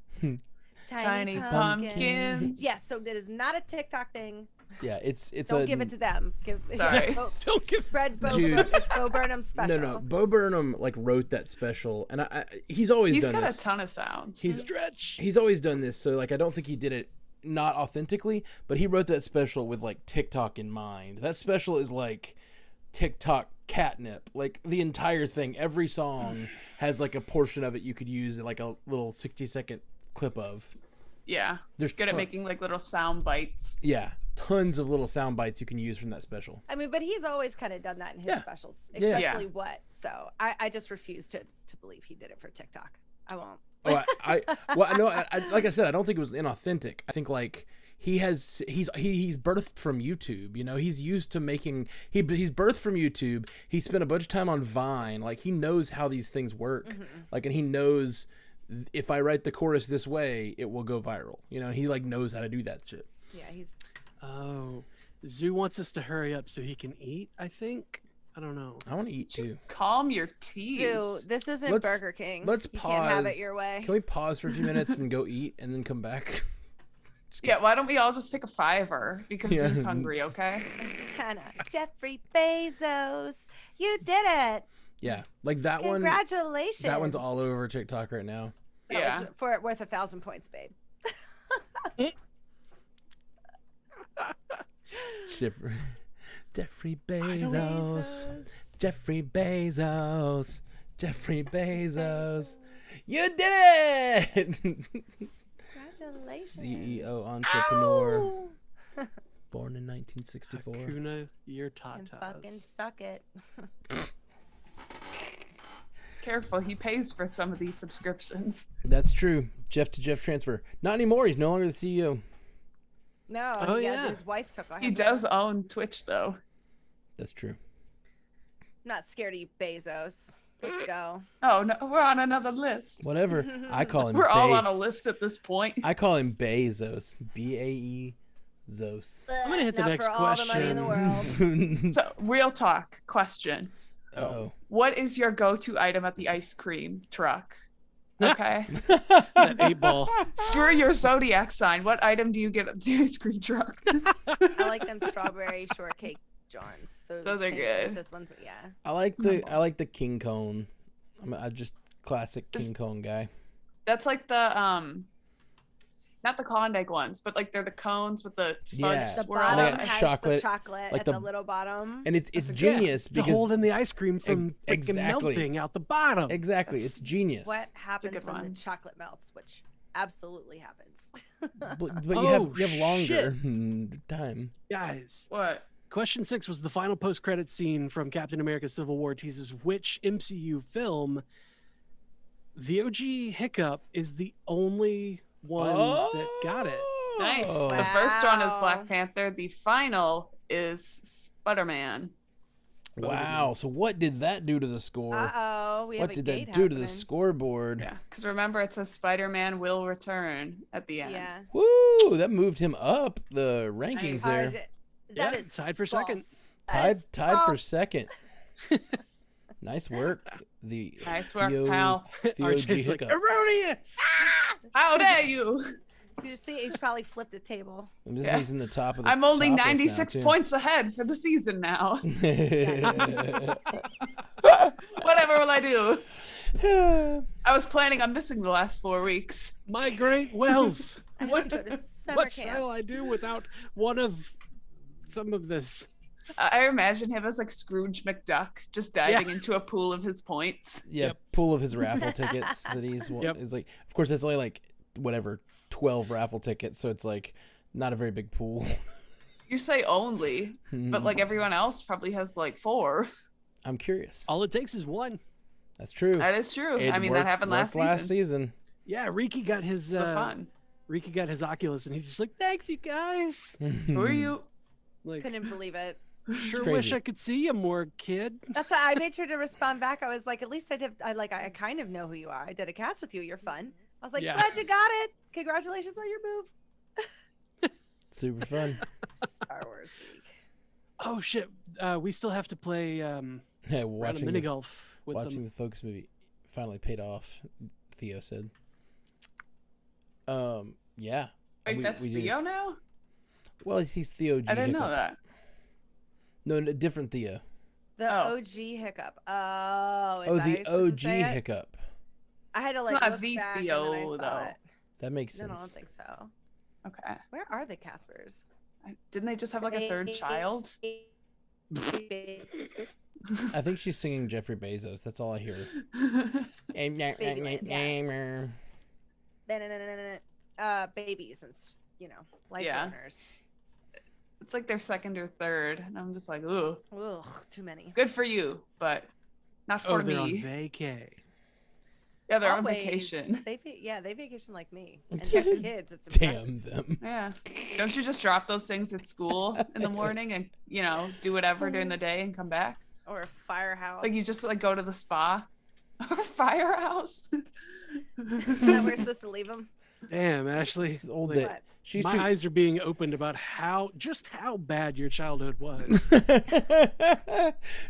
Tiny pumpkins. Yes, so it is not a TikTok thing. Yeah, it's Don't a give it to them. Give Sorry. Don't give spread Bo. Dude. It's Bo Burnham's special. no. Bo Burnham like wrote that special, and he's always He's done got this. a ton of sounds. stretch. He's always done this, so like I don't think he did it not authentically, but he wrote that special with like TikTok in mind. That special is like TikTok catnip. Like the entire thing, every song has like a portion of it you could use like a little 60-second clip of. Yeah. There's Good at ton- making like little sound bites. Yeah, tons of little sound bites you can use from that special. I mean, but he's always kind of done that in his Yeah. specials, Yeah. especially what. So I just refuse to believe he did it for TikTok. I won't. Oh, well, no, like I said, I don't think it was inauthentic. I think like he's birthed from YouTube. You know, he's used to making. He's birthed from YouTube. He spent a bunch of time on Vine. Like he knows how these things work. Like, and he knows if I write the chorus this way, it will go viral. You know, he like knows how to do that shit. Yeah, he's. Oh, Zoo wants us to hurry up so he can eat, I think. I don't know. I want to eat too. Calm your teas. Dude, this isn't Let's- Burger King. Let's you pause. can't have it your way. Can we pause for a few minutes and go eat and then come back? Yeah, why don't we all just take a $5 because Yeah. Zoo's hungry, okay? Hannah, Jeffrey Bezos, you did it! Yeah, like that one. Congratulations! That one's all over TikTok right now. That Yeah. was for worth 1,000 points, babe. Jeffrey Bezos. Jeffrey Bezos. Jeffrey Bezos. You did it! Congratulations. CEO entrepreneur. Born in 1964. Hakuna, your And tatas. fucking suck it. Careful, he pays for some of these subscriptions. That's true. Jeff to Jeff transfer. Not anymore. He's no longer the CEO. No, Oh, yeah. his wife took on He him. does own Twitch, though. That's true. I'm not scared of you, Bezos. Let's go. Oh, no, we're on another list. Whatever. I call him We're all on a list at this point. I call him Bezos. Zos. I'm gonna hit the Not next for all the money in the question. world. So, real talk question. Uh-oh. What is your go-to item at the ice cream truck? Okay. That 8-ball. Screw your zodiac sign. What item do you get at the ice cream truck? I like them strawberry shortcake Johns. Those are pink- good. This one's yeah. I like the king cone. I just classic king cone guy. That's like the not the Klondike ones, but like they're the cones with the fudge Yeah. The swirl And they bottom got on it. has chocolate, the chocolate like at the- the little bottom. And it's That's a- genius To because hold in the ice cream from freaking exactly. melting out the bottom. exactly it's genius. What happens good when one. the chocolate melts, which absolutely happens. But you Oh, have longer time. Guys, What? question 6 was the final post-credit scene from Captain America: Civil War. Teases which MCU film. The OG Hiccup is the only one that got it. Nice. Oh. The first one is Wow. Black Panther. The final is Spider-Man. Wow. So what did that do to the score? Uh-oh, we have What a did gate that do to the happening. scoreboard? Yeah, because remember it says Spider-Man will return at the end. Yeah. Woo! That moved him up the rankings Nice. there. That Yeah, is tied for second. false. That is Tied for false. second. Nice work. The Nice work, Theo- pal. Theo G. RJ's like, Hiccup. erroneous. How dare you? You just see he's probably flipped a table. I'm just Yeah. using the top of the I'm only top list now, 96 too. points ahead for the season now. Whatever will I do? I was planning on missing the last 4 weeks. My great wealth. I have What, to go to summer what camp. shall I do without one of some of this? I imagine him as like Scrooge McDuck, just diving into a pool of his points. Yeah, Yep. pool of his raffle tickets that he's Yep. is like. Of course, that's only like whatever 12 raffle tickets, so it's like not a very big pool. You say only, but like everyone else probably has like 4. I'm curious. All it takes is one. That's true. That is true. It I mean, worked- that happened worked last season. season. Yeah, Riki got his It's the fun. Riki got his Oculus, and he's just like, "Thanks, you guys." Who are you? Like, Couldn't believe it. sure crazy. wish I could see you more, kid. That's why I made sure to respond back. I was like, at least I kind of know who you are. I did a cast with you. You're fun. I was like, Yeah. glad you got it. Congratulations on your move. Super fun. Star Wars week. Oh shit, we still have to play Yeah, round of watching mini the, golf with watching them. the Focus movie finally paid off. Theo said. Yeah. Wait, that's did- Theo now? Well, he's Theo G. I didn't know Hiccup. that. No, different Theo. The Oh. OG hiccup. Oh, is Oh, that how the you're supposed to OG say it? Hiccup. I had to It's like not look the back Theo, and then I saw though. it. That makes No, sense. I don't think so. Okay. Where are the Caspers? Didn't they just have like a third child? I think she's singing Jeffrey Bezos. That's all I hear. babies and life Yeah. learners. It's like their second or third, and I'm just like, ooh, Ugh, too many. good for you, but not for Oh, they're on me. vacay. Yeah, they're on Always. vacation. They vacation like me and have kids. It's impressive. Damn them. Yeah. Don't you just drop those things at school in the morning and, do whatever during the day and come back? Or a firehouse. Like you just like go to the spa or firehouse. Is that where we're supposed to leave them? Damn, Ashley. It's old like, day. What? She's my too. eyes are being opened about how bad your childhood was.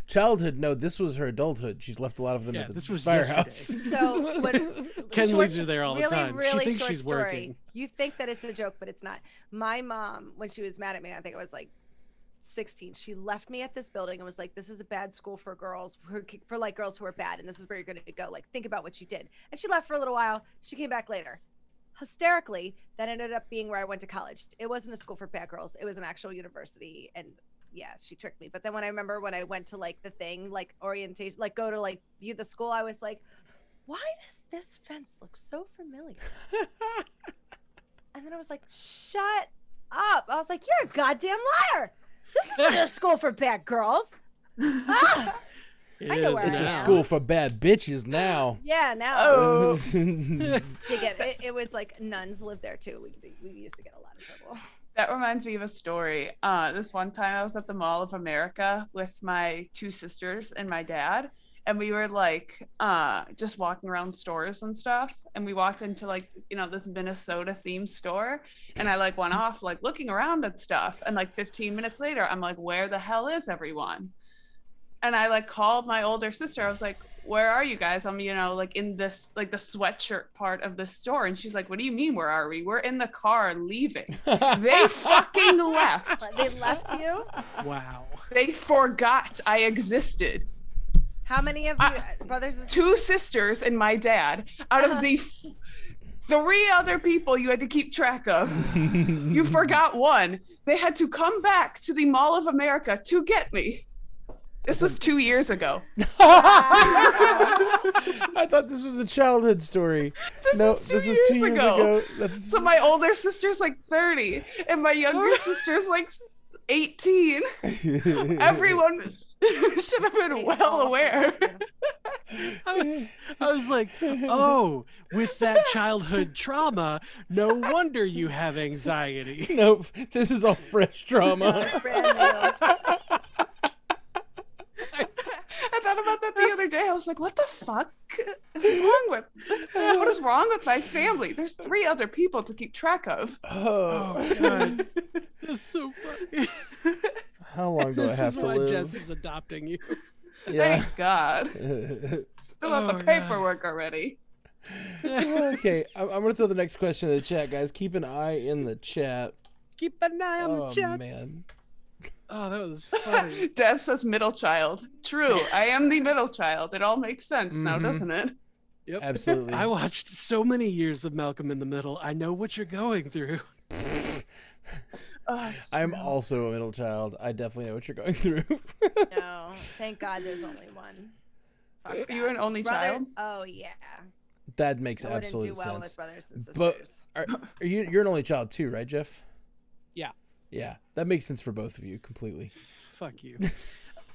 Childhood, no, this was her adulthood. She's left a lot of them Yeah, at the this was firehouse. yesterday. So what? Ken short- leaves her there all the really, time. Really She thinks short she's story. working. You think that it's a joke, but it's not. My mom, when she was mad at me, I think I was like 16. She left me at this building and was like, "This is a bad school for girls, for like girls who are bad, and this is where you're going to go. Like, think about what you did." And she left for a little while. She came back later. Hysterically, that ended up being where I went to college. It wasn't a school for bad girls. It was an actual university, and yeah, she tricked me. But then when I went to like the thing, like orientation, like go to like view the school, I was like, why does this fence look so familiar? And then I was like, shut up. I was like, you're a goddamn liar. This isn't a school for bad girls. Ah! It I know is where It's I a am. school for bad bitches now. Yeah, now. Oh. Dig it. It was like nuns lived there too. We used to get a lot of trouble. That reminds me of a story. This one time I was at the Mall of America with my two sisters and my dad, and we were like just walking around stores and stuff, and we walked into like this Minnesota themed store, and I like went off like looking around at stuff, and like 15 minutes later I'm like, where the hell is everyone? And I like called my older sister. I was like, where are you guys? I'm like in this like the sweatshirt part of the store, and she's like, what do you mean where are we? We're in the car leaving. They fucking left. They left you? Wow. They forgot I existed. How many of you brothers and sisters? Two sisters and my dad out of the three other people you had to keep track of. You forgot one. They had to come back to the Mall of America to get me. This was 2 years ago. I thought this was a childhood story. This was 2 years ago. So my older sister's like 30 and my younger sister's like 18. Everyone should have been well aware. I was like, oh, with that childhood trauma, no wonder you have anxiety. Nope, this is all fresh trauma. It's brand new. I thought about that the other day. I was like, what the fuck what is wrong with my family? There's 3 other people to keep track of. Oh, God. That's so funny. How long do I have This is to why live? Jess is adopting you. Yeah. Thank God. Fill out Oh, the God. paperwork already. Okay, I'm gonna throw the next question in the chat, guys. Keep an eye in the chat. Keep an eye on Oh the chat. man. Oh, that was funny. Deb says middle child. True. I am the middle child. It all makes sense now, Mhm. doesn't it? Yep. Absolutely. I watched so many years of Malcolm in the Middle. I know what you're going through. Oh, it's I'm true. also a middle child. I definitely know what you're going through. No, thank God there's only one. Fuck You're that. an only Brother- child? Oh yeah. That makes I wouldn't absolute do well sense. with brothers and sisters. But are you're an only child too, right, Jeff? Yeah. Yeah, that makes sense for both of you completely. Fuck you.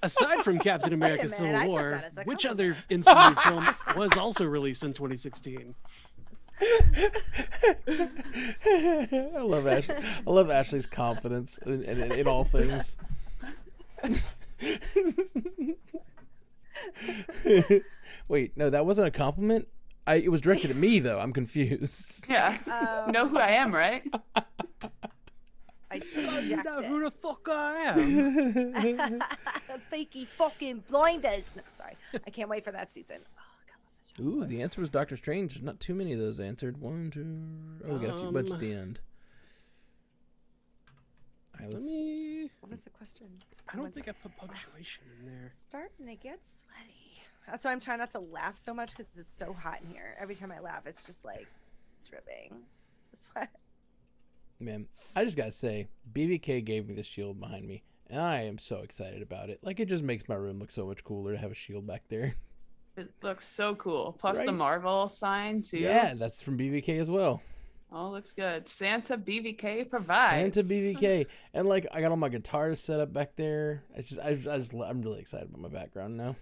Aside from Captain America minute, I Civil took War, that as a which compliment. other MCU film was also released in 2016? I love Ashley. I love Ashley's confidence in all things. Wait, no, that wasn't a compliment. It was directed at me though. I'm confused. Yeah. You know who I am, right? I You checked know it. who the fuck I am? Peaky fucking blinders. No, sorry. I can't wait for that season. Oh, God, I love that show. Ooh, the answer was Doctor Strange. There's not too many of those answered. 1, 2. Oh, we got a few bunch at the end. All right, Let let's. me... What was the question? I don't think I put punctuation in there. Starting to get sweaty. That's why I'm trying not to laugh so much because it's so hot in here. Every time I laugh, it's just like dripping sweat. Man, I just gotta say, BVK gave me the shield behind me, and I am so excited about it. Like, it just makes my room look so much cooler to have a shield back there. It looks so cool. Plus the Right. Marvel sign too. Yeah, that's from BVK as well. Oh, looks good. Santa BVK provides. Santa BVK, and like I got all my guitars set up back there. I'm really excited about my background now.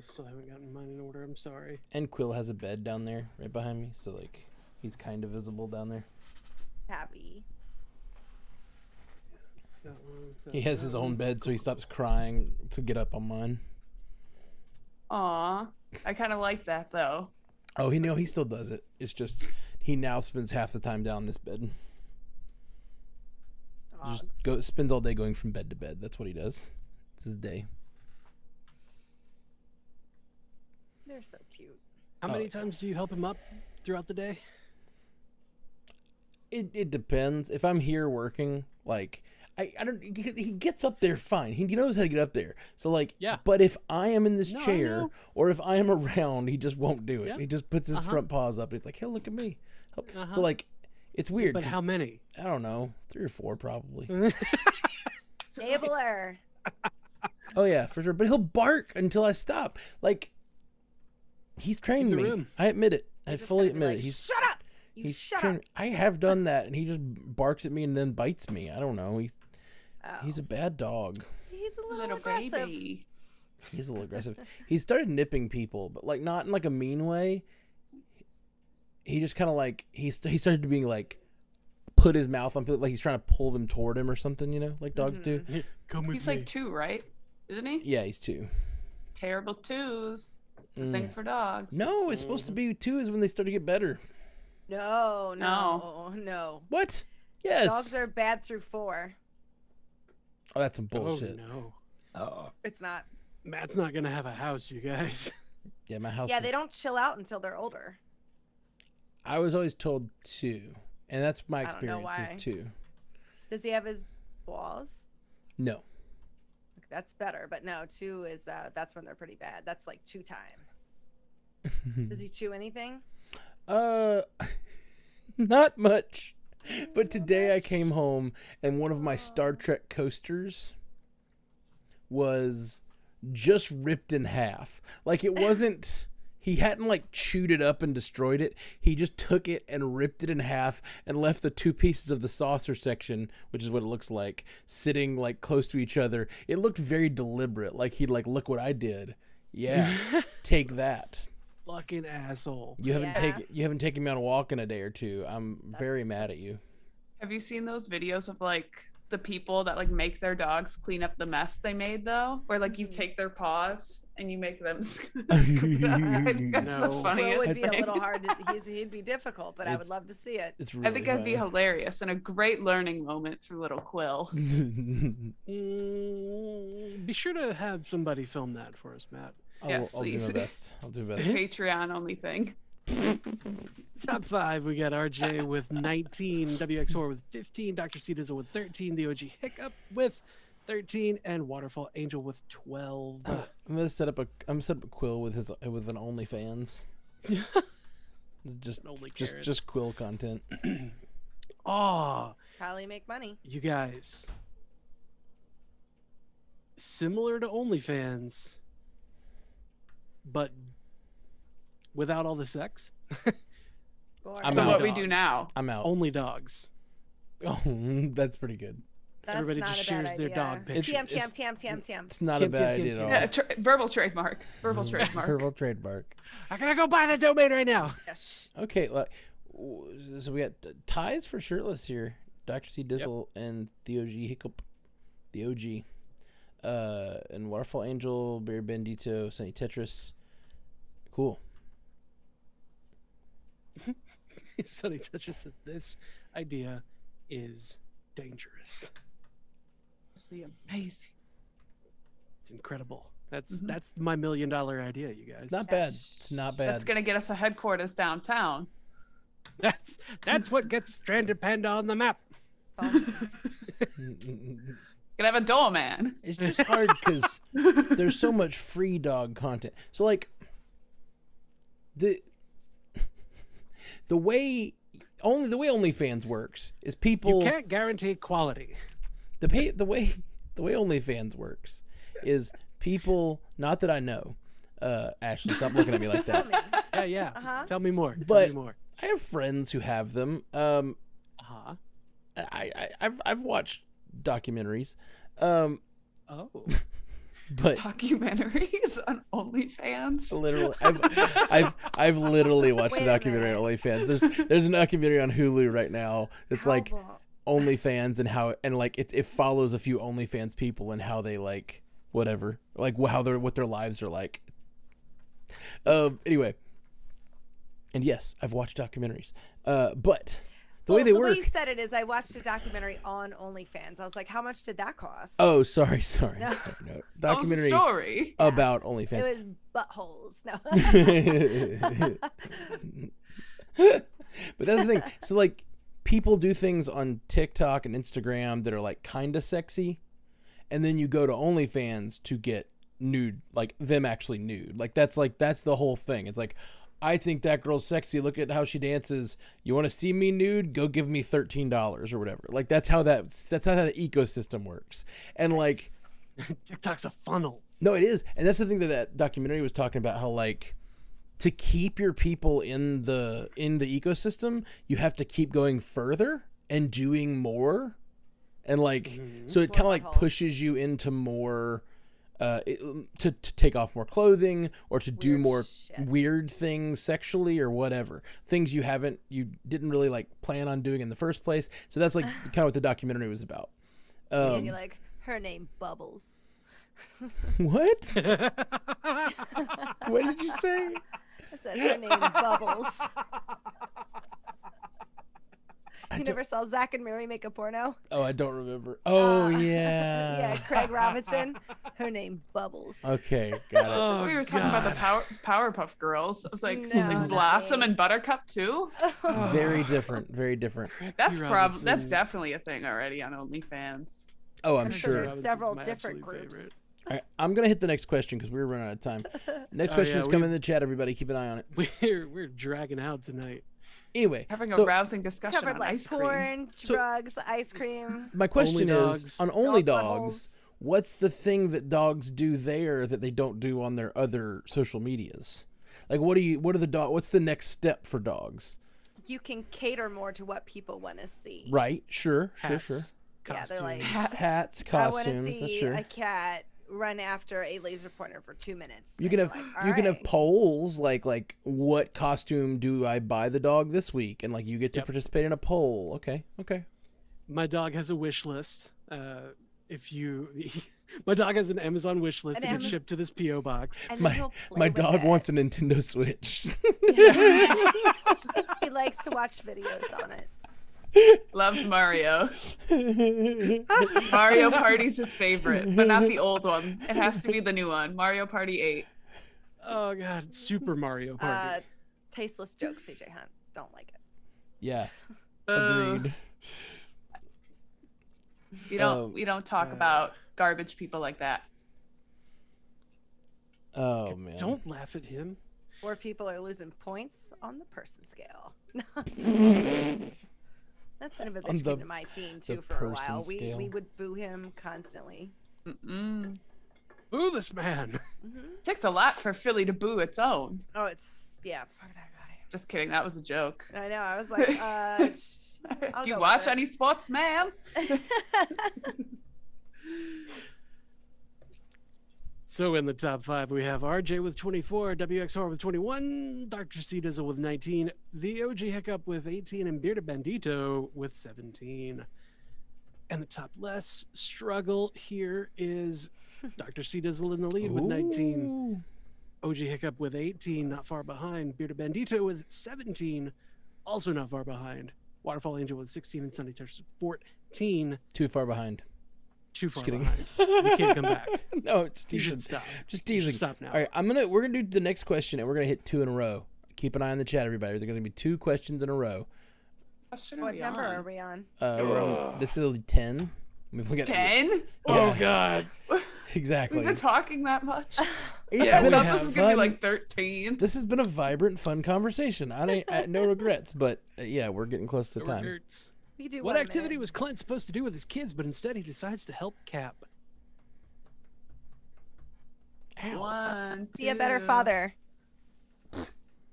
Still haven't gotten mine in order. I'm sorry. And Quill has a bed down there right behind me, so like he's kind of visible down there. Happy. That one, that He has one, his that own one. bed, so he stops crying to get up on mine. Aw, I kind of like that though. Oh, he still does it. It's just he now spends half the time down this bed. Dogs. Spends all day going from bed to bed. That's what he does. It's his day. They're so cute. How Oh. many times do you help him up throughout the day? It depends. If I'm here working, like I don't. He gets up there fine. He knows how to get up there. So like, Yeah. But if I am in this No, I chair know. or if I am around, he just won't do it. Yeah. He just puts his Uh-huh. front paws up. And it's like, hey, look at me. Help. Uh-huh. So like, it's weird. But 'cause how many? I don't know, 3 or 4 probably. Enabler. Oh yeah, for sure. But he'll bark until I stop. Like, he's trained the me. room. I admit it. I You just fully gotta be admit like, it. He's shut up. You he's shut trained. up. I have done that, and he just barks at me and then bites me. I don't know. Oh. He's a bad dog. He's a little, Little aggressive. baby. He's a little aggressive. He started nipping people, but like not in like a mean way. He just kind of like he started to being like put his mouth on people, like he's trying to pull them toward him or something, you know, like dogs do. Here, come with He's me. like 2, right? Isn't he? Yeah, he's 2. Terrible 2s. It's a thing for dogs. No, it's supposed to be 2 is when they start to get better. No. What? Yes. Dogs are bad through 4. Oh, that's some bullshit. Oh no, It's not. Matt's not gonna have a house, you guys. Yeah, my house. Yeah, they is- don't chill out until they're older. I was always told 2, and that's my I don't know experience why. is 2. Does he have his balls? No. That's better, but no, 2 is that's when they're pretty bad. That's like chew time. Does he chew anything? Not much. But today I came home and one of my Star Trek coasters was just ripped in half. Like it wasn't he hadn't like chewed it up and destroyed it. He just took it and ripped it in half and left the 2 pieces of the saucer section, which is what it looks like, sitting like close to each other. It looked very deliberate, like he'd like, look what I did. Yeah. Take that. Fucking asshole. You haven't Yeah. taken me on a walk in a day or 2. I'm very mad at you. Have you seen those videos of like the people that like make their dogs clean up the mess they made though? Where like you take their paws and you make them scoop it up? That's No. the Well, it funniest would be a thing. little hard. He'd be difficult, but I would It's- love to see it. It's really I think that'd be funny. hilarious and a great learning moment for little Quill. Be sure to have somebody film that for us, Matt. Yes, I'll do my please. best. I'll do my best. Patreon only thing. Top 5, we got RJ with 19, WXOR with 15, Dr. C Dizzle with 13, the OG Hiccup with 13, and Waterfall Angel with 12. I'm gonna set up a Quill with an OnlyFans. Only Karen. just Quill content. Oh, Probably make money. you guys. Similar to OnlyFans, but without all the sex. Boring. I'm So out. what we do now? I'm out. Only dogs. Oh, that's pretty good. That's Everybody not just a bad shares their idea. dog It's- pictures. TM. It's not a Kim, bad Kim, idea Kim, at all. Yeah, verbal trademark. Verbal trademark. Verbal trademark. I'm gonna go buy the domain right now. Yes. Okay, so we got ties for shirtless here. Dr. C Dizzle and the OG Hiccup, the OG, and Waterfall Angel, Barry Bendito, Sunny Tetris. Cool. Sonny touches that this idea is dangerous. Honestly, amazing. It's incredible. That's my $1 million idea, you guys. It's not bad. It's not bad. That's gonna get us a headquarters downtown. That's what gets Stranded Panda on the map. Gonna have a doorman. It's just hard because there's so much free dog content. So like the way OnlyFans works is people You can't guarantee quality. the way OnlyFans works is people, not that I know. Ashley, stop looking at me like that. Yeah. Uh-huh. Tell me more. But- Tell me more. I have friends who have them. I've watched documentaries. Oh. But Documentaries on OnlyFans. literally, I've literally watched Wait a a documentary on OnlyFans. There's a documentary on Hulu right now. It's How like long? OnlyFans and how like it follows a few OnlyFans people and how they like whatever, like what their lives are like. Anyway, and yes, I've watched documentaries. But the way they the work. way you said it is, I watched a documentary on OnlyFans. I was like, how much did that cost? Oh, sorry. No. No. What was the Documentary story? about It OnlyFans. was buttholes. No. But that's the thing. So like people do things on TikTok and Instagram that are like kind of sexy, and then you go to OnlyFans to get nude, like them actually nude. Like that's the whole thing. It's like, I think that girl's sexy. Look at how she dances. You want to see me nude? Go give me $13 or whatever. Like that's how the ecosystem works. And like, TikTok's a funnel. no, it is. And that's the thing that documentary was talking about, how like to keep your people in the ecosystem, you have to keep going further and doing more. And like, so it More kind of like buttholes. pushes you into more to take off more clothing or to do Weird more shit. weird things sexually or whatever, things you didn't really like plan on doing in the first place. So that's like kind of what the documentary was about. And you're like, her name Bubbles. What? What did you say? I said, her name Bubbles. You never saw Zach and Mary make a porno? Oh, I don't remember. Oh, yeah. Yeah, Craig Robinson. Her name Bubbles. Okay, got it. Oh, We were talking about the Powerpuff Girls. I was like, No, like not Blossom me. and Buttercup too. Very different. Very different. That's definitely a thing already on OnlyFans. Oh, I'm I'm sure sure. there's several different groups. All right, I'm gonna hit the next question because we're running out of time. Next Oh, question yeah, is coming in the chat. Everybody, keep an eye on it. We're dragging out tonight. Anyway, Having so a rousing discussion Covered on like ice cream. porn, So- drugs, ice cream. my question Only is, dogs. on Only Dog Dogs, buttholes. what's the thing that dogs do there that they don't do on their other social medias? Like, what's the next step for dogs? You can cater more to what people want to see. Right? Sure. Hats, Yeah, they're like, Hats, I want to costumes. That's see sure. a cat run after a laser pointer for 2 minutes. You can And have you're like, you can have "Alright." polls like what costume do I buy the dog this week, and like you get to Yep. participate in a poll. Okay. My dog has a wish list. My dog has an Amazon wish list An to get Am- shipped to this PO box. And then My he'll play my with dog it. wants a Nintendo Switch. He likes to watch videos on it. Loves Mario. Mario Party's his favorite, but not the old one. It has to be the new one, Mario Party 8. Oh god, Super Mario Party. Tasteless jokes, CJ Hunt. Don't like it. Yeah. Boo. Agreed. We don't talk about garbage people like that. Oh man. Don't laugh at him. Or people are losing points on the person scale. That's kind of a On bitch the- came to my team the too for a while. person We scale. would boo him constantly. Mm-mm. Boo this man. Takes a lot for Philly to boo its own. Oh, it's fuck that guy. Just kidding, that was a joke. I know. I was like, I'll Do you go watch with it. any sports, ma'am? So in the top 5, we have RJ with 24, WXR with 21, Dr. C Dizzle with 19, the OG Hiccup with 18, and Bearded Bandito with 17. And the top less struggle here is Dr. C Dizzle in the lead with 19, Ooh. OG Hiccup with 18, not far behind, Bearded Bandito with 17, also not far behind, Waterfall Angel with 16, and Sunday Touch with 14. Too far behind. Too far kidding. behind. You can't come back. No, it's You teasing. should stop. Just You should teasing. stop now. All right, we're gonna do the next question, and we're gonna hit 2 in a row. Keep an eye on the chat, everybody. There's gonna be 2 questions in a row. What number are we on? This is 10. We've got 10? Oh Yeah. God. Exactly. We've been talking that much? It's I been thought a this was going to be fun- like 13. This has been a vibrant, fun conversation. I no regrets, but yeah, we're getting close to It time. hurts. We do What one activity minute. was Clint supposed to do with his kids, but instead he decides to help Cap? Ow. 1, 2. Be a better father.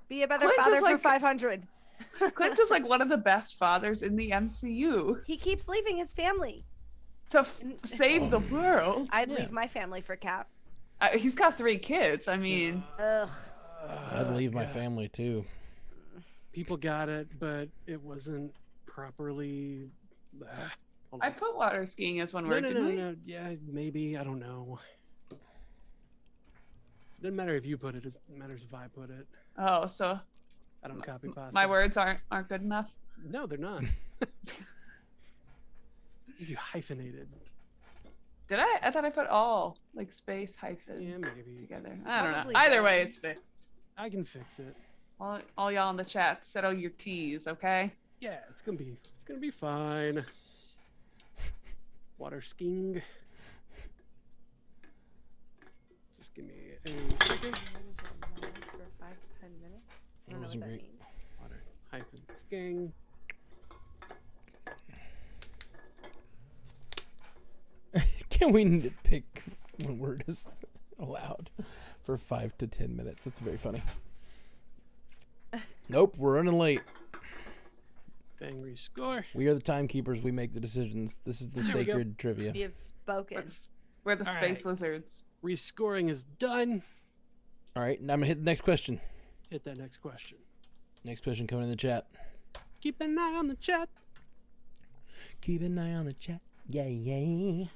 Be a better Clint is father for like- 500. Clint is like one of the best fathers in the MCU He keeps leaving his family. to save the world. I'd Yeah. leave my family for Cap. He's got 3 kids. I mean, Ugh. I'd leave my family too. People got it, but it wasn't properly. Hold I on. put water skiing as one No, word, no, didn't no, we? no. Yeah, maybe. I don't know. Doesn't matter if you put it. It matters if I put it. Oh, so I don't copy pasta. my words aren't good enough. No, they're not. You hyphenated. Did I? I thought I put all like space hyphen Yeah, maybe. together. I don't know. Probably Either did. way, it's fixed. I can fix it. All y'all in the chat, settle your T's, okay? Yeah, it's gonna be fine. Water skiing. Just give me a second. For 5 to 10 minutes? I don't know wasn't what that great. means. Water hyphen skiing. Can we nitpick when word is allowed for 5 to 10 minutes? That's very funny. Nope, we're running late. Bang rescore. We are the timekeepers. We make the decisions. This is the There we go. sacred trivia. You have spoken. We're the All space right. lizards. Rescoring is done. All right, now I'm gonna hit the next question. Hit that next question. Next question coming in the chat. Keep an eye on the chat. Keep an eye on the chat. Yay.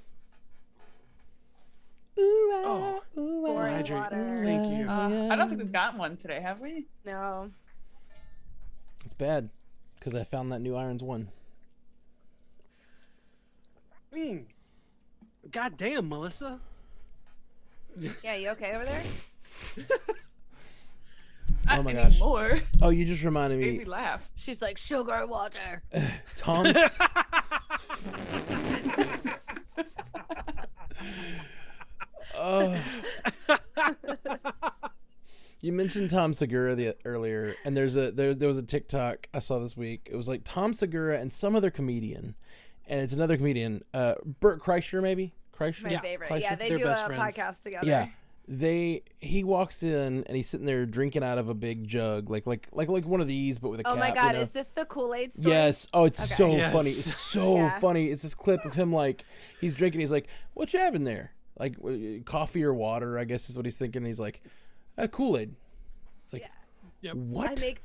Oh, Boring hydrate. water. Thank you. I don't think we've gotten one today, have we? No. It's bad because I found that new Irons 1. God damn, Melissa. Yeah, you okay over there? Oh my I gosh. Need more. Oh, you just reminded Made me me. laugh. She's like, sugar water. Tom's. Oh. You mentioned Tom Segura earlier, and there was a TikTok I saw this week. It was like Tom Segura and some other comedian, and it's another comedian, Bert Kreischer maybe. Kreischer. My Yeah, favorite. Kreischer. Yeah, they They're do a best friends. podcast together. Yeah, he walks in and he's sitting there drinking out of a big jug, like one of these, but with a Oh cap. my God, you know? is this the Kool-Aid story? Yes. Oh, it's Okay. so Yes. funny. It's so Yeah. funny. It's this clip of him like he's drinking. He's like, "What you having there? Like coffee or water?" I guess is what he's thinking. He's like, Kool-Aid." It's like, Yep. what? I make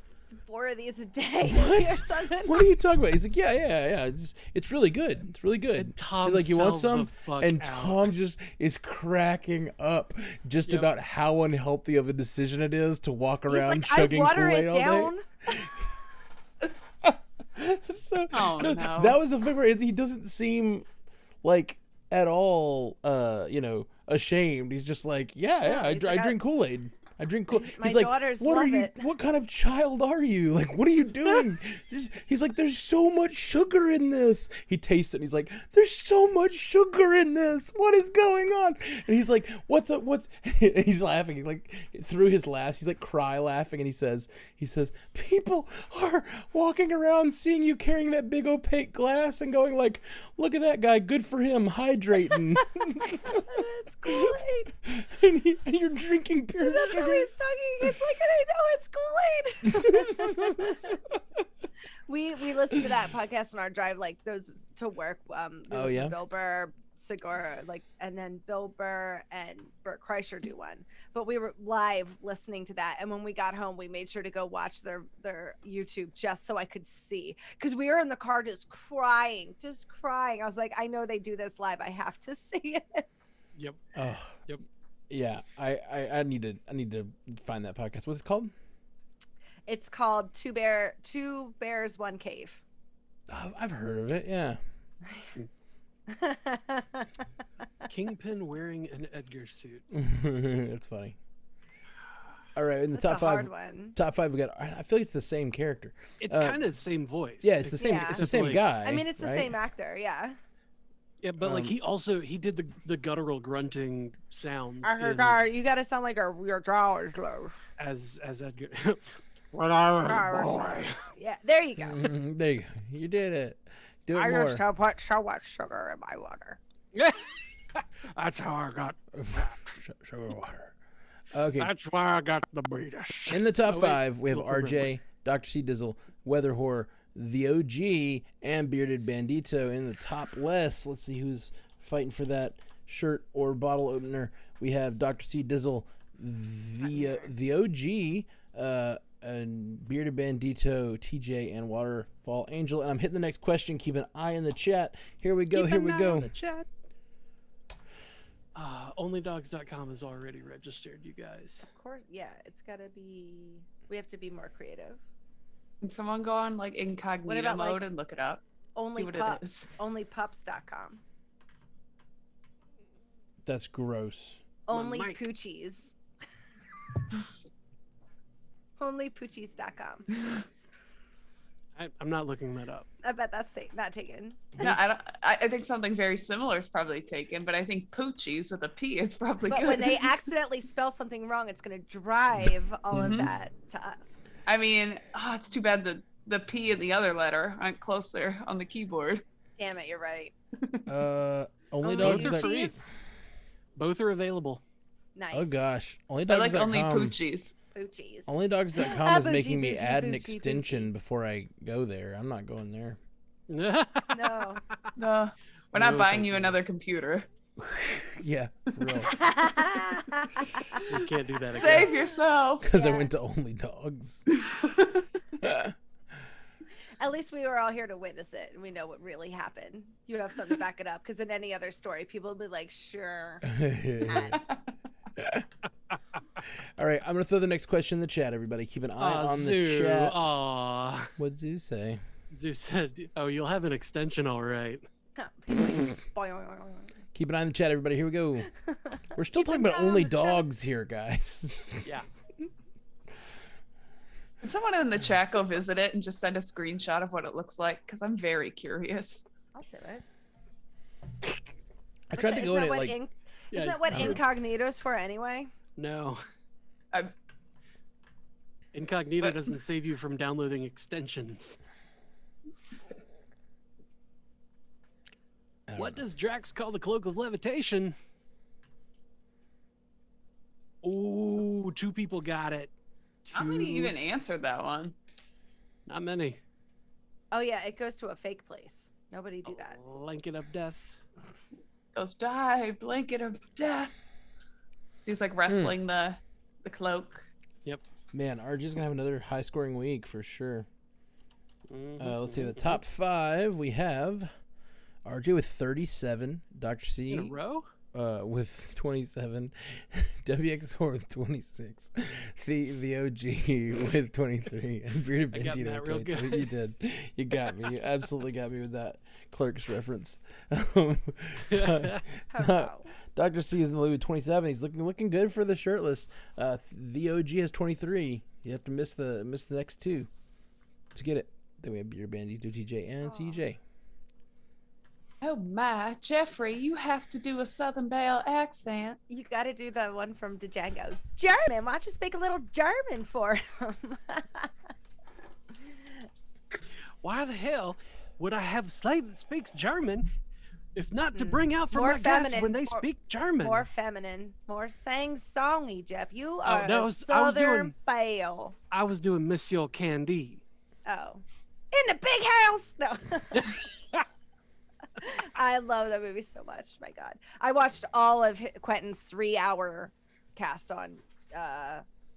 4 of these a day What? or something. What are you talking about? He's like, yeah. It's really good. It's really good. And Tom He's like, you want fell the some? fuck And out. Tom just is cracking up just Yep. about how unhealthy of a decision it is to walk He's around like, I chugging water Kool-Aid it all down. day. So Oh, no. that was a favorite. He doesn't seem like at all, ashamed. He's just like, yeah, I he's like, drink Kool-Aid. I drink Kool. My He's like, daughters what are love you? it." What kind of child are you? Like, what are you doing? He's like, there's so much sugar in this. He tastes it. And he's like, there's so much sugar in this. What is going on? And he's like, what's up? And he's laughing. He like through his laughs, he's like cry laughing, and he says, people are walking around seeing you carrying that big opaque glass and going like, look at that guy, good for him, hydrating. It's Kool-Aid. and you're drinking pure That's how sugar. he's talking. It's like, I know it's Kool-Aid. we listen to that podcast on our drive, like those to work. We Oh, listen yeah? to Bill Burr, Segura, and then Bill Burr and Bert Kreischer do one. But we were live listening to that, and when we got home, we made sure to go watch their YouTube just so I could see, because we were in the car just crying. I was like, I know they do this live. I have to see it. Yep. Oh, Yep. yeah. I need to find that podcast. What's it called? It's called Two Bears, One Cave. Oh, I've heard of it. Yeah. Kingpin wearing an Edgar suit. That's funny. All right, in the That's top a hard five. one. Top five. We got. I feel like it's the same character. It's Uh, kind of the same voice. Yeah, it's the same. Yeah. It's the same Like- guy. I mean, it's the right? same actor, yeah. Yeah, but like Um, he did the guttural grunting sounds I heard, in- you gotta sound like your jaw is low. as Edgar. When I was a boy. Yeah, there you go. There you go. You did it. Do it I more. used to put so much sugar in my water. That's how I got. Sugar water. Okay. That's why I got the British. In the top Oh, wait. 5, we have Look for RJ, Ripley. Dr. C. Dizzle, Weather Whore, the OG, and Bearded Bandito. In the top list, let's see who's fighting for that shirt or bottle opener. We have Dr. C. Dizzle, the OG, and Bearded Bandito, TJ, and Waterfall Angel. And I'm hitting the next question. Keep an eye in the chat. Here we go. Keep Here an we eye go. on the chat. Onlydogs.com is already registered, you guys. Of course, yeah, it's gotta be. We have to be more creative. Can someone go on like incognito about, mode like, and look it up? Only what it pups. is. Onlypups.com. That's gross. Only mic. poochies. Onlypoochies.com. I'm not looking that up. I bet that's not taken. No, I don't. I think something very similar is probably taken, but I think poochies with a P is probably But good. when they accidentally spell something wrong, it's going to drive all of Mhm. that to us. I mean, it's too bad the P and the other letter aren't closer on the keyboard. Damn it, you're right. Only Dogs dogs. are free. Both are available. Nice. Oh gosh, I like only onlydogs.com. poochies. Poochies. Onlydogs.com is Boochie, making me boochie, add an boochie, extension boochie. before I go there. I'm not going there. No. No, we're not No, buying thank you you. another computer. Yeah, for real. You can't do that again. Save yourself. Because I Yeah. went to Only Dogs. At least we were all here to witness it, and we know what really happened. You have something to back it up, because in any other story, people will be like, "Sure." All right, I'm gonna throw the next question in the chat. Everybody, keep an eye on the Zoo. chat. Aw. What'd Zoo say? Zoo said, "Oh, you'll have an extension, all right." Keep an eye on the chat, everybody. Here we go. We're still talking about Only Dogs here, guys. Yeah. Can someone in the chat go visit it and just send a screenshot of what it looks like? Because I'm very curious. I'll do it. I tried to go in it like. Isn't Yeah, that what I would- incognito's for anyway? No. I- Incognito But- doesn't save you from downloading extensions. I don't What know. does Drax call the cloak of levitation? Ooh, 2 people got it. How many 2 even answered that one? Not many. Oh yeah, it goes to a fake place. Nobody do that. Blanket of death. Goes die, blanket of death. So he's like wrestling the cloak. Man, RG's gonna have another high-scoring week for sure. Let's see. The Mhm. top 5 we have RJ with 37, Dr. In a C row? with 27, WX4 with 26, the OG with 23, and Bearded I got Bandito that with real 22. good. You did. You got me. You absolutely got me with that Clerks reference. Wow. Dr. C is in the lead with 27. He's looking good for the shirtless. The OG has 23. You have to miss the next 2 to get it. Then we have Bearded Bandito, TJ, and CJ. Oh my, Jeffrey, you have to do a Southern Belle accent. You got to do the one from Django. German. Why don't you speak a little German for him? Why the hell would I have a slave that speaks German if not to bring out for More my guests feminine, when they more- speak German? More feminine, more sang-songy, Jeff. You are no, a I was Southern doing- Belle. I was doing Monsieur Candide. Oh, in the big house. No. I love that movie so much. My God, I watched all of Quentin's 3-hour cast on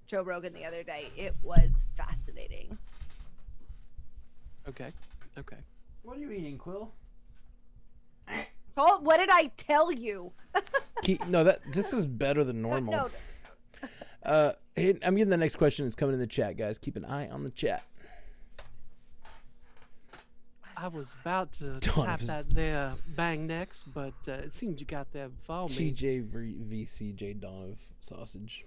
Joe Rogan the other day. It was fascinating. Okay. Okay. What are you eating, Quill? What did I tell you? No, this is better than normal. No, Hey, I'm getting the next question. It's coming in the chat, guys. Keep an eye on the chat. I was about to Dawn tap of that there bang next, but it seems you got there before me. TJ VCJ Dawn of Sausage.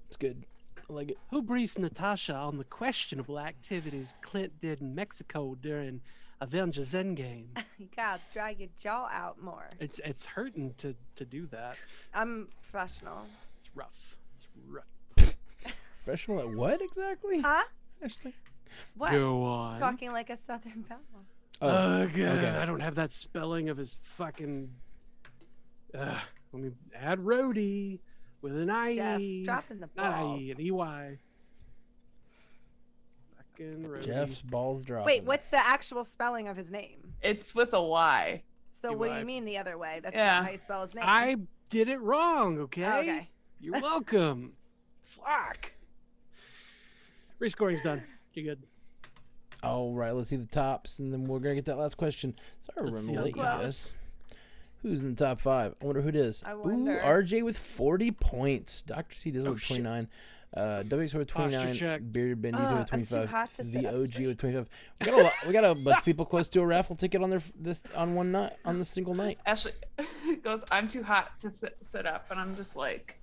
It's good. I like it. Who briefs Natasha on the questionable activities Clint did in Mexico during Avengers Endgame? you gotta drag your jaw out more. It's hurting to do that. I'm professional. It's rough. It's rough. Professional at what exactly? Huh? Ashley? What? Go on. Talking like a Southern Belle. Oh, Ugh, okay. I don't have that spelling of his fucking. Let me add Rhodey. with an I. Jeff, dropping the Not balls. I, an EY. Fucking Rody. Jeff's balls dropping. Wait, what's the actual spelling of his name? It's with a Y. So what do EY. you mean the other way? That's Yeah. not how you spell his name. I did it wrong, okay? Oh, okay. You're welcome. Fuck. Rescoring's done. You're good. All right, let's see the tops, and then we're gonna get that last question. Sorry, Let's we're see late, how you close. guys. Who's in the top 5? I wonder who it is. I wonder. Ooh, RJ with 40 points. Dr. C Dizzle with shit. 29. WX with Posture 29. check. Bearded Bandito with I'm too 25. hot to sit The up OG straight. with 25. We got a bunch of people close to a raffle ticket on one night on this single night. Ashley goes, I'm too hot to sit up. And I'm just like,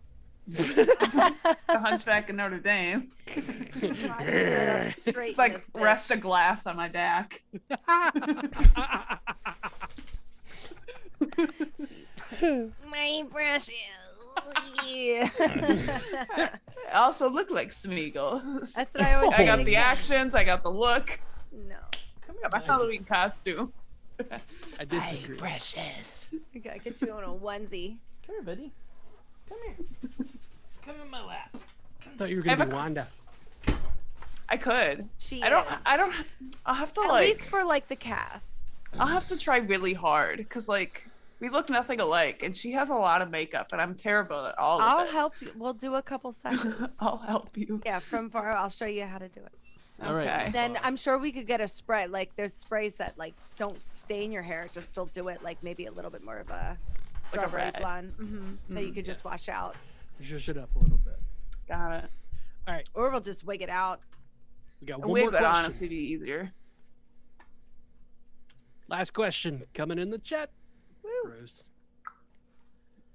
The the Hunchback of Notre Dame. Straight Like, this rest a bitch. glass on my back. My brushes. Yeah. I also look like Smeagol. That's what I always I say got to the kids. actions, I got the look. No. I got my Halloween costume. I disagree. Precious. I gotta get you on a onesie. Come here, buddy. Come here. Come in my lap. I thought you were I have gonna be a- Wanda. I could. She I don't. is. I'll have to At like. least for like the cast. I'll have to try really hard because like we look nothing alike, and she has a lot of makeup, and I'm terrible at all I'll of it. help you. We'll do a couple sessions. I'll help you. Yeah, from far. I'll show you how to do it. All right. Okay. Then I'm sure we could get a spray. Like there's sprays that like don't stain your hair, just still do it like maybe a little bit more of a strawberry red. blonde that you could just wash out, Zhuzh it up a little bit. Got it. All right, or we'll just wig it out. we got A one wig more would question. honestly be easier. Last question coming in the chat. Woo. Gross.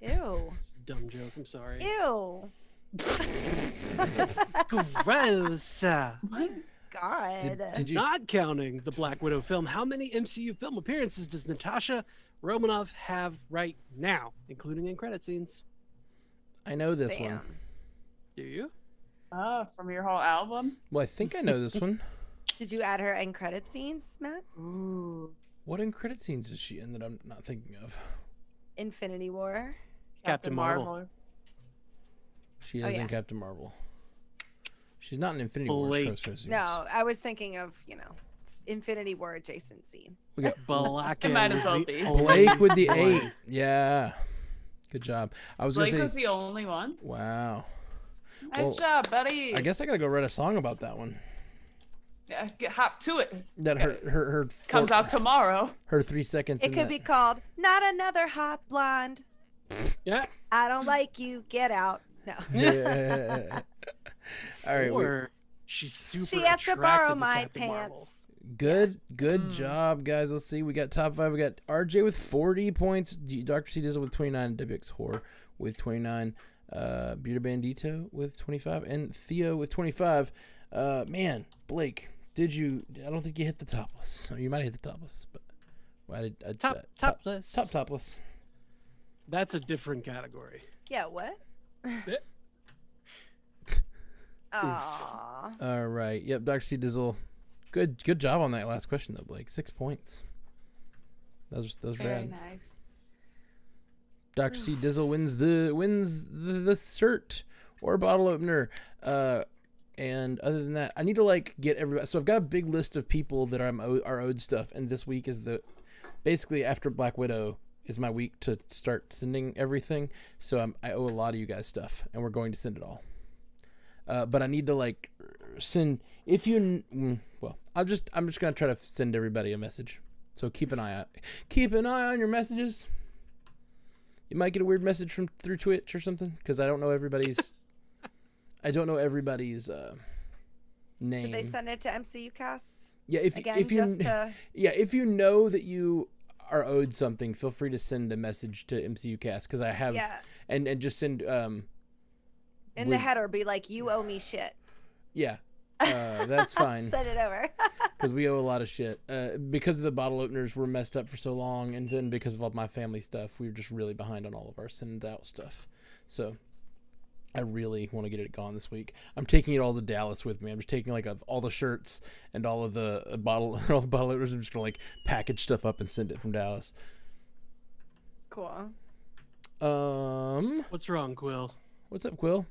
Ew. It's a dumb joke. I'm sorry. Ew. Gross. God. Did you? Not counting the Black Widow film, how many MCU film appearances does Natasha Romanoff have right now, including in credit scenes? I know this one. Damn. Do you? Oh, from your whole album? Well, I think I know this one. Did you add her in credit scenes, Matt? Ooh. What in credit scenes is she in that I'm not thinking of? Infinity War. Captain Marvel. She is Oh, yeah. in Captain Marvel. She's not in Infinity War. Blake. No, I was thinking of Infinity War adjacent scene. We got Black It might as well the be. only Blake with the one. 8. Yeah. Good job. I was Blake gonna was say. the only one. Wow. Nice Well, job, buddy. I guess I gotta go write a song about that one. Yeah, get hop to it. That her Comes four- out tomorrow. her 3 seconds. It in could that. be called "Not Another Hot Blonde." Yeah. I don't like you. Get out. No. Yeah. All right. Or she's super She has to attracted borrow to my Captain Marvel. pants. Good job, guys. Let's see. We got top 5. We got RJ with 40 points. Dr. C Dizzle with 29. WX Whore with 29. Bearded Bandito with 25. And Theo with 25. Man, Blake, did you? I don't think you hit the topless. You might have hit the topless, but well, Topless. topless. That's a different category. Yeah. What? Yeah. Aww. All right. Yep. Dr. C Dizzle. Good job on that last question though, Blake. 6 points. That was Very rad. nice. Dr. C Dizzle wins the cert or bottle opener. And other than that, I need to get everybody. So I've got a big list of people that are owed stuff, and this week is basically after Black Widow is my week to start sending everything. So I owe a lot of you guys stuff, and we're going to send it all. But I need to send if you well, I'm just gonna try to send everybody a message. So keep an eye out. Keep an eye on your messages. You might get a weird message through Twitch or something because I don't know everybody's. Name. Should they send it to MCU Cast Yeah, if again? if you Just to... yeah, if you know that you are owed something, feel free to send a message to MCU Cast because I have and just send in the header, be like, "You owe me shit." yeah, that's fine Send it over. because we owe a lot of shit because the bottle openers were messed up for so long, and then because of all my family stuff, we were just really behind on all of our send out stuff. So I really want to get it gone this week. I'm taking it all to Dallas with me. I'm just taking all the shirts and all of the bottle openers. I'm just gonna package stuff up and send it from Dallas. Cool. What What's wrong, Quill? What's up, Quill?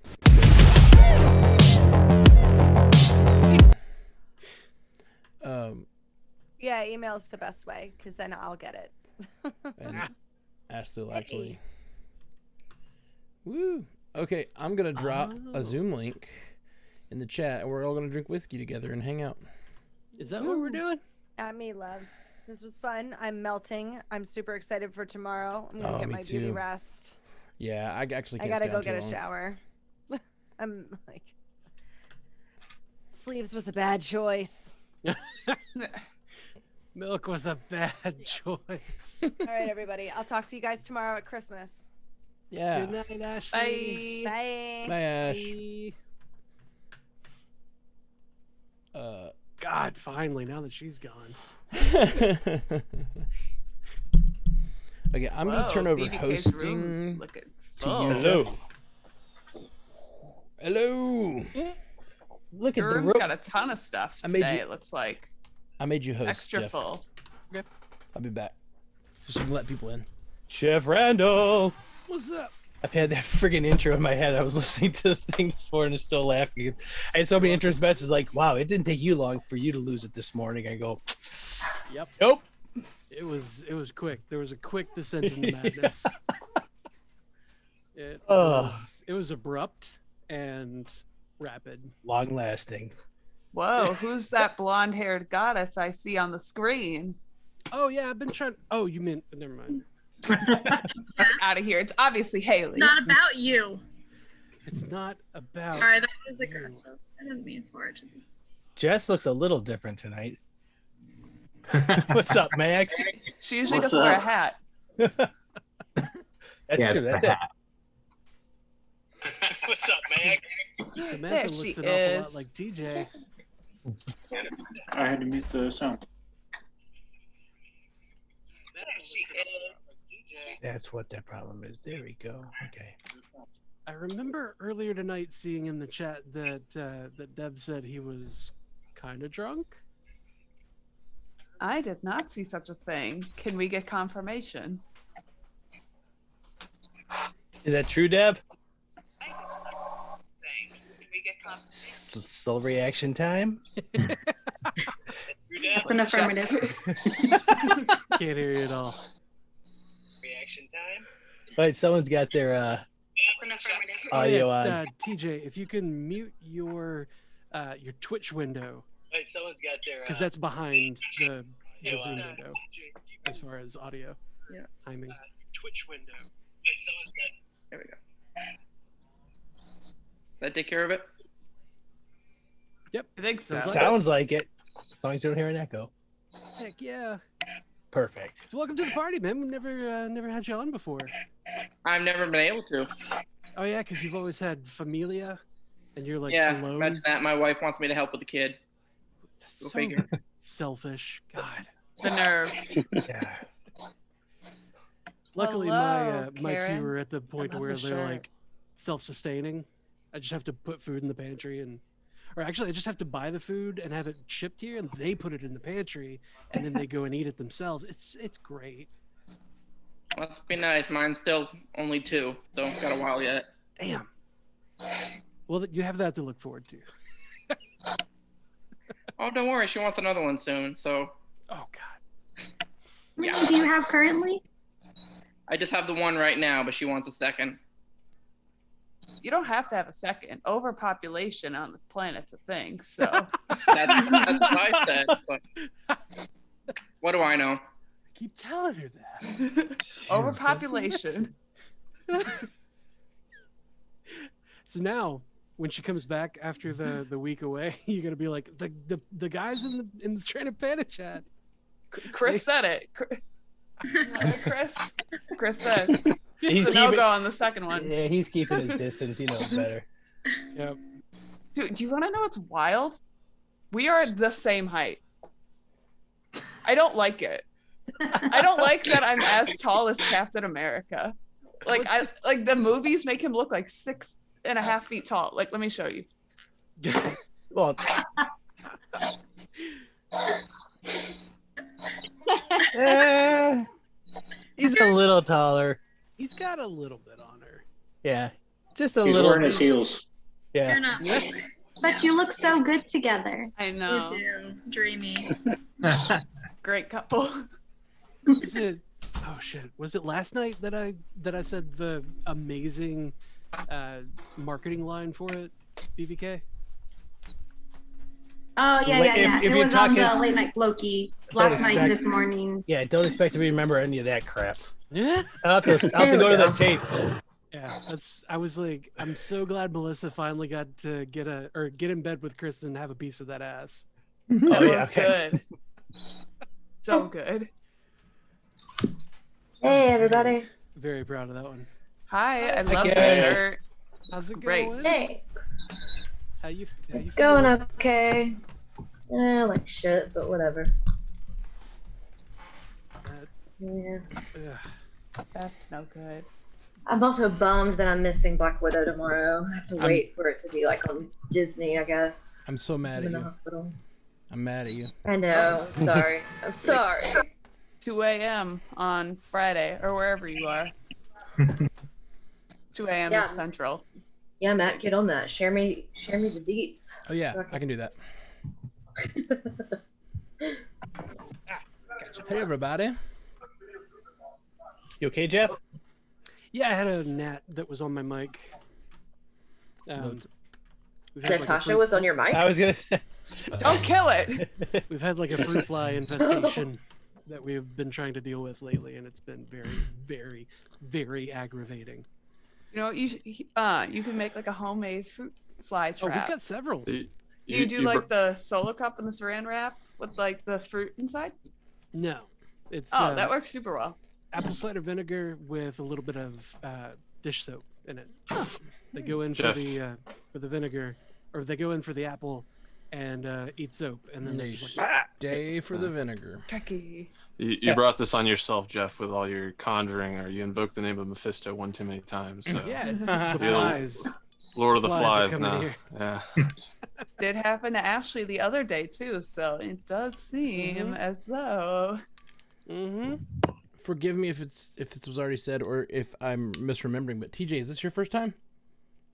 Yeah, email's the best way because then I'll get it. And Ashley will actually. Woo. Okay, I'm gonna drop a Zoom link in the chat, and we're all gonna drink whiskey together and hang out. Is that what we're doing? At me, loves. This was fun. I'm melting. I'm super excited for tomorrow. I'm gonna Oh, get me my beauty too. rest. Yeah, I actually I can't gotta stay go on too get a long. shower. I'm like, sleeves was a bad choice. Milk was a bad choice. All right, everybody. I'll talk to you guys tomorrow at Christmas. Yeah. Good night, Ashley. Bye. Bye, Ash. God, finally, now that she's gone. Okay, I'm gonna turn over BBK's room's hosting looking to full. you, Hello. Jeff. Hello. Look at Your the room's room. got a ton of stuff I today. made you- It looks like I made you host, extra Jeff. full. I'll be back. Just so you can let people in. Chef Randall. What's up? I've had that friggin' intro in my head. I was listening to the thing this morning and still laughing. I had so many introspections like, wow, it didn't take you long for you to lose it this morning. I go, Yep. nope. It was quick. There was a quick descent into madness. It was abrupt and rapid. Long lasting. Whoa, who's that blonde-haired goddess I see on the screen? Oh yeah, I've been trying. Oh, you meant never mind. Out of here. It's obviously Haley. Not about you. It's not about. Sorry, that was aggressive. I didn't mean for it to be. Jess looks a little different tonight. What's up, Max? She usually What's doesn't wear a up? hat. That's true. That's it. What's up, Max? Samantha There looks she an awful lot is. like DJ. I had to mute the sound. That's what that problem is. There we go. Okay. I remember earlier tonight seeing in the chat that that Deb said he was kind of drunk. I did not see such a thing. Can we get confirmation? Is that true, Deb? Can we get confirmation? Still reaction time. That's an affirmative. Can't hear you at all. Reaction time? All right, someone's got their That's an affirmative. audio on. TJ, if you can mute your Twitch window, Wait, someone's got their. because that's behind the Hey, Zoom window as far as audio. Yeah. Timing. Twitch window. Wait, someone's got. There we go. That take care of it? I think so. Sounds like it. As long as you don't hear an echo. Heck yeah! Perfect. So welcome to the party, man. We never had you on before. I've never been able to. Oh yeah, because you've always had familia, and you're like Yeah, alone. imagine that. My wife wants me to help with the kid. That's Go so figure. selfish. God. The nerve. Yeah. Luckily, Hello, my two Karen. are at the point love where the they're shirt. like self-sustaining. I just have to put food in the pantry or actually I just have to buy the food and have it shipped here, and they put it in the pantry, and then they go and eat it themselves. It's great. Must be nice. Mine's still only 2, so got a while yet. Damn. Well, you have that to look forward to. Oh, don't worry. She wants another one soon, so Oh God. How many do you have currently? I just have the one right now, but she wants a second. You don't have to have a second. Overpopulation on this planet's a thing. So That's what I said, but what do I know? I keep telling her that. overpopulation. So now, when she comes back after the week away, you're gonna be like the guys in the stranded panda chat. Chris said it. Chris said. He's So no keeping- go on the second one. Yeah, he's keeping his distance. He knows better. Yep. Dude, do you want to know what's wild? We are the same height. I don't like it. I don't like that I'm as tall as Captain America. Like the movies make him look like 6.5 feet tall. Like, let me show you. Well, he's a little taller. He's got a little bit on her. Yeah. Just a He's little. wearing his heels. Yeah. You're not. But you look so good together. I You know. do. Dreamy. Great couple. Was it? Oh shit! Was it last night that I said the amazing marketing line for it? BBK. Oh yeah, Like, yeah, yeah. if It you're was on the talking- late night Loki Don't last night expect- this morning. Yeah, don't expect to remember any of that crap. Yeah. I'll have to go to the tape. Yeah, I was like, I'm so glad Melissa finally got to get in bed with Chris and have a piece of that ass. Oh, That yeah, was okay. good. So good. Hey, everybody. Very proud of that one. Hi, I love the Again. shirt. How's it Great. going? Thanks. How you? It's going okay. Like shit, but whatever. Yeah. That's no good. I'm also bummed that I'm missing Black Widow tomorrow. I have to wait for it to be like on Disney, I guess. I'm so mad I'm at in the you. hospital. I'm mad at you. I know. I'm sorry. I'm sorry. 2 a.m. on Friday or wherever you are. 2 a.m. Yeah. Central. Yeah, Matt, get on that. Share me the deets. Oh yeah, So I can do that. Hey everybody. You okay, Jeff? Yeah, I had a gnat that was on my mic. We've had, like, a Natasha fruit- was on your mic. I was gonna say. Don't kill it. We've had like a fruit fly infestation that we've been trying to deal with lately, and it's been very, very, very aggravating. You know, you can make like a homemade fruit fly Oh, we've trap. got several. Do you do like the solo cup and the saran wrap with like the fruit inside? No, it's Oh, that works super well. apple cider vinegar with a little bit of dish soap in it. They go in Jeff. for the vinegar, or they go in for the apple, and eat soap, and then they're Nice. just like, Day for the vinegar. Tricky. You brought this on yourself, Jeff, with all your conjuring, or you invoked the name of Mephisto one too many times. So. yeah, it's the You're the flies. Lord of the Flies are Flies coming now. here. Yeah. Did happen to Ashley the other day too, so it does seem as though. Mm-hmm. Forgive me if this was already said or if I'm misremembering, but TJ, is this your first time?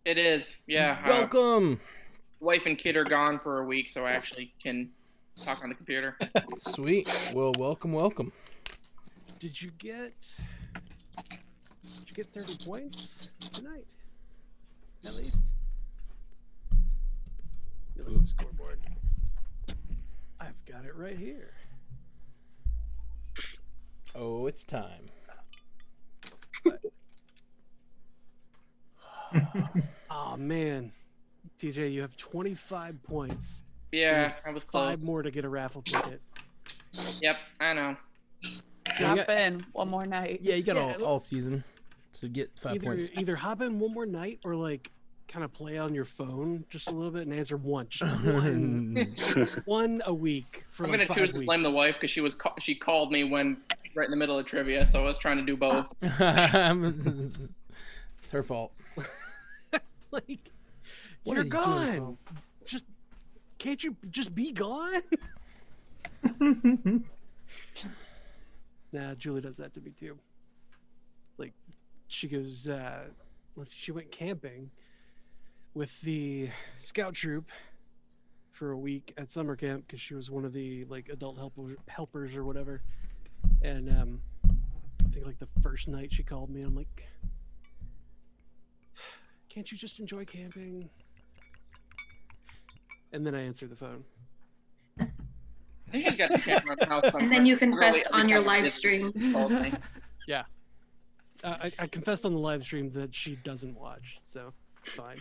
It is, yeah. Welcome. Wife and kid are gone for a week, so I actually can talk on the computer. Sweet. Well, welcome. Did you get 30 points tonight? At least. You look at the scoreboard. I've got it right here. Oh, it's time. Oh man, TJ, you have 25 points. Yeah, I was close. 5 more to get a raffle ticket. Yep, I know. So you Hop got- in one more night. Yeah, you got Yeah, all season to get 5 points. Either hop in one more night or like kind of play on your phone just a little bit and answer one. Just one, one a week for I'm like gonna 5 choose to weeks. blame the wife because she called me when right in the middle of trivia, so I was trying to do both. It's her fault. Like, What you're are you doing, gone. Just can't you just be gone? Nah, Julie does that to me too. Like, she goes, let's see, she went camping with the scout troop for a week at summer camp because she was one of the like adult helpers or whatever. And I think like the first night she called me, I'm like, can't you just enjoy camping? And then I answer the phone. I think she's got the camera in the house And somewhere. then you Really, confessed every on your time live it stream. calls me. Yeah. I confessed on the live stream that she doesn't watch, so it's fine.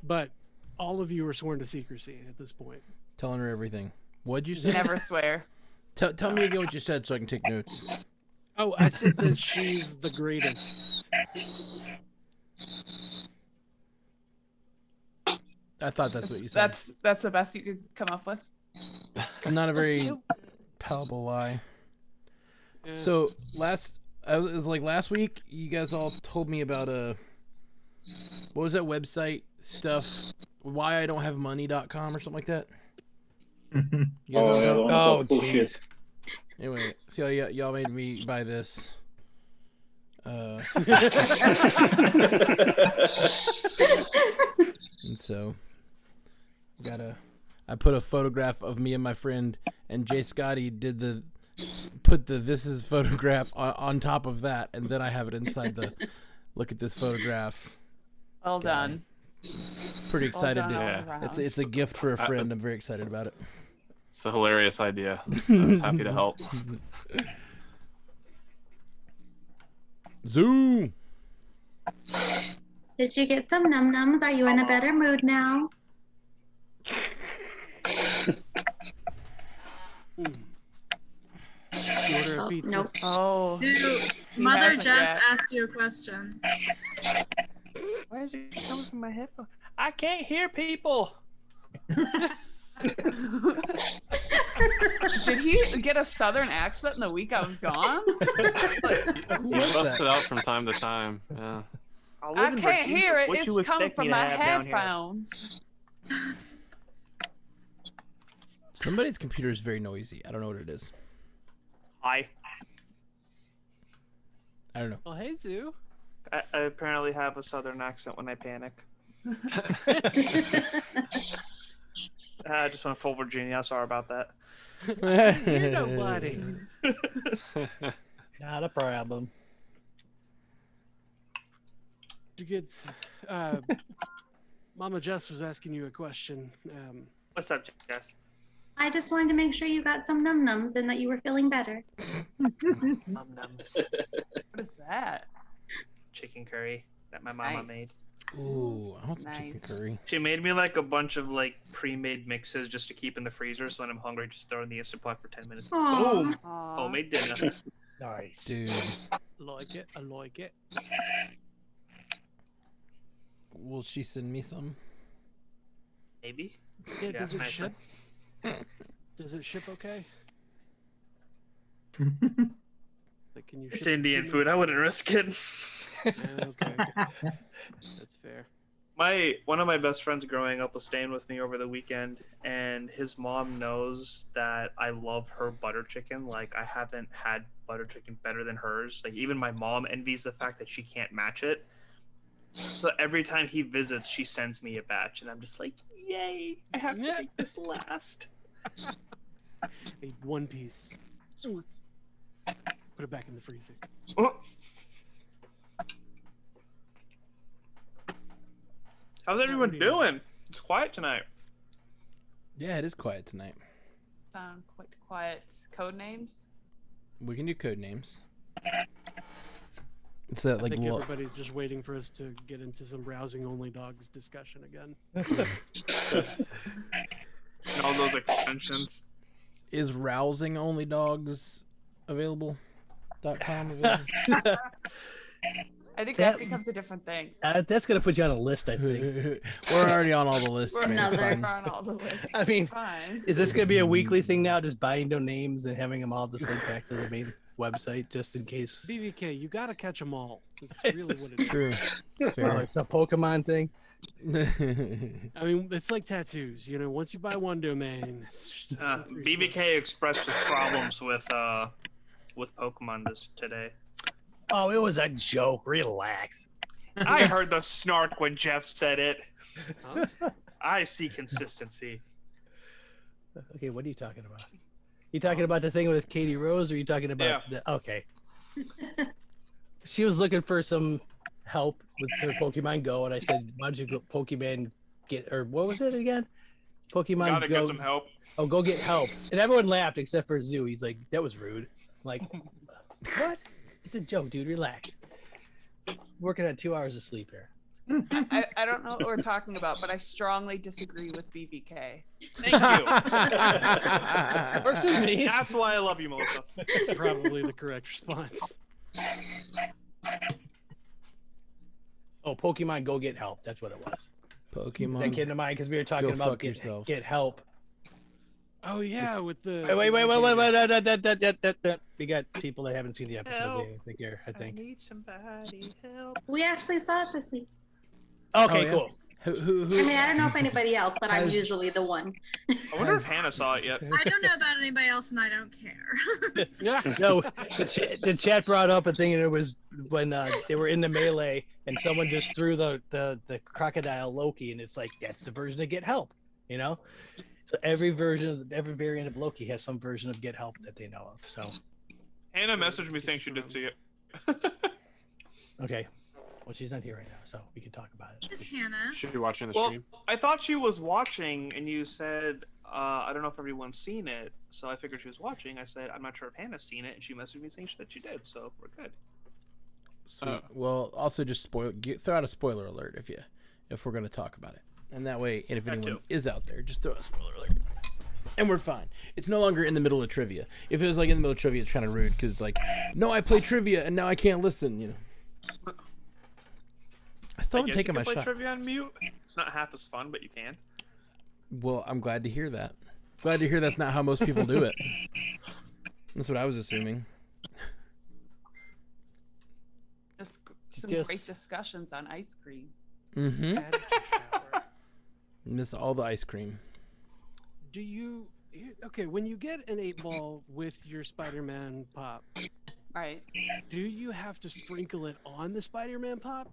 But all of you are sworn to secrecy at this point. Telling her everything. What'd you say? Never swear. Tell me again what you said so I can take notes. Oh, I said that she's the greatest. I thought that's what you said. That's the best you could come up with. Not a very palatable lie. Yeah. So it was like last week. You guys all told me about what was that website stuff? Why I don't have money.com or something like that. You guys all know? Oh, jeez. Anyway, so y'all made me buy this. And so I put a photograph of me and my friend, and Jay Scotty put the this is photograph on top of that, and then I have it inside the look at this photograph. Well done. Pretty excited. Well done all around. It's a gift for a friend. I'm very excited about it. It's a hilarious idea. I was happy to help. Zoom. Did you get some num-nums? Are you in a better mood now? Order a pizza. Nope. Oh. Dude, He Mother hasn't just yet. asked you a question. Why is it coming from my headphone? I can't hear people. Did he get a southern accent in the week I was gone? You bust it out from time to time. Yeah. I can't hear it. What you It's coming expect from me to my have down here? headphones. Somebody's computer is very noisy. I don't know what it is. Hi. I don't know. Well, hey, Zoo. I apparently have a southern accent when I panic. I just went full Virginia. Sorry about that. You're nobody. Not a problem. You get, Mama Jess was asking you a question. What's up, Jess? I just wanted to make sure you got some num-nums and that you were feeling better. Nums. What is that? Chicken curry that my mama made. Ooh, I want some chicken curry. She made me like a bunch of like pre-made mixes just to keep in the freezer, so when I'm hungry, just throw it in the Instant Pot for 10 minutes. Aw. Boom! Aw. Homemade dinner. Nice. Dude. Like it. I like it. Will she send me some? Maybe. Yeah, does it nice. ship? Does it ship okay? Like, can you It's ship Indian food. I wouldn't risk it. Okay. That's fair. One of my best friends growing up was staying with me over the weekend, and his mom knows that I love her butter chicken. Like, I haven't had butter chicken better than hers. Like, even my mom envies the fact that she can't match it. So every time he visits, she sends me a batch, and I'm just like, yay! I have to make this last. Ate one piece. Put it back in the freezer. Oh. How's everyone doing? It's quiet tonight. Yeah, it is quiet tonight. Sound quite quiet. Code names? We can do code names. It's that I like think everybody's just waiting for us to get into some browsing only dogs discussion again. And all those extensions. Is rousing only dogs available? .com available? I think that becomes a different thing. That's gonna put you on a list, I think. We're already on all the lists, We're man. It's fine. on all the lists. I mean, Fine. is this gonna be a weekly thing now? Just buying no names and having them all just link back to the main website, just in case. BVK, you gotta catch them all. That's really what it is. True. It's Oh, fair. it's a Pokemon thing. I mean, it's like tattoos. You know, once you buy one domain, it's just a slippery slope. BBK expressed his problems with Pokemon today. Oh, it was a joke. Relax. I heard the snark when Jeff said it. Huh? I see consistency. Okay, what are you talking about? You talking about the thing with Katie Rose, or are you talking about the? Okay. She was looking for some help with her Pokemon Go, and I said, "Why don't you go Pokemon get or what was it again? Pokemon Gotta Go. get some help. Oh, go get help." And everyone laughed except for Zoo. He's like, "That was rude." Like, what? It's a joke, dude. Relax. Working on 2 hours of sleep here. I don't know what we're talking about, but I strongly disagree with BBK. Thank you. Works with me. That's why I love you, Melissa. That's probably the correct response. Oh, Pokemon Go get help. That's what it was. Pokemon. That came to mind because we were talking Go about fuck yourself. get help. Oh yeah, with the Wait. We got people that haven't seen the episode. Help. I think. I need somebody help. We actually saw it this week. Okay, Oh, yeah. cool. I mean, I don't know if anybody else, but I'm usually the one. I wonder if Hannah saw it yet. I don't know about anybody else, and I don't care. No, the chat brought up a thing, and it was when they were in the melee, and someone just threw the crocodile Loki, and it's like that's the version of Get Help, you know. So every variant of Loki has some version of Get Help that they know of. So Hannah messaged me saying she did see it. okay. Well, she's not here right now, so we can talk about it. Just Hannah. Should be watching the Well, stream. I thought she was watching, and you said, I don't know if everyone's seen it, so I figured she was watching. I said, I'm not sure if Hannah's seen it, and she messaged me saying that she did, so we're good. Sweet. Well, also just throw out a spoiler alert if we're going to talk about it, and that way, and if anyone is out there, just throw a spoiler alert, and we're fine. It's no longer in the middle of trivia. If it was like in the middle of trivia, it's kind of rude because it's like, no, I play trivia and now I can't listen. You know. I still haven't taken my play shot. trivia on mute. It's not half as fun, but you can. Well, I'm glad to hear that. Glad to hear that's not how most people do it. That's what I was assuming. Some great discussions on ice cream. Mm-hmm. Miss all the ice cream. Do you... Okay, when you get an 8-ball with your Spider-Man pop, right? Do you have to sprinkle it on the Spider-Man pop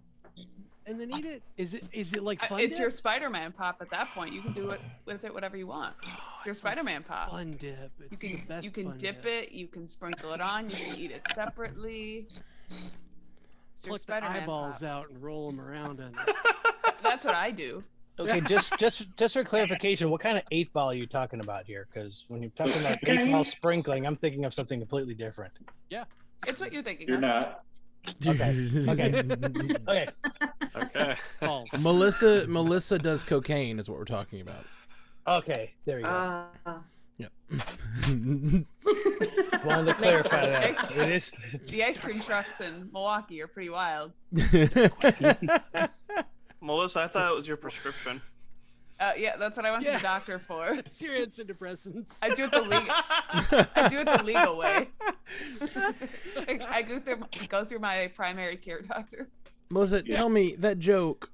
and then eat it? Is it like fun It's dip? your Spider-Man pop at that point. You can do it with it whatever you want. It's your Spider-Man pop. Fun dip. It's the best you can fun dip it. You can sprinkle it on. You can eat it separately. It's your Pluck the Spider-Man eyeballs pop. out and roll them around in That's what I do. Okay, just for clarification, what kind of 8-ball are you talking about here? Because when you're talking about 8-ball sprinkling, I'm thinking of something completely different. Yeah, it's what you're thinking. You're not. Okay. Okay. Okay. Melissa does cocaine, is what we're talking about. Okay, there we go. Yep. Wanted to clarify that. It is. The ice cream trucks in Milwaukee are pretty wild. Melissa, I thought it was your prescription. Yeah, that's what I went to the doctor for. It's your antidepressants. I do it the legal. I do it the legal way. I go through my primary care doctor. Melissa, tell me that joke.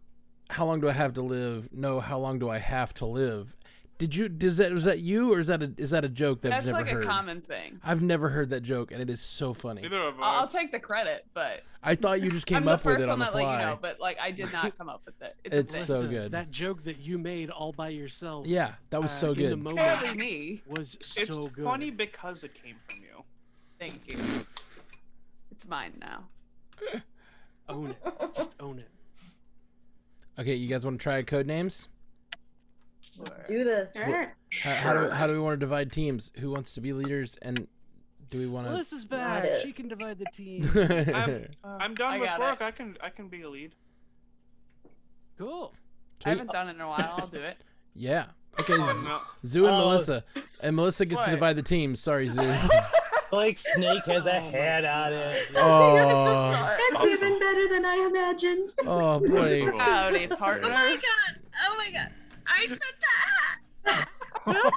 How long do I have to live? No, how long do I have to live? Was that you, or is that a joke that I've That's never like heard? a common thing. I've never heard that joke, and it is so funny. Neither of us. I'll take the credit, but I thought you just came I'm up the with first it on one the that let fly. you know, but like I did not come up with it. It's a thing. so good. That joke that you made all by yourself. Yeah, that was so in good. The moment Apparently me. was It's so good. funny because it came from you. Thank you. It's mine now. Own it. Just own it. Okay, you guys want to try code names? Let's do this. How do we want to divide teams? Who wants to be leaders, and do we want to? Melissa's back. She can divide the team. I'm done I with got work. it. I can be a lead. Cool. I haven't done it in a while. I'll do it. Yeah. Okay. No. Zoo and Melissa, and Melissa gets to divide the teams. Sorry, Zoo. Like Snake has a hat on it. Oh. That's even better than I imagined. Oh boy. Howdy, partner. Oh my god! Oh my god! I said that.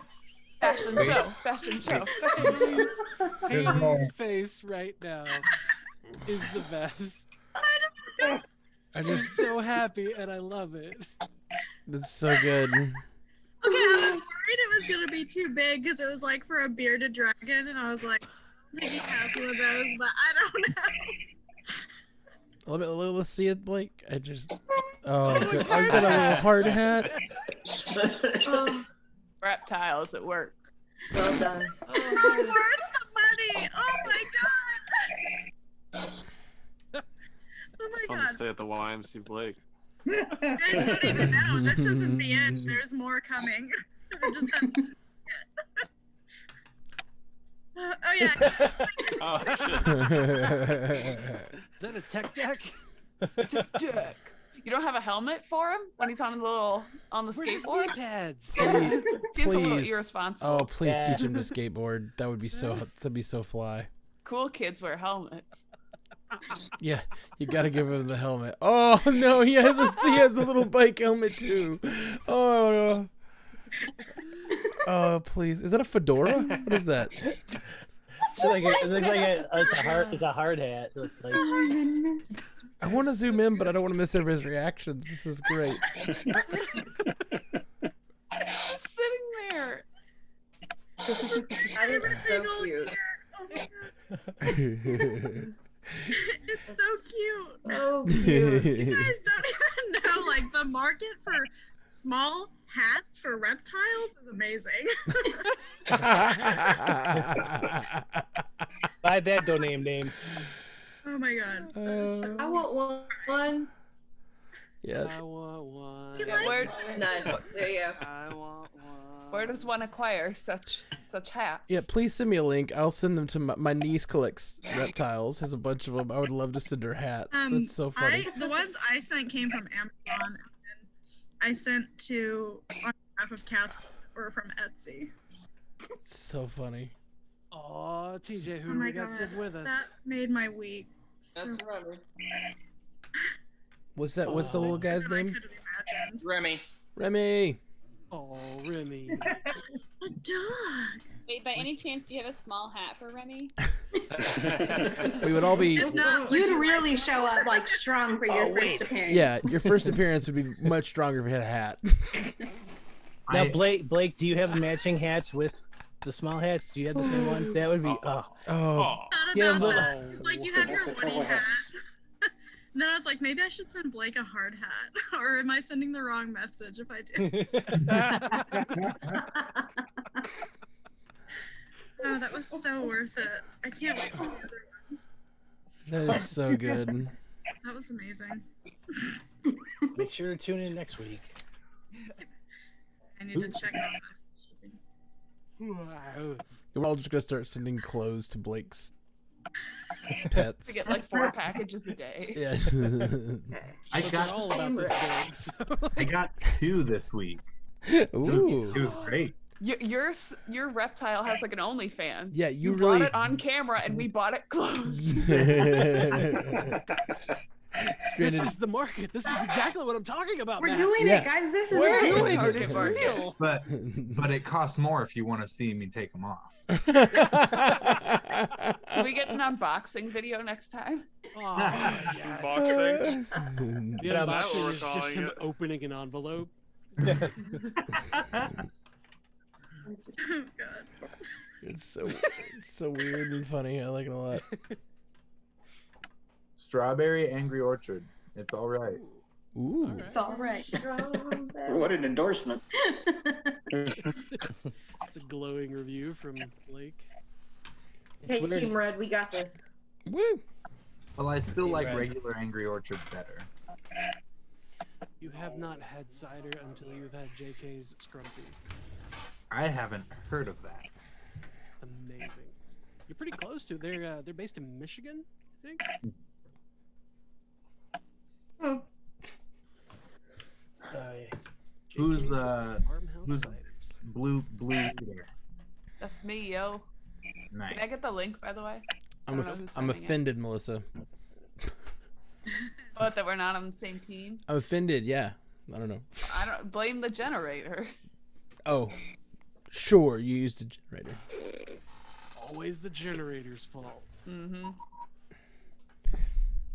Fashion show. Fashion show. Fashion show. Haley's face right now is the best. I I'm just so happy and I love it. That's so good. Okay, I was worried it was gonna be too big because it was like for a bearded dragon, and I was like, maybe have one of those, but I don't know. Let's see it, Blake. I just. Oh, good. I got a little hard hat. Reptiles at work. Well done. Worth the money! Oh my god! Oh It's my fun to god! stay at the YMC Blake. You guys don't even know. This isn't the end. There's more coming. I just have... Oh yeah. Oh shit. Is that a tech deck? Dick. You don't have a helmet for him when he's on the Where's his skateboard? knee pads? Seems a little Please. irresponsible. Oh, please teach him to skateboard. That would be that'd be so fly. Cool kids wear helmets. Yeah, you gotta give him the helmet. Oh no, he has a little bike helmet too. Oh no. Oh please, is that a fedora? What is that? It looks like it's a hard hat. It looks like. Oh my goodness. I want to zoom in, but I don't want to miss everybody's reactions. This is great. Just sitting there. That is so cute. It's so cute. Oh, cute. You guys don't even know, like, the market for small hats for reptiles is amazing. Buy that domain name. Oh my god. That is so I want one. Yes. I want one. Yeah, where, Nice. There you go. I want one. where does one acquire such hats? Yeah, please send me a link. I'll send them to my niece collects reptiles. Has a bunch of them. I would love to send her hats. That's so funny. The ones I sent came from Amazon, and I sent to on behalf of cats or from Etsy. So funny. Oh, TJ, who Oh do my we got god, sitting with us? that made my week. So That's Remy. What's that? What's the little guy's than I name? could have imagined. Remy. Remy. Oh, Remy. A dog. Wait, by any chance, do you have a small hat for Remy? We would all be. If not, would You'd you really show up like strong for your first appearance. Yeah, your first appearance would be much stronger if you had a hat. Now, Blake, do you have matching hats with the small hats? Do you have the same ones? That would be. Oh. Thought Yeah, about but- that. Like, you have your Woody hat. And then I was like, maybe I should send Blake a hard hat. Or am I sending the wrong message if I do? Oh, that was so worth it. I can't wait for the other ones. That is so good. That was amazing. Make sure to tune in next week. I need to check out We're all just gonna start sending clothes to Blake's pets. We get like 4 packages a day. Yeah. I So got they're all about this big, so- I got 2 this week. Ooh. It was great. Your reptile has like an OnlyFans. Yeah, you brought really- it on camera and we bought it closed. This is the market. This is exactly what I'm talking about. We're Matt. doing Yeah. it, guys. This is We're it. doing Target it. market. But it costs more if you want to see me take them off. Can we get an unboxing video next time? Unboxing. The Is that what unboxing we're is just calling him it? opening an envelope. Oh god. It's so weird and funny. I like it a lot. Strawberry Angry Orchard. It's all right. Ooh. It's all right. What an endorsement. It's a glowing review from Blake. Hey, Team Red, we got this. Woo. Well, I still like Right. regular Angry Orchard better. You have not had cider until you've had JK's Scrumpy. I haven't heard of that. Amazing. You're pretty close to. They're based in Michigan, I think. Who's Farmhouse ciders. blue leader? That's me, yo. Nice. Can I get the link, by the way? I I'm don't know who's I'm sending it. offended, Melissa. What, that we're not on the same team? I'm offended. Yeah. I don't know. I don't blame the generator. Oh, sure. You used a generator. Always the generator's fault. Mm-hmm. Can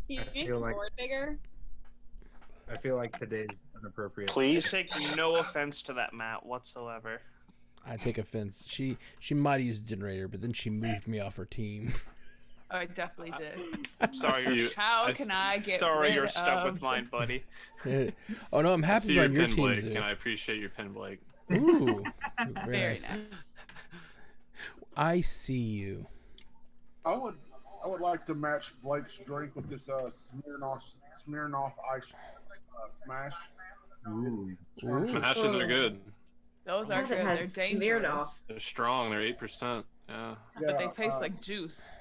you I make feel the like- board bigger? I feel like today's inappropriate. I take no offense to that, Matt, whatsoever. I take offense. She might have used a generator, but then she moved me off her team. Oh, I definitely did. I'm sorry, you're How can I get sorry rid you're stuck of... with mine, buddy. Oh no, I'm I happy see you're your on your pin, team, Blake, Zoo. and I appreciate your pin, Blake. Ooh, very Very nice. nice. I see you. I would like to match Blake's drink with this Smirnoff Ice Smash. Ooh. Smashes are good. Those I are haven't good. had They're Smirnoff. dangerous. They're strong. They're 8%. Yeah. But they taste like juice.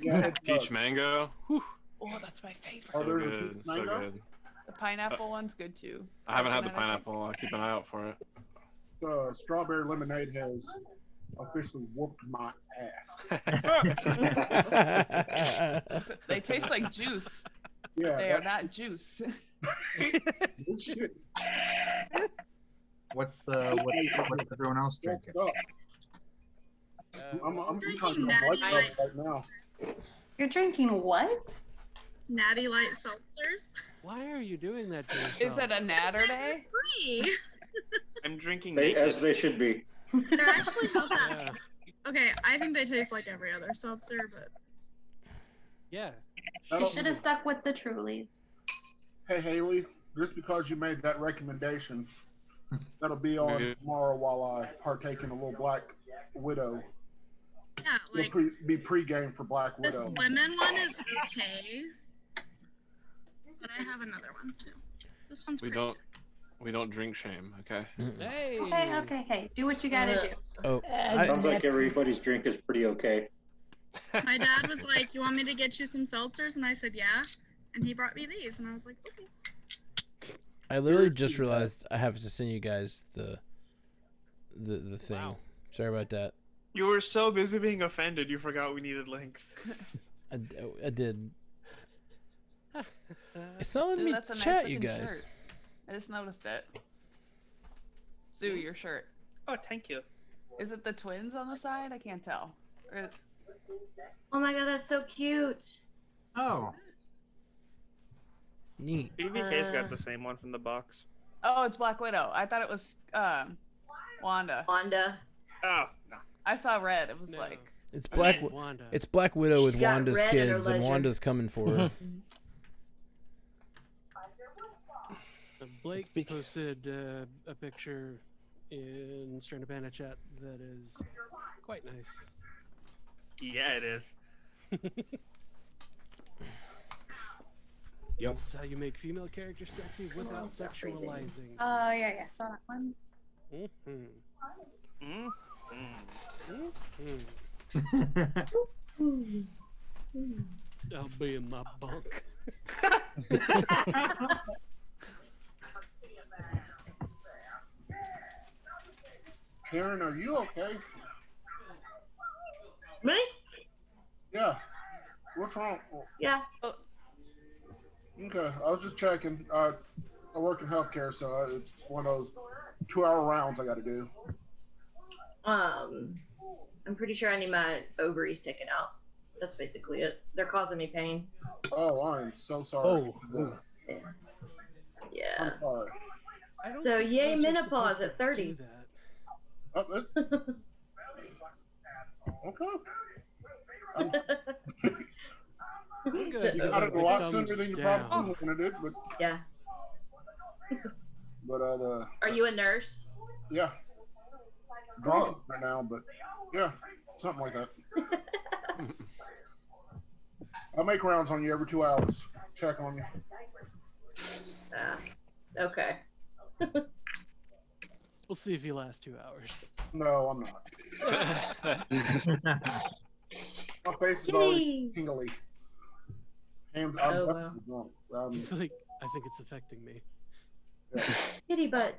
Yeah, it Peach does. mango. Whew. Oh, that's my favorite. So there's a good. peach So mango? good. The pineapple one's good too. I haven't had the Banana cake. pineapple. I'll keep an eye out for it. The strawberry lemonade has officially whooped my ass. They taste like juice. Yeah, They are not juice. shit. What's everyone else drinking? I'm Drinking trying to get natty Black light. right now. You're drinking what? Natty light seltzers. Why are you doing that to yourself? Is it a natter day? Free. I'm drinking They, naked. as they should be. They're actually not that. Okay, I think they taste like every other seltzer, but Yeah. You should have stuck with the Trulies. Hey Haley, just because you made that recommendation, that'll be on Yeah. tomorrow while I partake in a little Black Widow. yeah, like Be pre-game for Black this Widow. lemon one is okay. But I have another one too. This one's We great. don't drink shame, okay? Hey. Okay. Hey, do what you gotta do. Oh, Sounds like everybody's drink is pretty okay. My dad was like, "You want me to get you some seltzers?" And I said, "Yeah." And he brought me these, and I was like, "Okay." I literally just realized I have to send you guys the thing. Wow. Sorry about that. You were so busy being offended, you forgot we needed links. I did. It's not letting Dude, me that's a nice chat, you looking guys. shirt. I just noticed it. Sue, your shirt. Oh, thank you. Is it the twins on the side? I can't tell. Or- Oh my god, that's so cute. Oh. Neat. BBK's got the same one from the box. Oh, it's Black Widow. I thought it was Wanda. Wanda. Oh, no. I saw red. It was like It's Black. Wanda. It's Black Widow with She's got Wanda's red in her kids, and ledger. Wanda's coming for her. Blake posted a picture in Sternabana chat that is quite nice. Yeah, it is. Yep. This is how you make female characters sexy without sexualizing. Yeah, saw that one. Mm-hmm. I'll be in my bunk. Karen, are you okay? Me? Yeah. What's wrong? Yeah. Okay, I was just checking. I work in healthcare, so it's one of those 2-hour rounds I got to do. I'm pretty sure I need my ovaries taken out. That's basically it. They're causing me pain. Oh, I'm so sorry. Oh. Yeah. I'm sorry. I don't So think yay girls are menopause supposed at to 30. do that. Okay. We're good So- because Got it it a lot comes sooner than you down. probably wanted it, but Yeah. But Are you a nurse? yeah, drunk right now, but yeah, something like that. I make rounds on you every 2 hours. Check on you. Okay. We'll see if you last 2 hours. No, I'm not. My face is already tingly. Hands, I'm Oh, definitely drunk. He's like, I think it's affecting me. Kitty butt.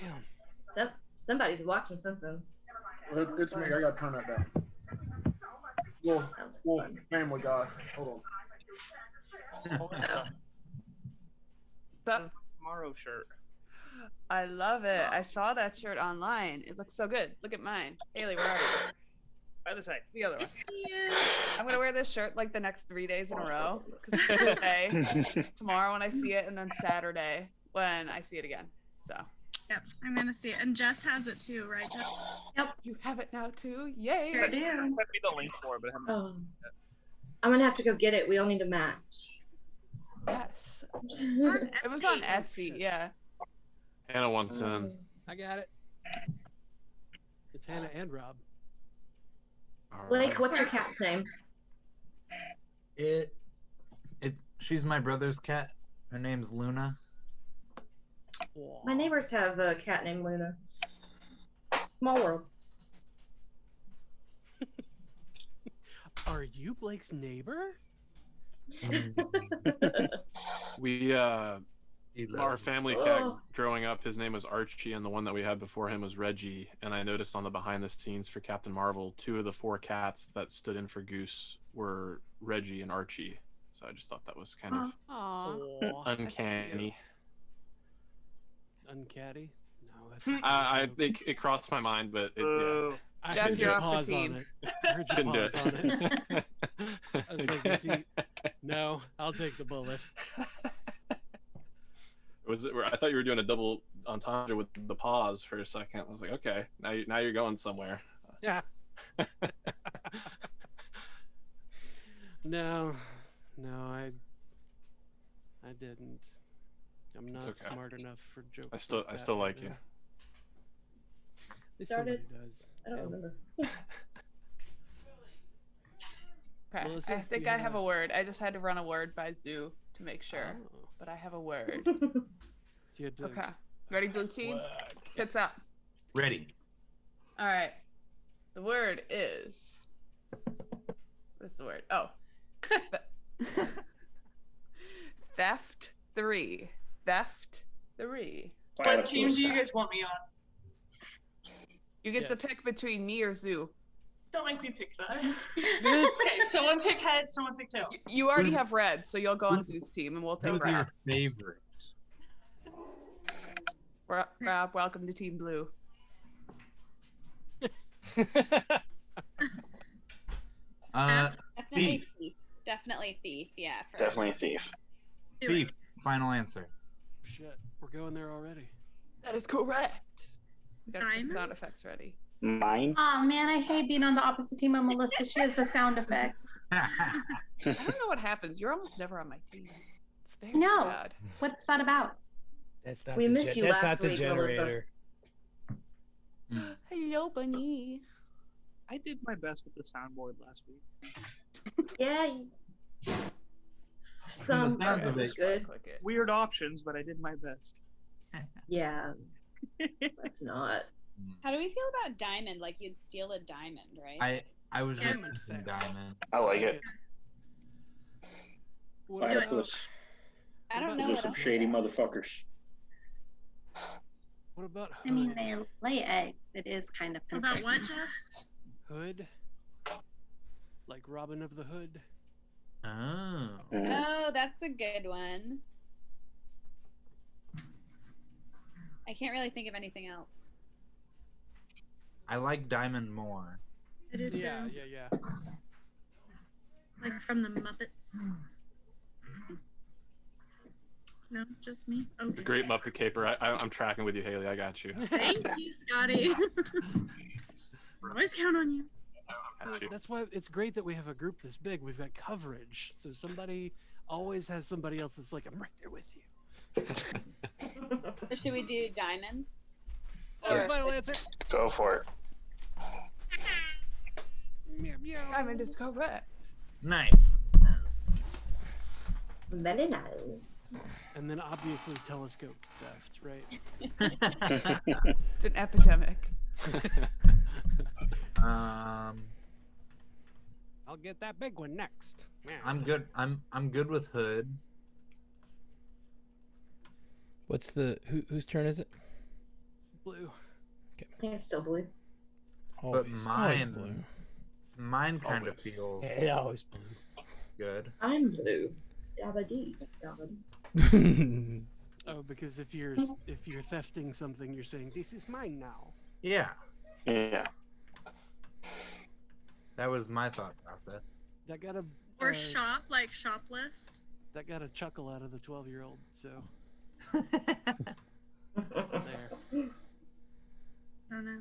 Damn. Somebody's watching something. It's me. I gotta turn that down. Well, Family Guy. Hold on. that Tomorrow shirt. I love it. I saw that shirt online. It looks so good. Look at mine. Haley, where are you? By the side. The other one. I'm gonna wear this shirt like the next 3 days in a row. Because today, tomorrow when I see it, and then Saturday when I see it again. So. Yep, I'm gonna see it. And Jess has it too, right, Jess? Yep, you have it now too. Yay! Sure do. Send me the link for it, but I haven't. Oh. I'm gonna have to go get it. We all need to match. Yes. It was on Etsy. Yeah. Hannah wants in. I got it. It's Hannah and Rob. Blake, what's your cat's name? She's my brother's cat. Her name's Luna. My neighbors have a cat named Luna. Small world. Are you Blake's neighbor? We our family cat Oh. growing up, his name was Archie, and the one that we had before him was Reggie. And I noticed on the behind the scenes for Captain Marvel, 2 of the 4 cats that stood in for Goose were Reggie and Archie. So I just thought that was kind of Aww. uncanny. Uncatty? No, that's. I think it crossed my mind, but yeah. Jeff, heard you're you off the pause on team. it. I heard you Couldn't do pause on it. I was like, is he... No, I'll take the bullet. Was it? I thought you were doing a double entendre with the pause for a second. I was like, okay, now you're going somewhere. Yeah. No, I didn't. I'm not okay. smart enough for jokes. I still like you. At least somebody does. I don't remember. Okay, Melissa, I think you I have have a word. I just had to run a word by Zoo to make sure, but I have a word. You had to- Okay, ready, blue team? Tits up. Ready. All right. The word is. What's the word? Oh. Theft 3. Theft 3. What team do you guys want me on? You get to pick between me or Zoo. Don't make me pick that. Okay, someone pick head, someone pick tails. You already have red, so you'll go on Zoo's team, and we'll take Who's your red. favorite? Rob, welcome to Team Blue. Definitely Thief. thief. Definitely thief. Yeah. For Definitely thief. Thief. Final answer. Shit, we're going there already. That is correct. We got the sound effects ready. Mine? Oh man, I hate being on the opposite team of Melissa. She has the sound effects. I don't know what happens. You're almost never on my team. It's very No. sad. What's that about? That's not We the missed you that's last not the week, generator. Hello, bunny. I did my best with the soundboard last week. Yeah. Some sounds are of it. good. Weird options, but I did my best. Yeah. That's not. How do we feel about diamond? Like you'd steal a diamond, right? I was just Diamond thinking theft. diamond. I like it. What about, Platypus. I don't know Those are what some else. shady motherfuckers. what about I mean, hood? they lay eggs. It is kind of About what, concerning. Jeff? Hood? Like Robin of the Hood? Oh. Oh, that's a good one. I can't really think of anything else. I like diamond more. I do too. Yeah. Like from the Muppets. No, just me. The Okay. Great Muppet Caper. I'm tracking with you, Haley. I got you. Thank you, Scotty. Always count on you. Got you. That's why it's great that we have a group this big. We've got coverage. So somebody always has somebody else that's like, I'm right there with you. So should we do diamond? Oh, final answer. Go for it. Meow, meow. Diamond is correct. Nice. Very nice. And then obviously telescope theft, right? It's an epidemic. I'll get that big one next. Meow. I'm good. I'm good with hood. What's the whose turn is it? Blue. Yeah, it's still blue. But Always mine, mine kind of Always. feels It always blue. good. I'm blue. Dabba dee. Dabba dee. blue. Oh, because if you're thefting something, you're saying this is mine now. Yeah, Yeah. that was my thought process. That got a Or shop, like shoplift. that got a chuckle out of the 12-year-old. So there. I don't know.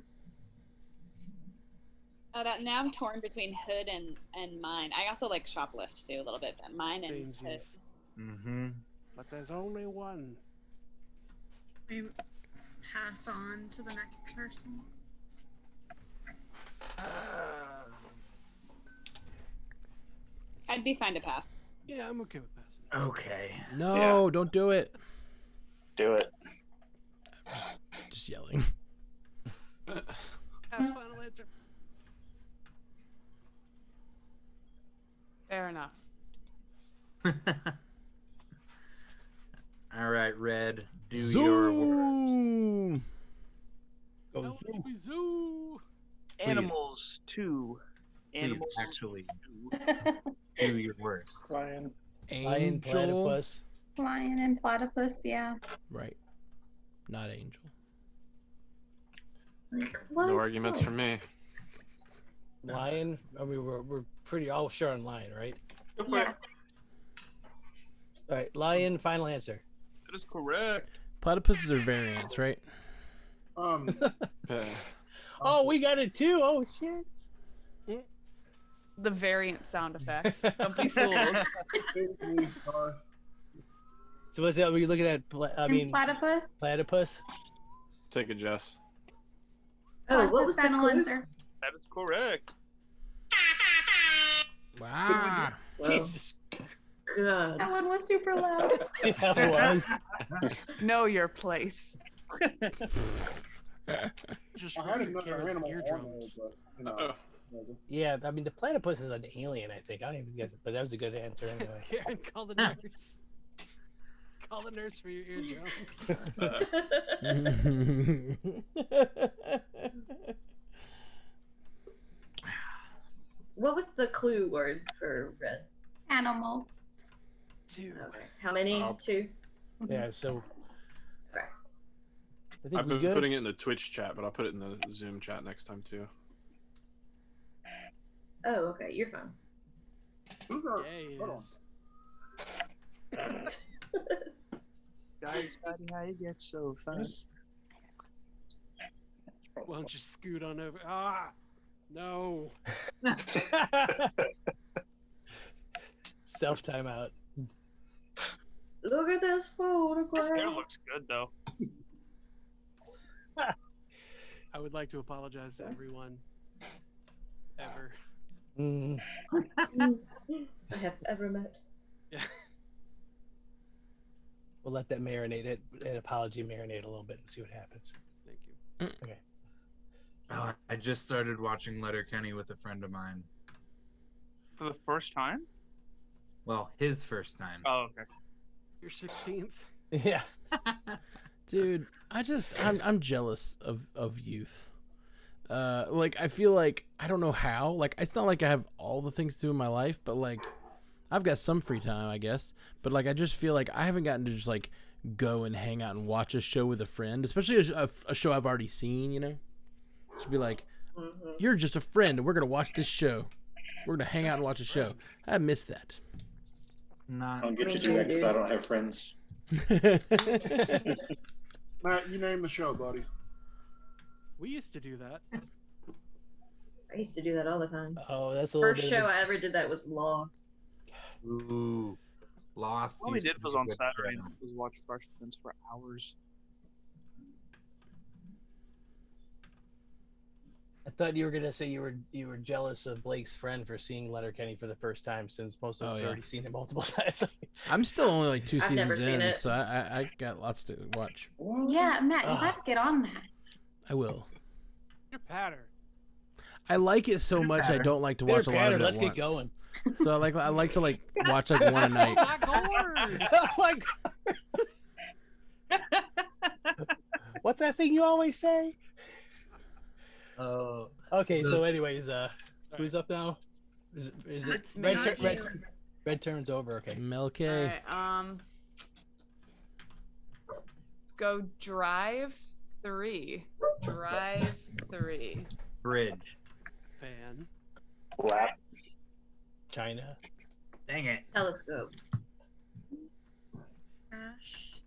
Oh, that now I'm torn between hood and mine. I also like shoplift too a little bit, but mine and hood. Samesies. Mm-hmm. But there's only one. We pass on to the next person. I'd be fine to pass. Yeah, I'm okay with passing. Okay. No, don't do it. Do it. Just yelling. Pass final answer. Fair enough. All right, Red. Do your words. Zoom. Go Zoom. Zoo. Animals 2. Please, Animals actually, 2. do your words. Lion, Angel. platypus. Lion and platypus, yeah. Right. not Angel. No arguments from me. Lion. I mean, we're pretty all sure on Lion, right? Yeah. All right, Lion. Final answer. That is correct. Platypuses are variants, right? Oh, we got it too. Oh shit. The variant sound effect. Don't be fooled. So what's that? Were you looking at? I mean, platypus. Platypus. Take a guess. Oh, what was the final answer? That is correct. Wow. Jesus. God. That one was super loud. Yeah, it was. Know your place. Just I had read another Garrett's animal on there, eardrums. but you know. maybe. Yeah, I mean the platypus is an alien, I think. I don't even guess it, but that was a good answer anyway. Karen, call the nurse. Call the nurse for your eardrums. What was the clue word for red? Animals. 2. Okay. How many? 2. Yeah, so Okay. I think I've we been good. putting it in the Twitch chat, but I'll put it in the Zoom chat next time too. Oh, okay. You're fine. Who's our? Yeah, he Hold on. is. Guys, how you get so fast? Why don't you scoot on over? Ah, no. Self timeout. Look at this photograph. His hair looks good though. I would like to apologize to everyone. Ever. Mm. I have ever met. Yeah. We'll let that marinate it, an apology marinate a little bit and see what happens. Thank you. Okay. Oh, I just started watching Letterkenny with a friend of mine. For the first time? Well, his first time. Oh, okay. Your 16th. Yeah. Dude, I'm jealous of youth. Like I feel like I don't know how. Like it's not like I have all the things to do in my life, but like I've got some free time, I guess. But like I just feel like I haven't gotten to just like go and hang out and watch a show with a friend, especially a show I've already seen. You know, just be like, you're just a friend, and we're gonna watch this show. We're gonna hang out and watch a show. I miss that. Not. I don't get to do that because I don't have friends. Matt, you name the show, buddy. We used to do that. I used to do that all the time. Oh, that's a little First bit show of I ever did that was Lost. Ooh, Lost. All we used did to was be a on good Saturday show. was watch Fresh Prince for hours. I thought you were gonna say you were jealous of Blake's friend for seeing Letterkenny for the first time, since most of us yeah. already seen it multiple times. I'm still only like 2 I've never seasons seen in, it. so I got lots to watch. Yeah, Matt, you got to get on that. I will. Your pattern. I like it so much I don't like to watch a lot of it Let's at get once. going. So I like to like watch like one a night. Oh my God. What's that thing you always say? Oh. Okay, so anyways, who's up now? Is it It's red, me. red turns over? Okay. Mel All K. right, let's go drive 3. Drive 3. Bridge. Fan. Lap. China. Dang it. Telescope. Gosh.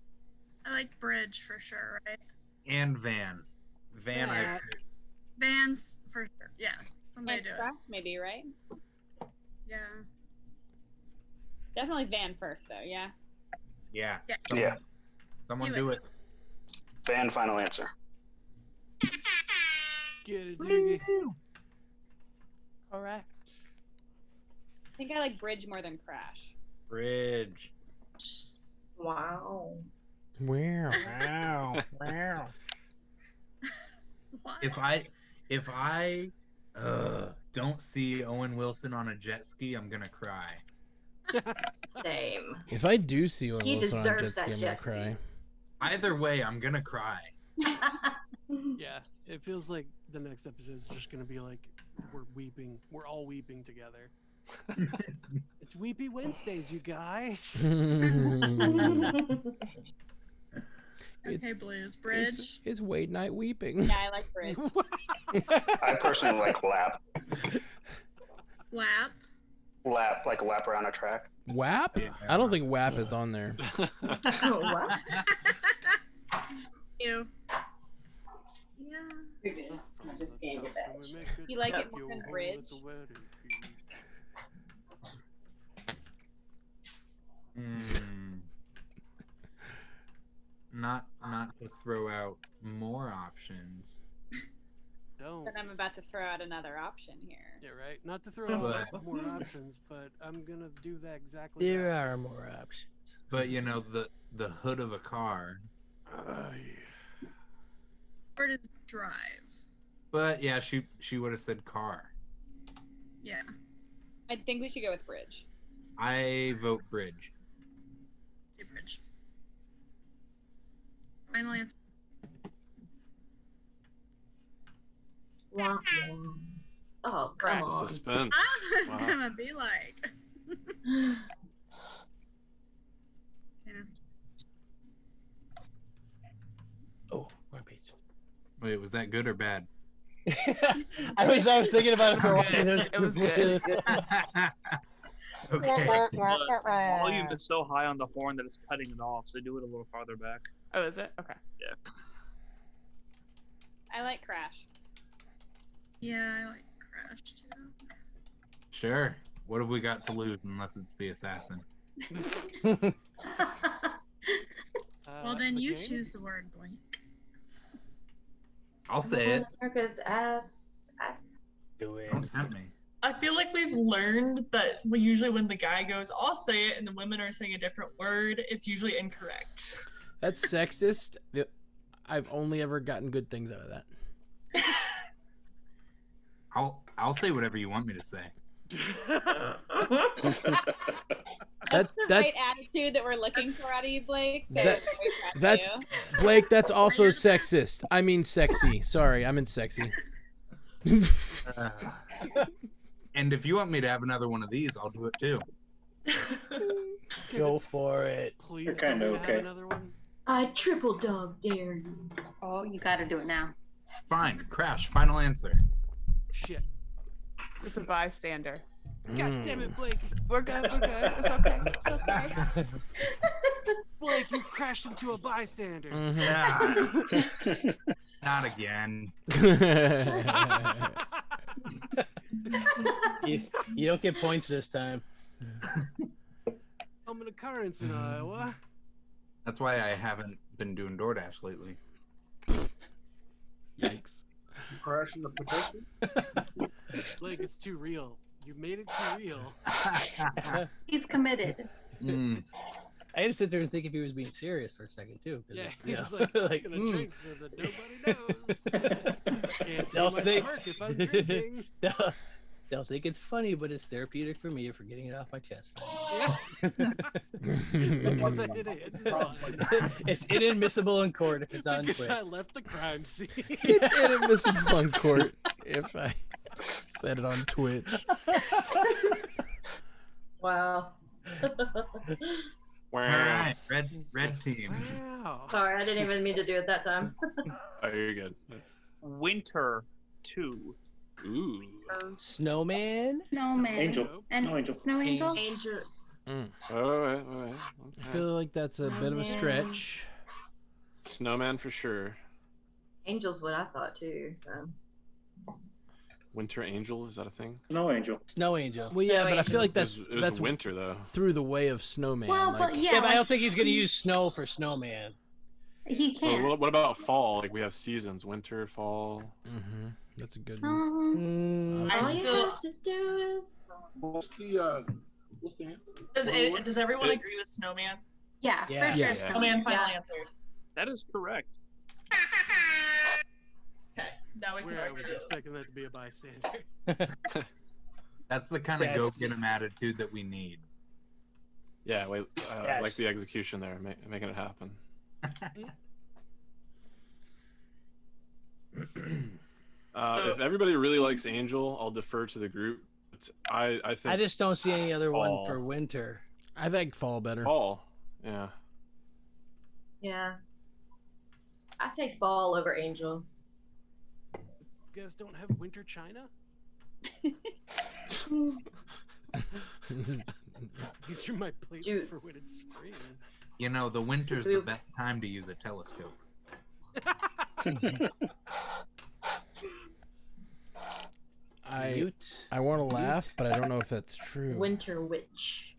I like bridge for sure, right? And van. Van. Yeah. Vans for sure. Yeah. Somebody And do it. crash maybe, right? Yeah. Definitely van first though, yeah. Yeah. Yeah. Someone, Yeah. someone Do do it. it. Van final answer. Get it, Doogie. Correct. I think I like bridge more than crash. Bridge. Wow. Wow. Wow. What? If I don't see Owen Wilson on a jet ski, I'm gonna cry. Same. If I do see Owen He Wilson on a jet deserves ski, that I'm gonna jet ski. cry. Either way, I'm gonna cry. Yeah, it feels like the next episode is just gonna be like we're weeping. We're all weeping together. It's Weepy Wednesdays, you guys. Okay, Blues. Bridge. It's Wade Night Weeping. Yeah, I like bridge. I personally like lap. Lap. Lap, like a lap around a track. WAP? I don't think WAP is on there. What? You. Yeah. I just scanned your badge. You like it more than bridge? Not to throw out more options. Don't. But I'm about to throw out another option here. Yeah, right. Not to throw out more options, but I'm gonna do that exactly. There are more options. But you know, the hood of a car. Or does drive? But yeah, she would have said car. Yeah. I think we should go with bridge. I vote bridge. Say bridge. Final answer. Oh, come on. Suspense. I was Wow. gonna be like. Oh, wrong page. Wait, was that good or bad? I was thinking about it for a while. It was good. Okay. The volume is so high on the horn that it's cutting it off, so do it a little farther back. Oh, is it? Okay. Yeah. I like crash. Yeah, I like crash too. Sure. What have we got to lose unless it's the assassin? Well, then you choose the word blank. I'll say it. America's ass. Do it. Don't tempt me. I feel like we've learned that usually when the guy goes, I'll say it, and the women are saying a different word, it's usually incorrect. That's sexist. I've only ever gotten good things out of that. I'll say whatever you want me to say. That's the that's right attitude that we're looking for out of you, Blake. So that's Blake. That's also sexist. I mean sexy. Sorry, I meant sexy. And if you want me to have another one of these, I'll do it too. Go for it. Please You're kinda don't have okay. another one. I triple dog dare you. Oh, you got to do it now. Fine. Crash. Final answer. Shit. It's a bystander. God damn it, Blake. We're good. We're good. It's okay. It's okay. Blake, you crashed into a bystander. Yeah. Not again. You don't get points this time. Common occurrence in Iowa. That's why I haven't been doing DoorDash lately. Yikes. You crashing the petition? Blake, it's too real. You made it too real. He's committed. Mm. I had to sit there and think if he was being serious for a second too. Yeah, you he know, was like, I'm gonna drink so that nobody knows. Can't see my smirk if I'm drinking. They'll think it's funny, but it's therapeutic for me for getting it off my chest. Yeah. Because I did it. It's inadmissible in court if it's on Because Twitch. I left the crime scene. It's inadmissible in court if I said it on Twitch. Wow. All right, red team. Wow. Sorry, I didn't even mean to do it that time. Oh, you're good. Winter 2. Ooh. Snowman? Snowman. Angel. And No, Angel. Snow Angel? Angel. All right. I feel like that's a bit of a stretch. Snowman for sure. Angel's what I thought too. So. Winter Angel, is that a thing? Snow Angel. Snow Angel. Well, yeah, Snow but I feel like It was that's winter though. through the way of snowman. Well, like, but Yeah, but I like, don't think he's gonna use snow for snowman. he Well, can't. what about fall? Like we have seasons: winter, fall. that's a good one. I All you still. have to do is. What's the Does everyone agree with Snowman? Yeah, Yeah. for Yeah. sure. Snowman, final Yeah. answer. That is correct. Okay, now we can Where I argue was this. expecting that to be a bystander. That's the kind of Yes. go get 'em attitude that we need. Yeah, wait. Yes. Like the execution there, making it happen. If everybody really likes Angel, I'll defer to the group. But I think I just don't see any other fall. one for winter. I think fall better. fall. Yeah. Yeah. I say fall over Angel. You guys don't have winter China? These are my plates for when it's spring. You know, the winter's the best time to use a telescope. I want to laugh, but I don't know if that's true. Winter Witch.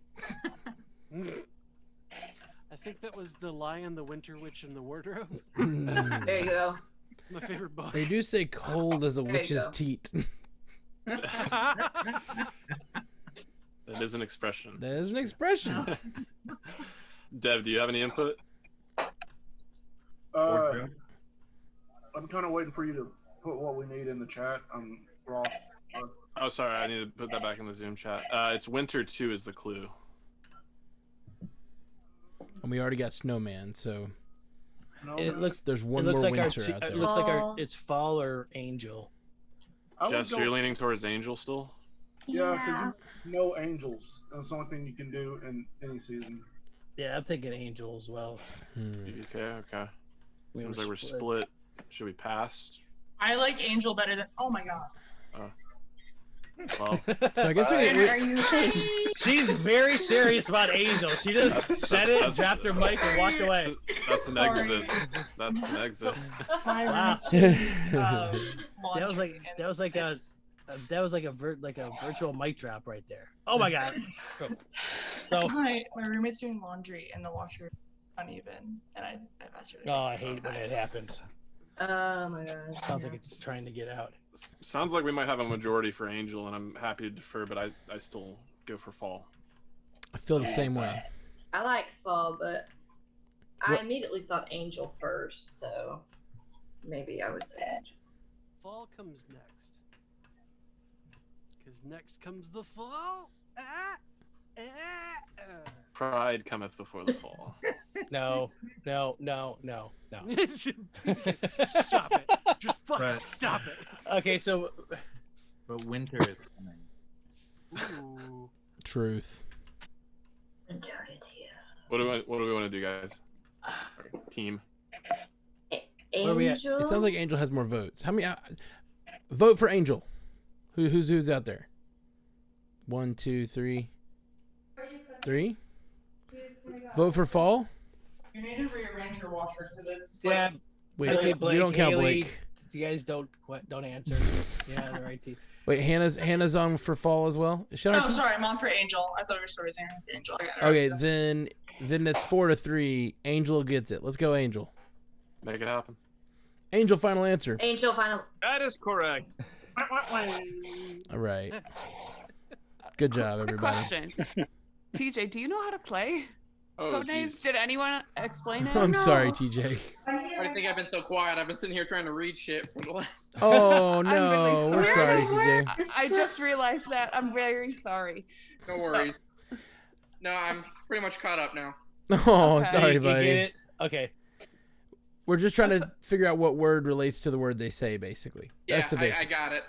I think that was The Lion, the Winter Witch, and the Wardrobe. There you go. My favorite book. They do say cold as a There you witch's go. teat. That is an expression. That is an expression. Dev, do you have any input? I'm kind of waiting for you to put what we need in the chat. I'm Ross. Oh, sorry, I need to put that back in the Zoom chat. It's winter 2 is the clue. And we already got Snowman, so It looks. there's one it looks more like winter our, out there. It looks like it's fall or angel. Jess, you're leaning towards Angel still? Yeah, because you know angels. That's the only thing you can do in any season. Yeah, I'm thinking angel as well. Okay. We Seems were like we're split. split. Should we pass? I like Angel better than. Oh my god. Well, So I guess She's very serious about Angel. She just said it, dropped her mic, and walked away. That's an exit. That's an exit. Wow. That was like a virtual mic drop right there. Oh my god. So my roommate's doing laundry and the washer is uneven, and I've asked her to I hate when it happens. Oh my god. Sounds like it's trying to get out. Sounds like we might have a majority for Angel, and I'm happy to defer, but I still go for fall. I feel the same way. I like fall, but I What- immediately thought angel first, so maybe I would say angel. Fall comes next. Because next comes the fall. Pride cometh before the fall. No. Stop it. Just fucking stop it. Okay, so But winter is coming. Ooh. Truth. What do we want to do, guys? Team. Where are we at? It sounds like Angel has more votes. How many? Vote for Angel. Who's out there? 1, 2, 3. 3. Vote for fall. You need to rearrange your washer because it's. yeah. Wait, I see Blake, you don't count Haley. Blake. If you guys don't answer. Yeah, the right team. Wait, Hannah's on for fall as well. Is she on our Oh, team? sorry, I'm on for Angel. I thought you were still raising for Angel. Okay, then it's 4-3. Angel gets it. Let's go, Angel. Make it happen. Angel, final answer. Angel final. That is correct. All right. Good job, Quick everybody. question. TJ, do you know how to play Oh, Codenames? Did anyone explain it? I'm sorry, TJ. I think I've been so quiet. I've been sitting here trying to read shit for the last. Oh I'm no, really we're sorry, TJ. I just realized that. I'm very sorry. No So- worries. No, I'm pretty much caught up now. Oh, Okay. sorry, You buddy. get it? Okay. We're just trying to figure out what word relates to the word they say, basically. Yeah, That's the basics. I got it.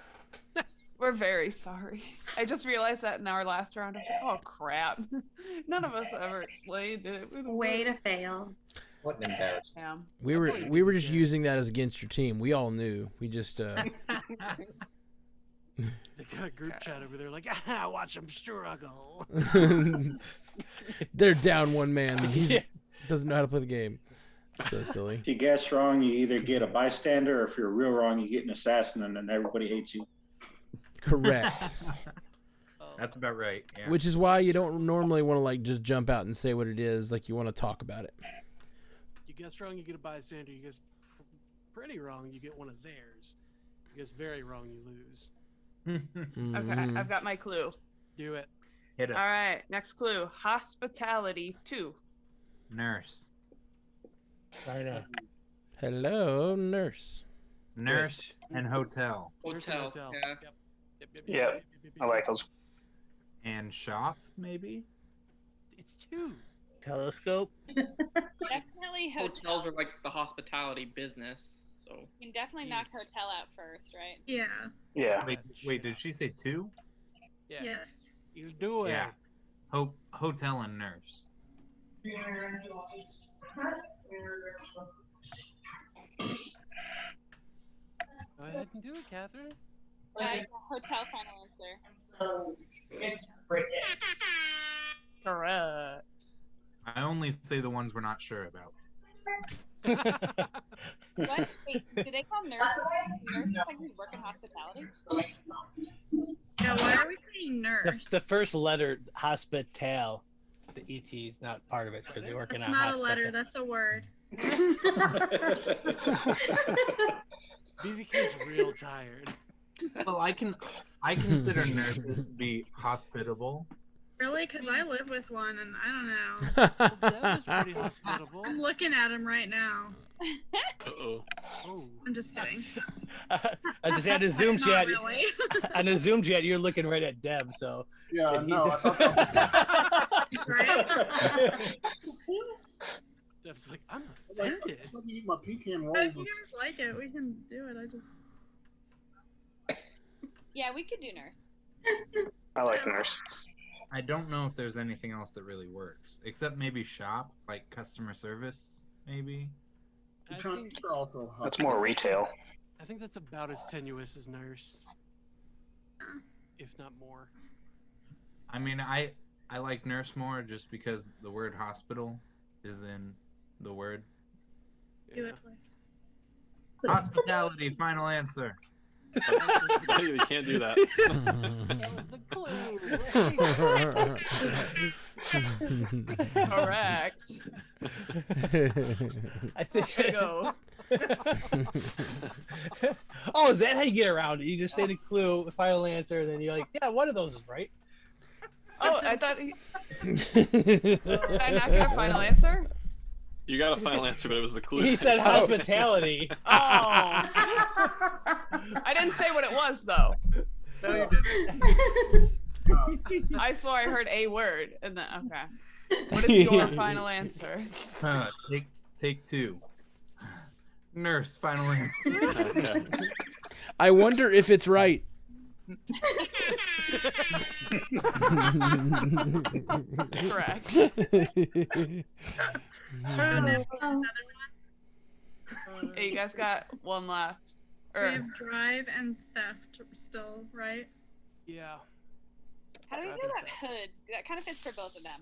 We're very sorry. I just realized that in our last round. I was like, oh crap. None of us ever explained it. Way to fail. What an embarrassment. Yeah. We were just using that as against your team. We all knew. We just They got a group chat over there like, watch them struggle. they're down one man. He doesn't know how to play the game. So silly. If you guess wrong, you either get a bystander, or if you're real wrong, you get an assassin, and then everybody hates you. Correct. That's about right. Yeah. Which is why you don't normally want to like just jump out and say what it is. Like you want to talk about it. You guess wrong, you get a bystander. You guess pretty wrong, you get one of theirs. You guess very wrong, you lose. Okay, I've got my clue. Do it. Hit us. All right, next clue. Hospitality 2. Nurse. Hello, nurse. Nurse and hotel. Hotel. Yeah. Yeah, I like those. And shop, maybe? It's 2. Telescope. Definitely hotel. Hotels are like the hospitality business, so. You can definitely knock hotel out first, right? Yeah. Yeah. Wait, did she say 2? Yeah. Yes. You do it. Yeah. Hotel and nurse. Go ahead and do it, Catherine. Hotel final answer. So it's British. Correct. I only say the ones we're not sure about. What? Wait, do they call nurses technically work in hospitality? Yeah, why are we saying nurse? The first letter, hospital, the ET is not part of it because they work in That's a not hospital. a letter, that's a word. BBK's real tired. Well, I consider nurses to be hospitable. Really? Because I live with one and I don't know. That is pretty hospitable. I'm looking at him right now. Uh-oh. I'm just kidding. I just had a Zoom Not chat. really. On the Zoom chat, you're looking right at Deb, so. Yeah, no, I thought Deb's like, I'm like, offended. let me eat my pecan rolls. If you guys like it, we can do it. I just. Yeah, we could do nurse. I like nurse. I don't know if there's anything else that really works, except maybe shop, like customer service, maybe. That's more retail. I think that's about as tenuous as nurse, if not more. I mean, I like nurse more just because the word hospital is in the word. Yeah. Hospitality, final answer. You can't do that. Correct. I think. Way to go. Oh, is that how you get around it? You just say the clue, final answer, and then you're like, yeah, one of those is right. Oh, I thought did I not get a final answer? You got a final answer, but it was the clue. He said hospitality. Oh. I didn't say what it was though. No, you didn't. I swore I heard a word, and then okay. What is your final answer? Take two. Nurse, final answer. I wonder if it's right. Correct. Hey, you guys got one left. We have drive and theft still, right? Yeah. How do we feel about hood? That kind of fits for both of them.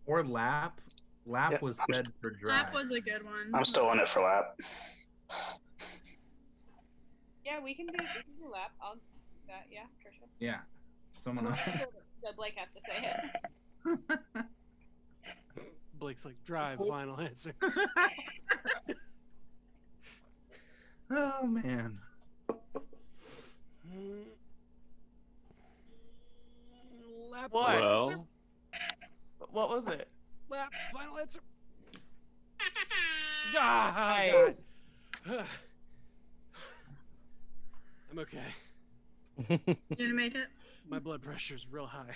Or lap. Lap was said for drive. That was a good one. I'm still in it for lap. Yeah, we can do lap. I'll do that. Yeah, Trisha. Yeah. Someone else. So Blake have to say it. Blake's like, drive, final answer. Oh man. Lap, What? final answer. What was it? Lap, final answer. Ah, Nice. God. I'm okay. You gonna make it? My blood pressure's real high.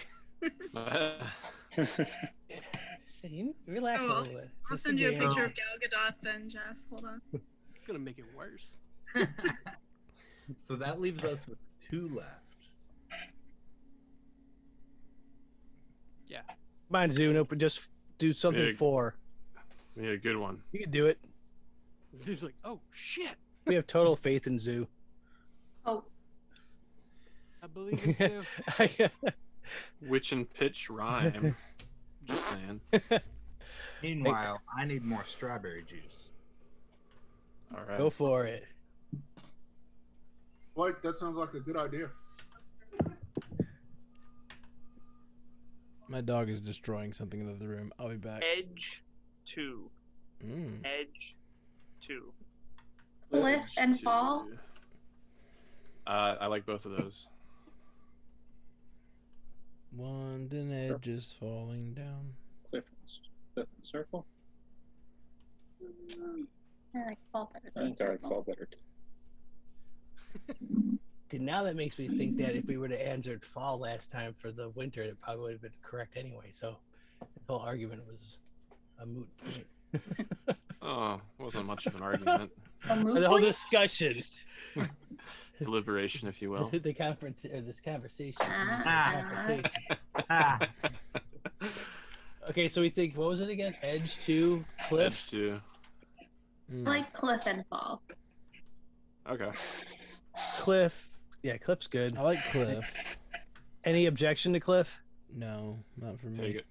Relax a Oh, little bit. It's I'll just send you a game. picture of Gal Gadot then, Jeff. Hold on. It's gonna make it worse. So that leaves us with two left. Yeah. Come on, Zoom, open. Just do something Big. for. We need a good one. You can do it. He's like, oh shit. We have total faith in Zoo. Oh. I believe in you. Witch and pitch rhyme. Just saying. Meanwhile, I need more strawberry juice. All right. Go for it. Blake, that sounds like a good idea. My dog is destroying something in the other room. I'll be back. Edge 2. Edge 2. Cliff and fall. I like both of those. London Edge is falling down. Cliff and circle. I like fall better. I think I like fall better too. See, now that makes me think that if we would have answered fall last time for the winter, it probably would have been correct anyway. So the whole argument was a moot point. Oh, wasn't much of an argument. The whole discussion. Deliberation, if you will. This conversation. Ah. Confrontation. Okay, so we think, what was it again? Edge 2, Cliff? Edge 2. I like Cliff and Fall. Okay. Cliff. Yeah, Cliff's good. I like Cliff. Any objection to Cliff? No, not for me. Take it.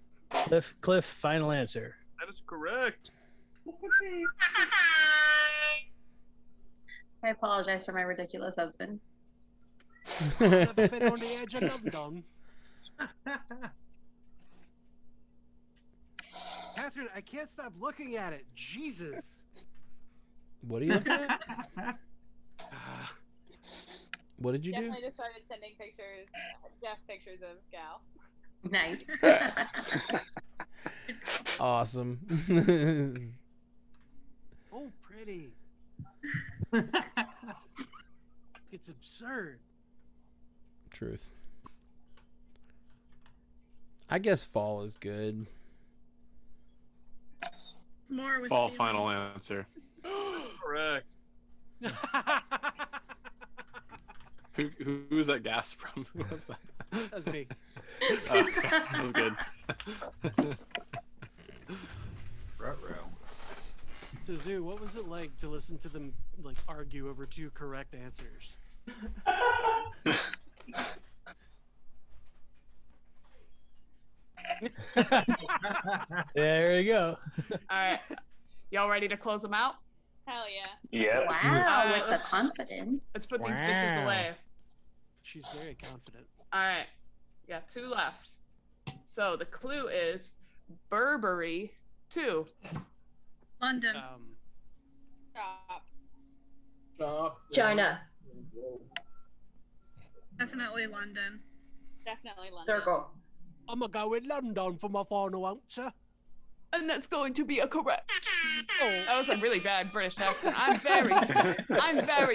Cliff, final answer. That is correct. I apologize for my ridiculous husband. I've been on the edge of London. Catherine, I can't stop looking at it. Jesus. What are you looking at? What did you do? Definitely just started sending pictures, Jeff pictures of Gal. Nice. Awesome. Oh, pretty. It's absurd. Truth. I guess fall is good. It's more with Fall feeling. final answer. Correct. Who was that gas from? Who was that? That's me. Oh, okay. That was good. Front row. So, Zoo, what was it like to listen to them like argue over two correct answers? There you go. All right. Y'all ready to close them out? Hell yeah. Yeah. Wow, with the let's- confidence. Let's put these bitches Wow. away. She's very confident. All right. Got 2 left. So the clue is Burberry 2. London. Stop. Stop. China. Definitely London. Definitely London. Circle. I'm gonna go with London for my final answer. And that's going to be a correct. Oh. That was a really bad British accent. I'm very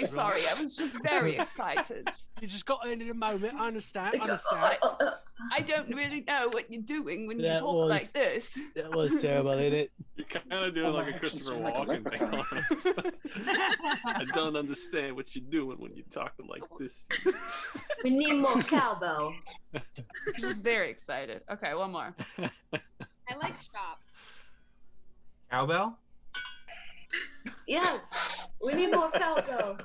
sorry. I was just very excited. You just got in a moment. I understand. I don't really know what you're doing when you That talk was- like this. That was terrible, ain't it? You're kind of doing like a Christopher Walken thing. Almost. I don't understand what you're doing when you're talking like this. We need more cowbell. Just very excited. Okay, one more. I like shop. Cowbell? Yes. We need more cowbell.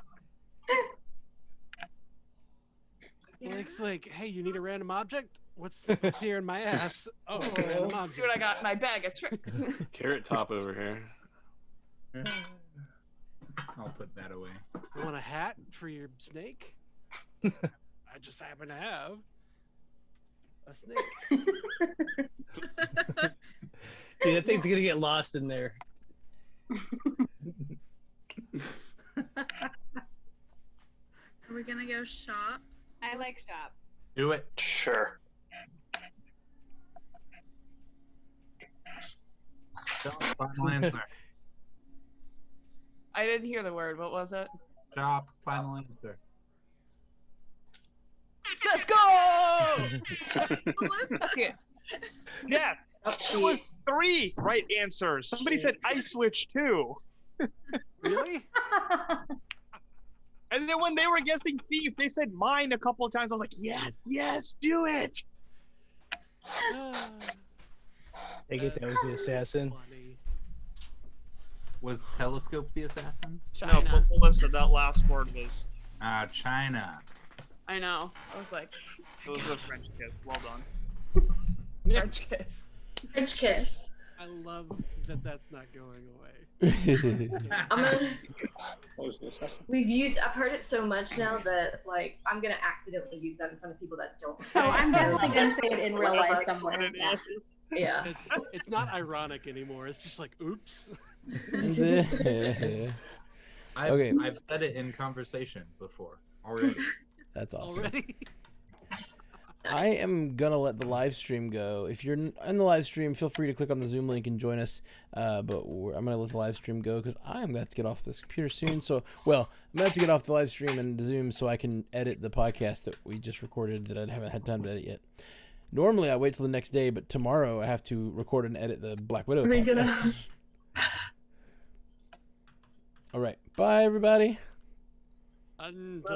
Blake's like, hey, you need a random object? What's here in my ass? Oh, it's a random See object. what I got in my bag of tricks. Carrot Top over here. I'll put that away. You want a hat for your snake? I just happen to have a snake. Dude, that thing's gonna get lost in there. Are we gonna go shop? I like shop. Do it. Sure. Final answer. I didn't hear the word. What was it? Shop. Final answer. Let's go! Okay. Yeah, it was 3 right answers. Somebody said I switch too. Really? And then when they were guessing thief, they said mine a couple of times. I was like, yes, yes, do it. Take it, that was the assassin. Funny. Was Telescope the assassin? No, but Melissa, that last word was. China. I know. I was like, It was a French kiss. Well done. French kiss. French kiss. I love that that's not going away. I'm gonna. What was the assassin? I've heard it so much now that like I'm gonna accidentally use that in front of people that don't. Oh, I'm definitely gonna say it in real life somewhere. Yeah. Yeah. It's not ironic anymore. It's just like, oops. Okay. I've said it in conversation before already. That's awesome. Already? I am gonna let the live stream go. If you're in the live stream, feel free to click on the Zoom link and join us. But I'm gonna let the live stream go because I'm gonna have to get off this computer soon. So, well, I'm gonna have to get off the live stream and the Zoom so I can edit the podcast that we just recorded that I haven't had time to edit yet. Normally, I wait till the next day, but tomorrow I have to record and edit the Black Widow podcast. All right, bye everybody. Until